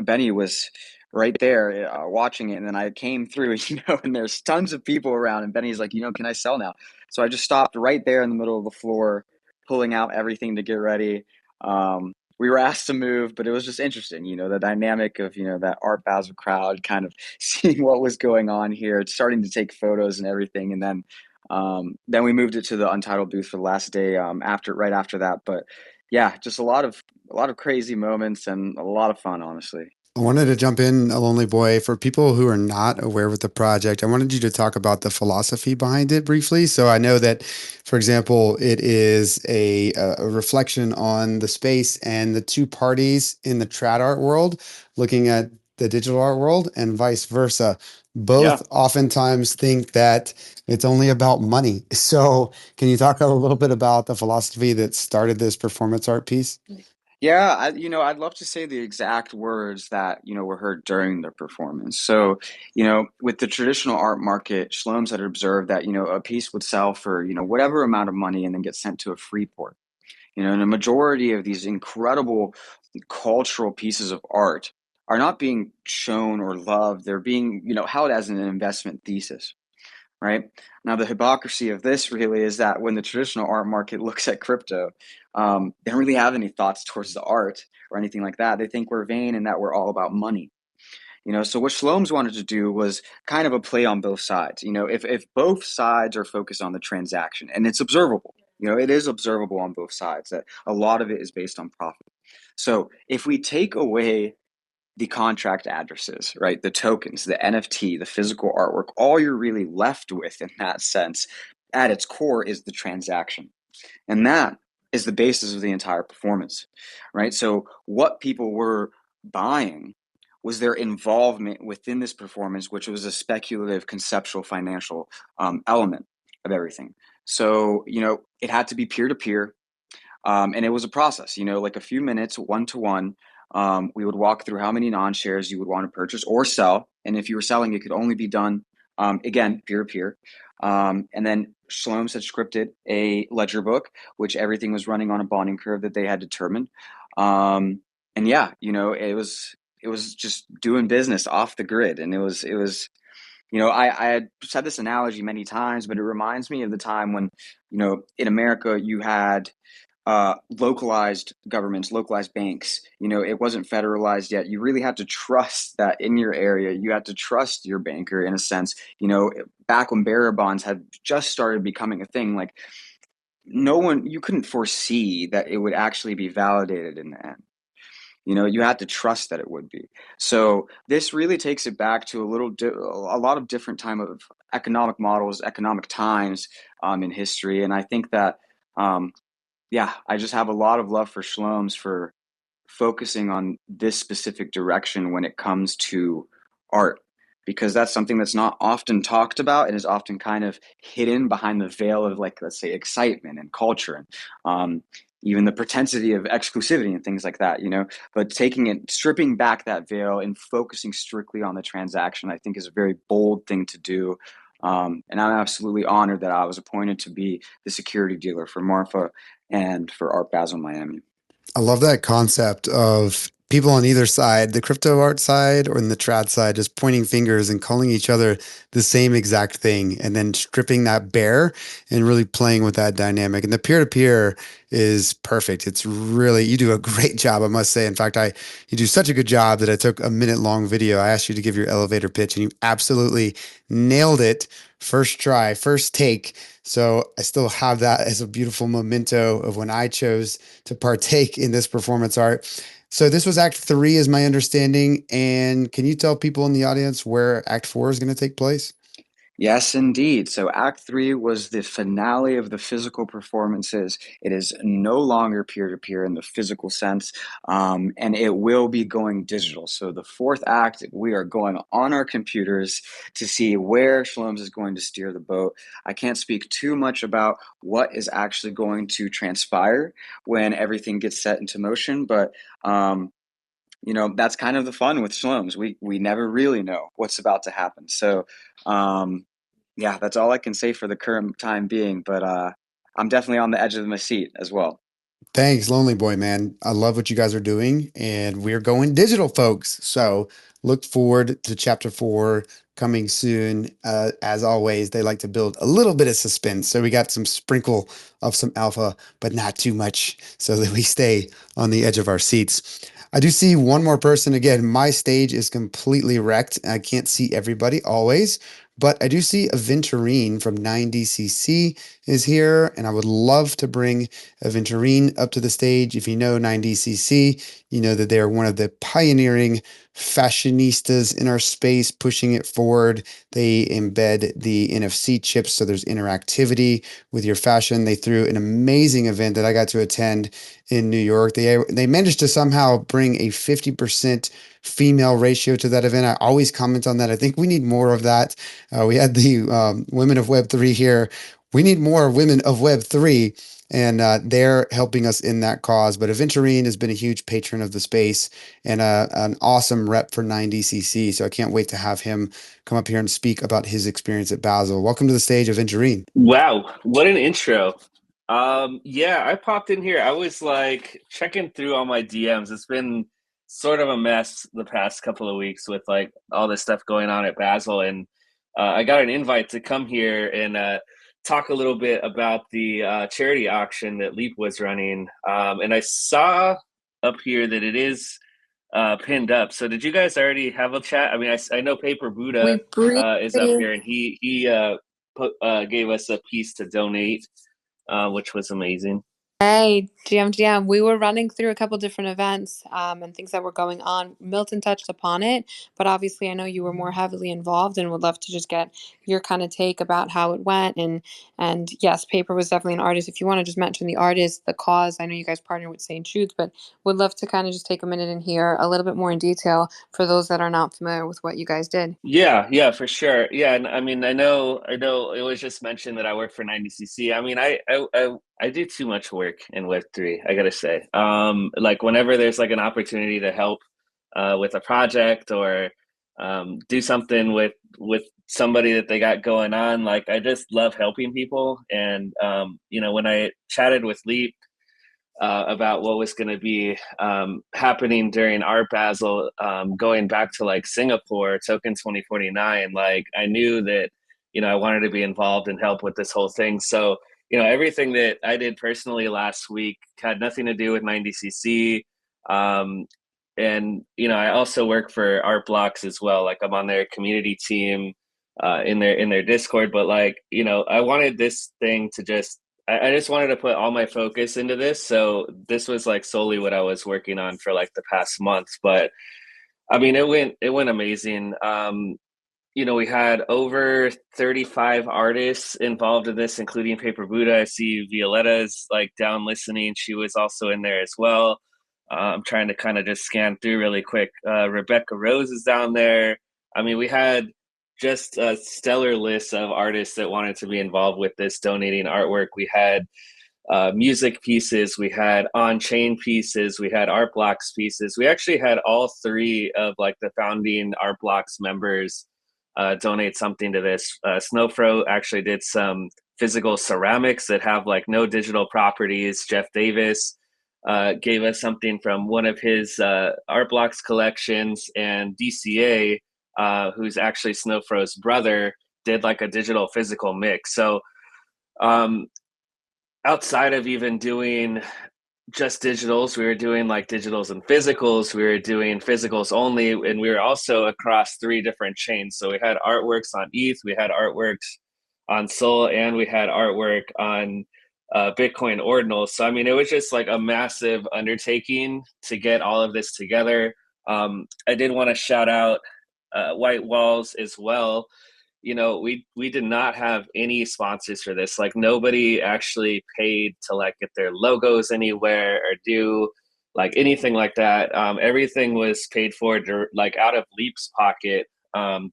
Benny was right there watching it, and then I came through, and there's tons of people around, and Benny's like, can I sell now? So I just stopped right there in the middle of the floor, pulling out everything to get ready. We were asked to move, but it was just interesting, the dynamic of that Art Basel crowd, kind of seeing what was going on here, starting to take photos and everything, and then we moved it to the Untitled booth for the last day, right after that. But yeah, just a lot of crazy moments and a lot of fun, honestly. I wanted to jump in, a lonely boy, for people who are not aware with the project. I wanted you to talk about the philosophy behind it briefly. So I know that, for example, it is a reflection on the space and the two parties in the trad art world, looking at the digital art world and vice versa. Yeah. Both oftentimes think that it's only about money. So can you talk a little bit about the philosophy that started this performance art piece? Yeah, I'd love to say the exact words that, were heard during the performance. So, with the traditional art market, Shlomes had observed that, a piece would sell for, whatever amount of money and then get sent to a free port. And a majority of these incredible cultural pieces of art are not being shown or loved. They're being, held as an investment thesis. Right now, the hypocrisy of this really is that when the traditional art market looks at crypto, they don't really have any thoughts towards the art or anything like that. They think we're vain and that we're all about money. So what Shlomes wanted to do was kind of a play on both sides. If both sides are focused on the transaction, and it's observable, it is observable on both sides that a lot of it is based on profit. So if we take away the contract addresses, right? The tokens, the NFT, the physical artwork, all you're really left with in that sense at its core is the transaction. And that is the basis of the entire performance, right? So what people were buying was their involvement within this performance, which was a speculative, conceptual, financial element of everything. So, it had to be peer to peer. And it was a process, like a few minutes, one to one. We would walk through how many non-shares you would want to purchase or sell. And if you were selling, it could only be done, again, peer to peer. And then Shlomes had scripted a ledger book, which everything was running on a bonding curve that they had determined. And yeah, it was just doing business off the grid. And it was, I had said this analogy many times, but it reminds me of the time when, in America, you had localized governments, localized banks. It wasn't federalized yet. You really had to trust that in your area. You had to trust your banker in a sense. Back when bearer bonds had just started becoming a thing, like you couldn't foresee that it would actually be validated in the end. You had to trust that it would be. So this really takes it back to a lot of different time of economic models, economic times in history, and I think that. Yeah, I just have a lot of love for Shloms for focusing on this specific direction when it comes to art, because that's something that's not often talked about and is often kind of hidden behind the veil of, like, let's say, excitement and culture and even the propensity of exclusivity and things like that, but stripping back that veil and focusing strictly on the transaction, I think is a very bold thing to do. And I'm absolutely honored that I was appointed to be the security dealer for Marfa and for Art Basel Miami. I love that concept of people on either side, the crypto art side or the trad side, just pointing fingers and calling each other the same exact thing, and then stripping that bare and really playing with that dynamic. And the peer to peer is perfect. It's really, you do a great job, I must say. In fact, you do such a good job that I took a minute long video. I asked you to give your elevator pitch, and you absolutely nailed it. First try, first take. So I still have that as a beautiful memento of when I chose to partake in this performance art. So this was Act 3, is my understanding. And can you tell people in the audience where Act 4 is going to take place? Yes, indeed. So Act 3 was the finale of the physical performances. It is no longer peer-to-peer in the physical sense, and it will be going digital. So the fourth act, we are going on our computers to see where Shlomes is going to steer the boat. I can't speak too much about what is actually going to transpire when everything gets set into motion, but that's kind of the fun with Shlomes. We never really know what's about to happen. So yeah, that's all I can say for the current time being, but I'm definitely on the edge of my seat as well. Thanks, Lonely Boy, man. I love what you guys are doing, and we're going digital, folks. So look forward to Chapter 4 coming soon. As always, they like to build a little bit of suspense. So we got some sprinkle of some alpha, but not too much, so that we stay on the edge of our seats. I do see one more person. Again, my stage is completely wrecked. I can't see everybody always, but I do see Aventurine from 9DCC is here, and I would love to bring Aventurine up to the stage. If you know 9DCC, you know that they are one of the pioneering fashionistas in our space, pushing it forward. They embed the NFC chips so there's interactivity with your fashion. They threw an amazing event that I got to attend in New York. They managed to somehow bring a 50% female ratio to that event. I always comment on that. I think we need more of that. We had the Women of Web3 here. We need more women of Web3, and they're helping us in that cause. But Aventurine has been a huge patron of the space and an awesome rep for 9DCC. So I can't wait to have him come up here and speak about his experience at Basel. Welcome to the stage, Aventurine. Wow, what an intro. Yeah, I popped in here. I was like checking through all my DMs. It's been sort of a mess the past couple of weeks with like all this stuff going on at Basel, and I got an invite to come here and talk a little bit about the charity auction that Leap was running. And I saw up here that it is pinned up. So did you guys already have a chat? I mean, I know Paper We Buddha is up briefly here, and he gave us a piece to donate, which was amazing. Hey, GM. We were running through a couple different events and things that were going on. Milton touched upon it, but obviously I know you were more heavily involved and would love to just get your kind of take about how it went. And yes, Paper was definitely an artist. If you want to just mention the artist, the cause, I know you guys partner with St. Jude's, but would love to kind of just take a minute and hear a little bit more in detail for those that are not familiar with what you guys did. Yeah, for sure. Yeah, and I mean, I know it was just mentioned that I work for 90cc. I mean, I do too much work in Web3, I gotta say. Like whenever there's like an opportunity to help with a project or do something with somebody that they got going on, like I just love helping people. And when I chatted with Leap about what was going to be happening during Art Basel, going back to like Singapore, Token 2049. Like I knew that, I wanted to be involved and help with this whole thing. So, everything that I did personally last week had nothing to do with 90cc. And, I also work for Art Blocks as well. Like I'm on their community team in their Discord, but like, I wanted this thing to I just wanted to put all my focus into this. So this was like solely what I was working on for like the past month. But I mean, it went amazing. We had over 35 artists involved in this, including Paper Buddha. I see Violetta's like down listening. She was also in there as well. I'm trying to kind of just scan through really quick. Rebecca Rose is down there. I mean, we had just a stellar list of artists that wanted to be involved with this donating artwork. We had music pieces, we had on-chain pieces, we had art blocks pieces. We actually had all three of like the founding art blocks members donate something to this. Snowfro actually did some physical ceramics that have like no digital properties. Jeff Davis gave us something from one of his art blocks collections, and DCA, who's actually Snowfro's brother, did like a digital physical mix. So outside of even doing just digitals, we were doing like digitals and physicals. We were doing physicals only, and we were also across 3 different chains. So we had artworks on ETH, we had artworks on Sol, and we had artwork on Bitcoin ordinals. So I mean, it was just like a massive undertaking to get all of this together. I did want to shout out White Walls as well. You know, we did not have any sponsors for this. Like nobody actually paid to like get their logos anywhere or do like anything like that. Everything was paid for like out of Leap's pocket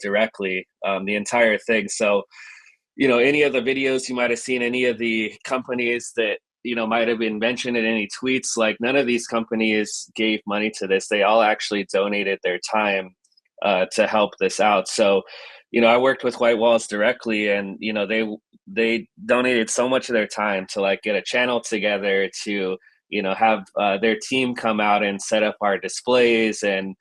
directly, the entire thing. So, you know, any of the videos you might have seen, any of the companies that, you know, might have been mentioned in any tweets, like none of these companies gave money to this. They all actually donated their time to help this out. So, you know, I worked with White Walls directly, and you know, they donated so much of their time to like get a channel together, to you know, have their team come out and set up our displays. And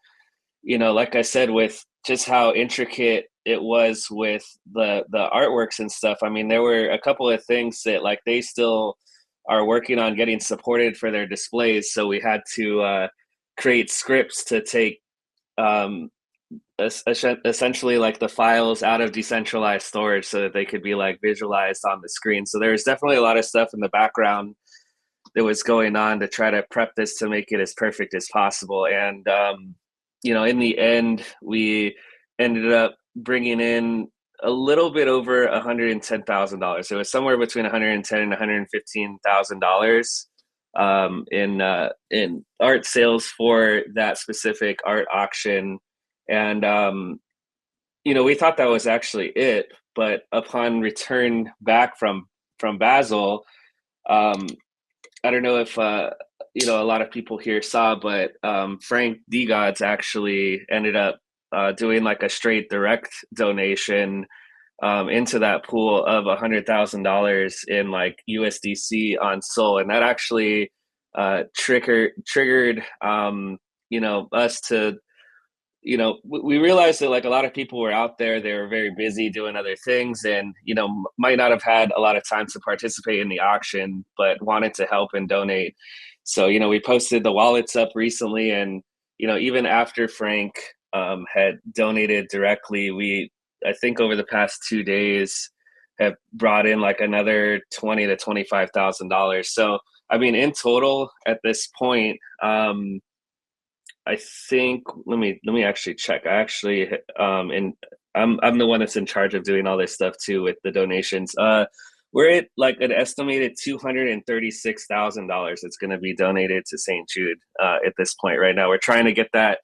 you know, like I said, with just how intricate it was with the artworks and stuff, I mean, there were a couple of things that like they still are working on getting supported for their displays. So we had to create scripts to take essentially like the files out of decentralized storage so that they could be like visualized on the screen. So there's definitely a lot of stuff in the background that was going on to try to prep this to make it as perfect as possible. And you know, in the end, we ended up bringing in a little bit over $110,000. It was somewhere between $110,000 and $115,000 in art sales for that specific art auction. And you know, we thought that was actually it, but upon return back from Basel, I don't know if you know, a lot of people here saw, but Frank DeGods actually ended up doing like a straight direct donation into that pool of $100,000 in like USDC on Sol, and that actually triggered you know, us to, you know, we realized that like a lot of people were out there, they were very busy doing other things, and you know, might not have had a lot of time to participate in the auction, but wanted to help and donate. So you know, we posted the wallets up recently, and you know, even after Frank had donated directly, we, I think over the past 2 days, have brought in like another $20,000 to $25,000. So I mean, in total at this point, I think let me actually check. I actually and I'm the one that's in charge of doing all this stuff too with the donations. We're at like an estimated $236,000 that's going to be donated to St. Jude at this point right now. We're trying to get that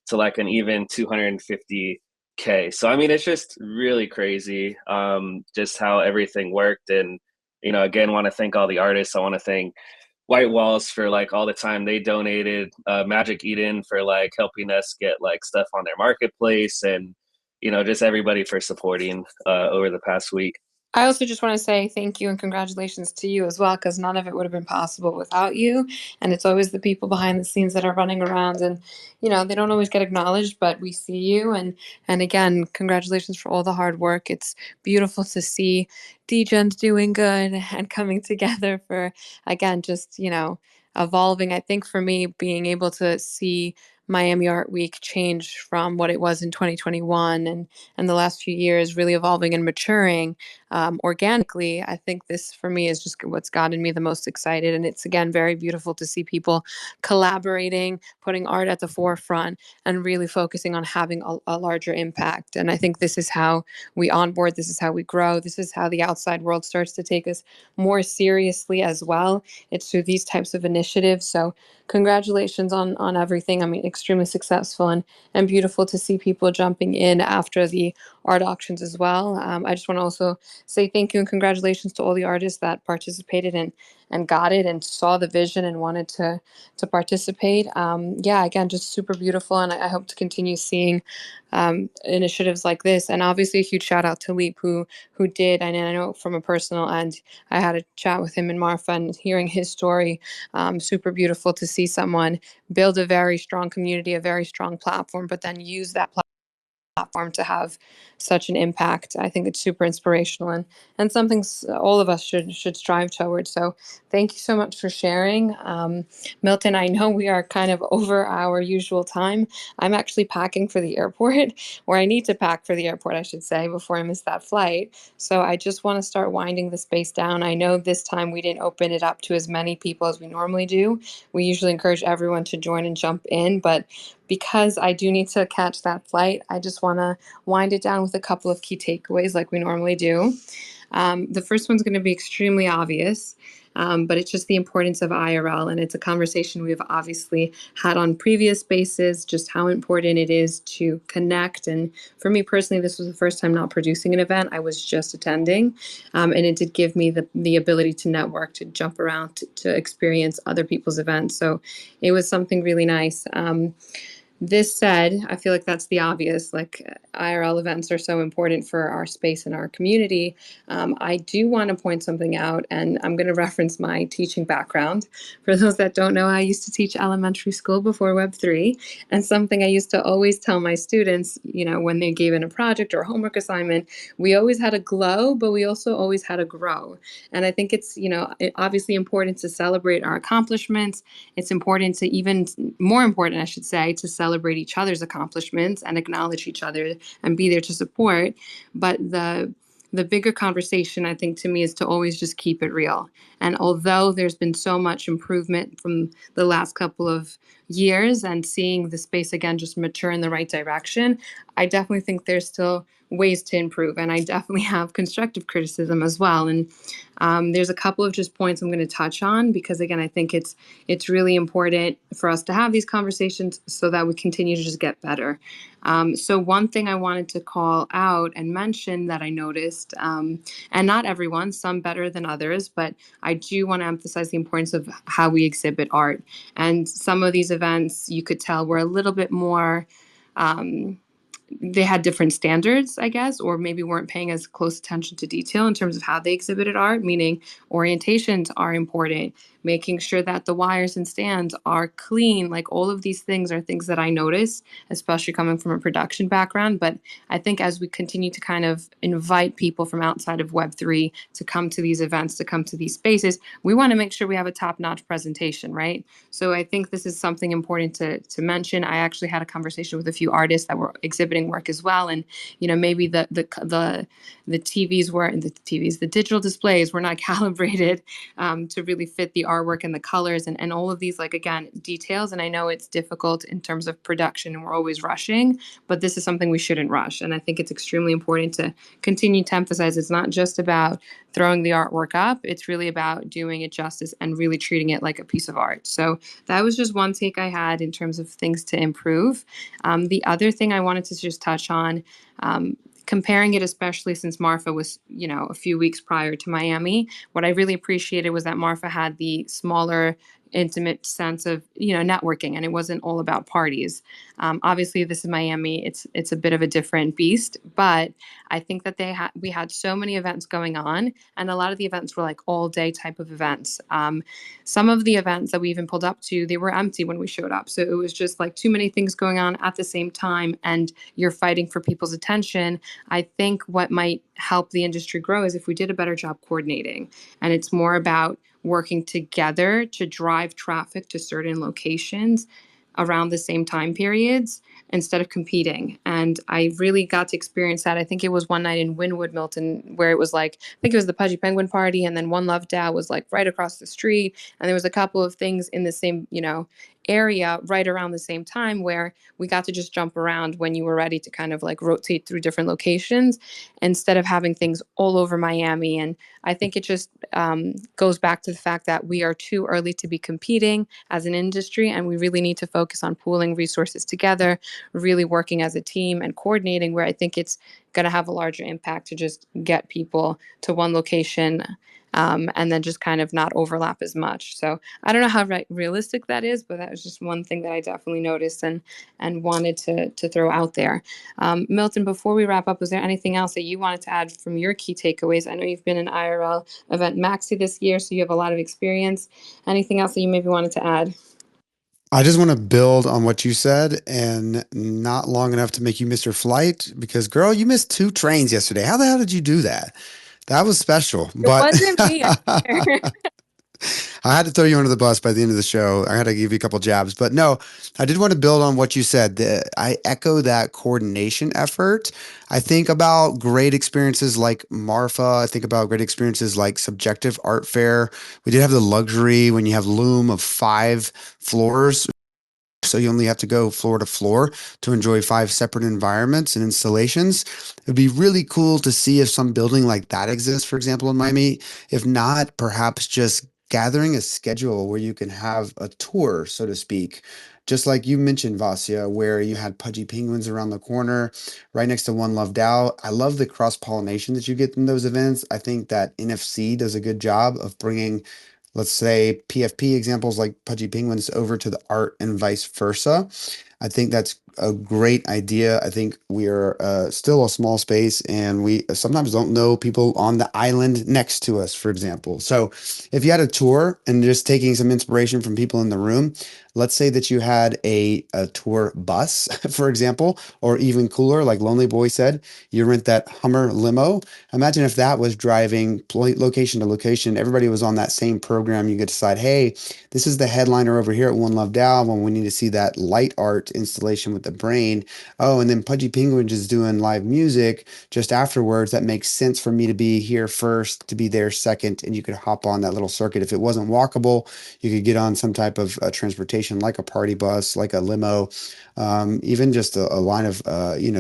to like an even 250K. So I mean, it's just really crazy, just how everything worked. And you know, again, want to thank all the artists. I want to thank White Walls for like all the time they donated, Magic Eden for like helping us get like stuff on their marketplace, and you know, just everybody for supporting over the past week. I also just want to say thank you and congratulations to you as well, because none of it would have been possible without you. And it's always the people behind the scenes that are running around, and you know, they don't always get acknowledged, but we see you. And again, congratulations for all the hard work. It's beautiful to see Degens doing good and coming together for, again, just, you know, evolving. I think for me, being able to see Miami Art Week change from what it was in 2021 and the last few years, really evolving and maturing organically. I think this for me is just what's gotten me the most excited. And it's, again, very beautiful to see people collaborating, putting art at the forefront, and really focusing on having a larger impact. And I think this is how we onboard, this is how we grow, this is how the outside world starts to take us more seriously as well. It's through these types of initiatives. So congratulations on everything. I mean, extremely successful, and beautiful to see people jumping in after the art auctions as well. I just want to also say thank you and congratulations to all the artists that participated and got it and saw the vision and wanted to participate. Yeah, again, just super beautiful, and I hope to continue seeing initiatives like this. And obviously, a huge shout out to Leap, who did. And I know from a personal end, I had a chat with him and Marfa, and hearing his story, super beautiful to see someone build a very strong community, a very strong platform, but then use that platform to have such an impact. I think it's super inspirational, and something all of us should strive towards. So thank you so much for sharing. Milton, I know we are kind of over our usual time. I'm actually packing for the airport, or I need to pack for the airport, I should say, before I miss that flight. So I just want to start winding the space down. I know this time we didn't open it up to as many people as we normally do. We usually encourage everyone to join and jump in, but because I do need to catch that flight, I just want to wind it down with a couple of key takeaways like we normally do. The first one's going to be extremely obvious, but it's just the importance of IRL. And it's a conversation we've obviously had on previous spaces, just how important it is to connect. And for me personally, this was the first time not producing an event. I was just attending. And it did give me the ability to network, to jump around, to experience other people's events. So it was something really nice. This said, I feel like that's the obvious, like IRL events are so important for our space and our community. I do want to point something out, and I'm going to reference my teaching background. For those that don't know, I used to teach elementary school before Web3, and something I used to always tell my students, when they gave in a project or a homework assignment, we always had a glow, but we also always had a grow. And I think it's, obviously important to celebrate our accomplishments. It's important to, even more important, I should say, to celebrate each other's accomplishments and acknowledge each other and be there to support. But the bigger conversation, I think, to me, is to always just keep it real. And although there's been so much improvement from the last couple of years and seeing the space again just mature in the right direction, I definitely think there's still ways to improve. And I definitely have constructive criticism as well. And there's a couple of just points I'm going to touch on because, again, I think it's really important for us to have these conversations so that we continue to just get better. So one thing I wanted to call out and mention that I noticed, and not everyone, some better than others, but I do want to emphasize the importance of how we exhibit art. And some of these events you could tell were a little bit more they had different standards, I guess, or maybe weren't paying as close attention to detail in terms of how they exhibited art, meaning orientations are important, making sure that the wires and stands are clean. Like all of these things are things that I notice, especially coming from a production background. But I think as we continue to kind of invite people from outside of Web3 to come to these events, to come to these spaces, we want to make sure we have a top-notch presentation, right? So I think this is something important to mention. I actually had a conversation with a few artists that were exhibiting work as well, and maybe the TVs weren't the digital displays were not calibrated to really fit the artwork and the colors and all of these, like, again, details. And I know it's difficult in terms of production and we're always rushing, but this is something we shouldn't rush. And I think it's extremely important to continue to emphasize it's not just about throwing the artwork up, it's really about doing it justice and really treating it like a piece of art. So that was just one take I had in terms of things to improve. The other thing I wanted to just touch on, comparing it, especially since Marfa was, a few weeks prior to Miami, what I really appreciated was that Marfa had the smaller, intimate sense of, networking, and it wasn't all about parties. Obviously, this is Miami. It's a bit of a different beast, but I think that we had so many events going on, and a lot of the events were like all day type of events. Some of the events that we even pulled up to, they were empty when we showed up. So it was just like too many things going on at the same time, and you're fighting for people's attention. I think what might help the industry grow is if we did a better job coordinating, and it's more about working together to drive traffic to certain locations around the same time periods instead of competing. And I really got to experience that. I think it was one night in Wynwood, Milton, where it was like, I think it was the Pudgy Penguin party, and then One Love DAO was like right across the street. And there was a couple of things in the same, area right around the same time where we got to just jump around when you were ready to kind of like rotate through different locations instead of having things all over Miami. And I think it just goes back to the fact that we are too early to be competing as an industry, and we really need to focus on pooling resources together, really working as a team and coordinating, where I think it's going to have a larger impact to just get people to one location, and then just kind of not overlap as much. So I don't know how realistic that is, but that was just one thing that I definitely noticed and wanted to throw out there. Milton, before we wrap up, was there anything else that you wanted to add from your key takeaways? I know you've been an IRL event maxi this year, so you have a lot of experience. Anything else that you maybe wanted to add? I just want to build on what you said and not long enough to make you miss your flight because, girl, you missed 2 trains yesterday. How the hell did you do that? That was special. It But wasn't me. I had to throw you under the bus by the end of the show. I had to give you a couple jabs. But no, I did want to build on what you said. I echo that coordination effort. I think about great experiences like Marfa. I think about great experiences like Subjective Art Fair. We did have the luxury when you have Loom of 5 floors. So you only have to go floor to floor to enjoy 5 separate environments and installations. It'd be really cool to see if some building like that exists, for example, in Miami. If not, perhaps just gathering a schedule where you can have a tour, so to speak. Just like you mentioned, Vasia, where you had Pudgy Penguins around the corner, right next to One Loved Out. I love the cross pollination that you get in those events. I think that NFC does a good job of bringing, let's say, PFP examples like Pudgy Penguins over to the art and vice versa. I think that's a great idea. I think we are still a small space and we sometimes don't know people on the island next to us, for example. So if you had a tour and just taking some inspiration from people in the room, let's say that you had a tour bus, for example, or even cooler, like Lonely Boy said, you rent that Hummer limo. Imagine if that was driving location to location. Everybody was on that same program. You could decide, hey, this is the headliner over here at One Loved Album. We need to see that light art installation with the brain. Oh, and then Pudgy Penguins is doing live music just afterwards. That makes sense for me to be here first, to be there second, and you could hop on that little circuit. If it wasn't walkable, you could get on some type of transportation like a party bus, like a limo, even just a line of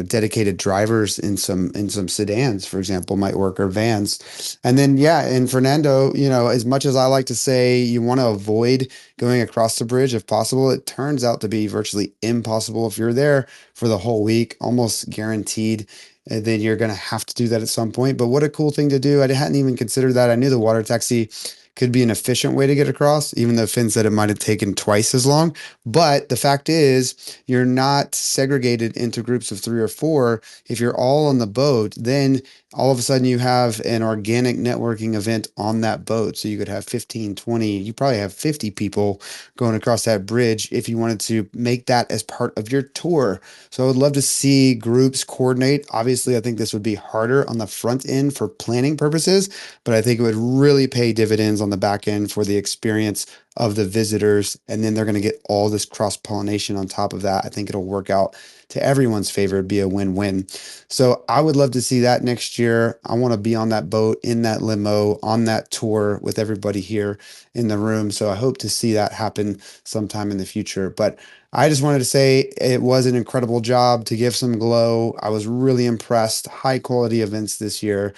dedicated drivers in some sedans, for example, might work, or vans. And then yeah, and Fernando, as much as I like to say you want to avoid going across the bridge if possible, it turns out to be virtually impossible if you're there for the whole week, almost guaranteed. Then you're going to have to do that at some point. But what a cool thing to do. I hadn't even considered that. I knew the water taxi could be an efficient way to get across, even though Finn said it might have taken twice as long. But the fact is, you're not segregated into groups of 3 or 4. If you're all on the boat, then all of a sudden you have an organic networking event on that boat. So you could have 15, 20, you probably have 50 people going across that bridge if you wanted to make that as part of your tour. So I would love to see groups coordinate. Obviously, I think this would be harder on the front end for planning purposes, but I think it would really pay dividends on the back end for the experience of the visitors. And then they're going to get all this cross pollination on top of that. I think it'll work out to everyone's favor. It'd be a win-win. So I would love to see that next year. I want to be on that boat, in that limo, on that tour with everybody here in the room. So I hope to see that happen sometime in the future. But I just wanted to say it was an incredible job, to give some glow. I was really impressed. High quality events this year.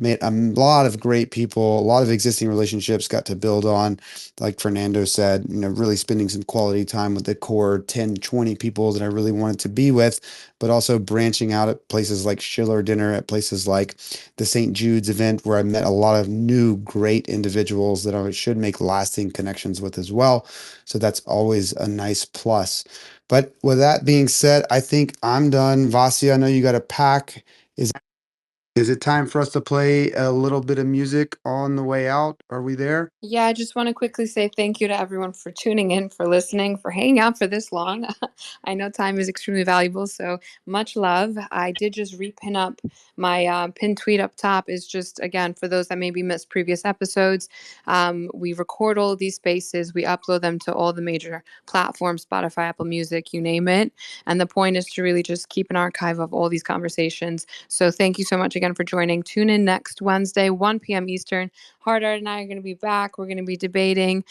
Made a lot of great people, a lot of existing relationships got to build on. Like Fernando said, really spending some quality time with the core 10, 20 people that I really wanted to be with, but also branching out at places like Schiller Dinner, at places like the St. Jude's event, where I met a lot of new, great individuals that I should make lasting connections with as well. So that's always a nice plus. But with that being said, I think I'm done. Vasia, I know you got to pack. Is it time for us to play a little bit of music on the way out? Are we there? Yeah, I just want to quickly say thank you to everyone for tuning in, for listening, for hanging out for this long. I know time is extremely valuable, so much love. I did just repin up my pinned tweet up top. Is just, again, for those that maybe missed previous episodes, we record all of these spaces, we upload them to all the major platforms, Spotify, Apple Music, you name it. And the point is to really just keep an archive of all these conversations. So thank you so much again again for joining. Tune in next Wednesday, 1 p.m. Eastern. HardArt and I are going to be back. We're going to be debating,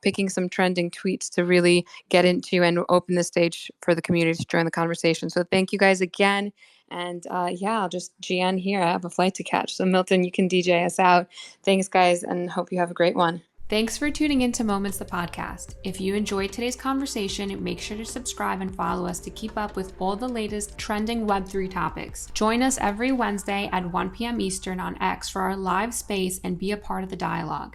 picking some trending tweets to really get into and open the stage for the community to join the conversation. So thank you guys again. And yeah, I'll just GN here. I have a flight to catch. So Milton, you can DJ us out. Thanks, guys, and hope you have a great one. Thanks for tuning into Moments the Podcast. If you enjoyed today's conversation, make sure to subscribe and follow us to keep up with all the latest trending Web3 topics. Join us every Wednesday at 1 p.m. Eastern on X for our live space and be a part of the dialogue.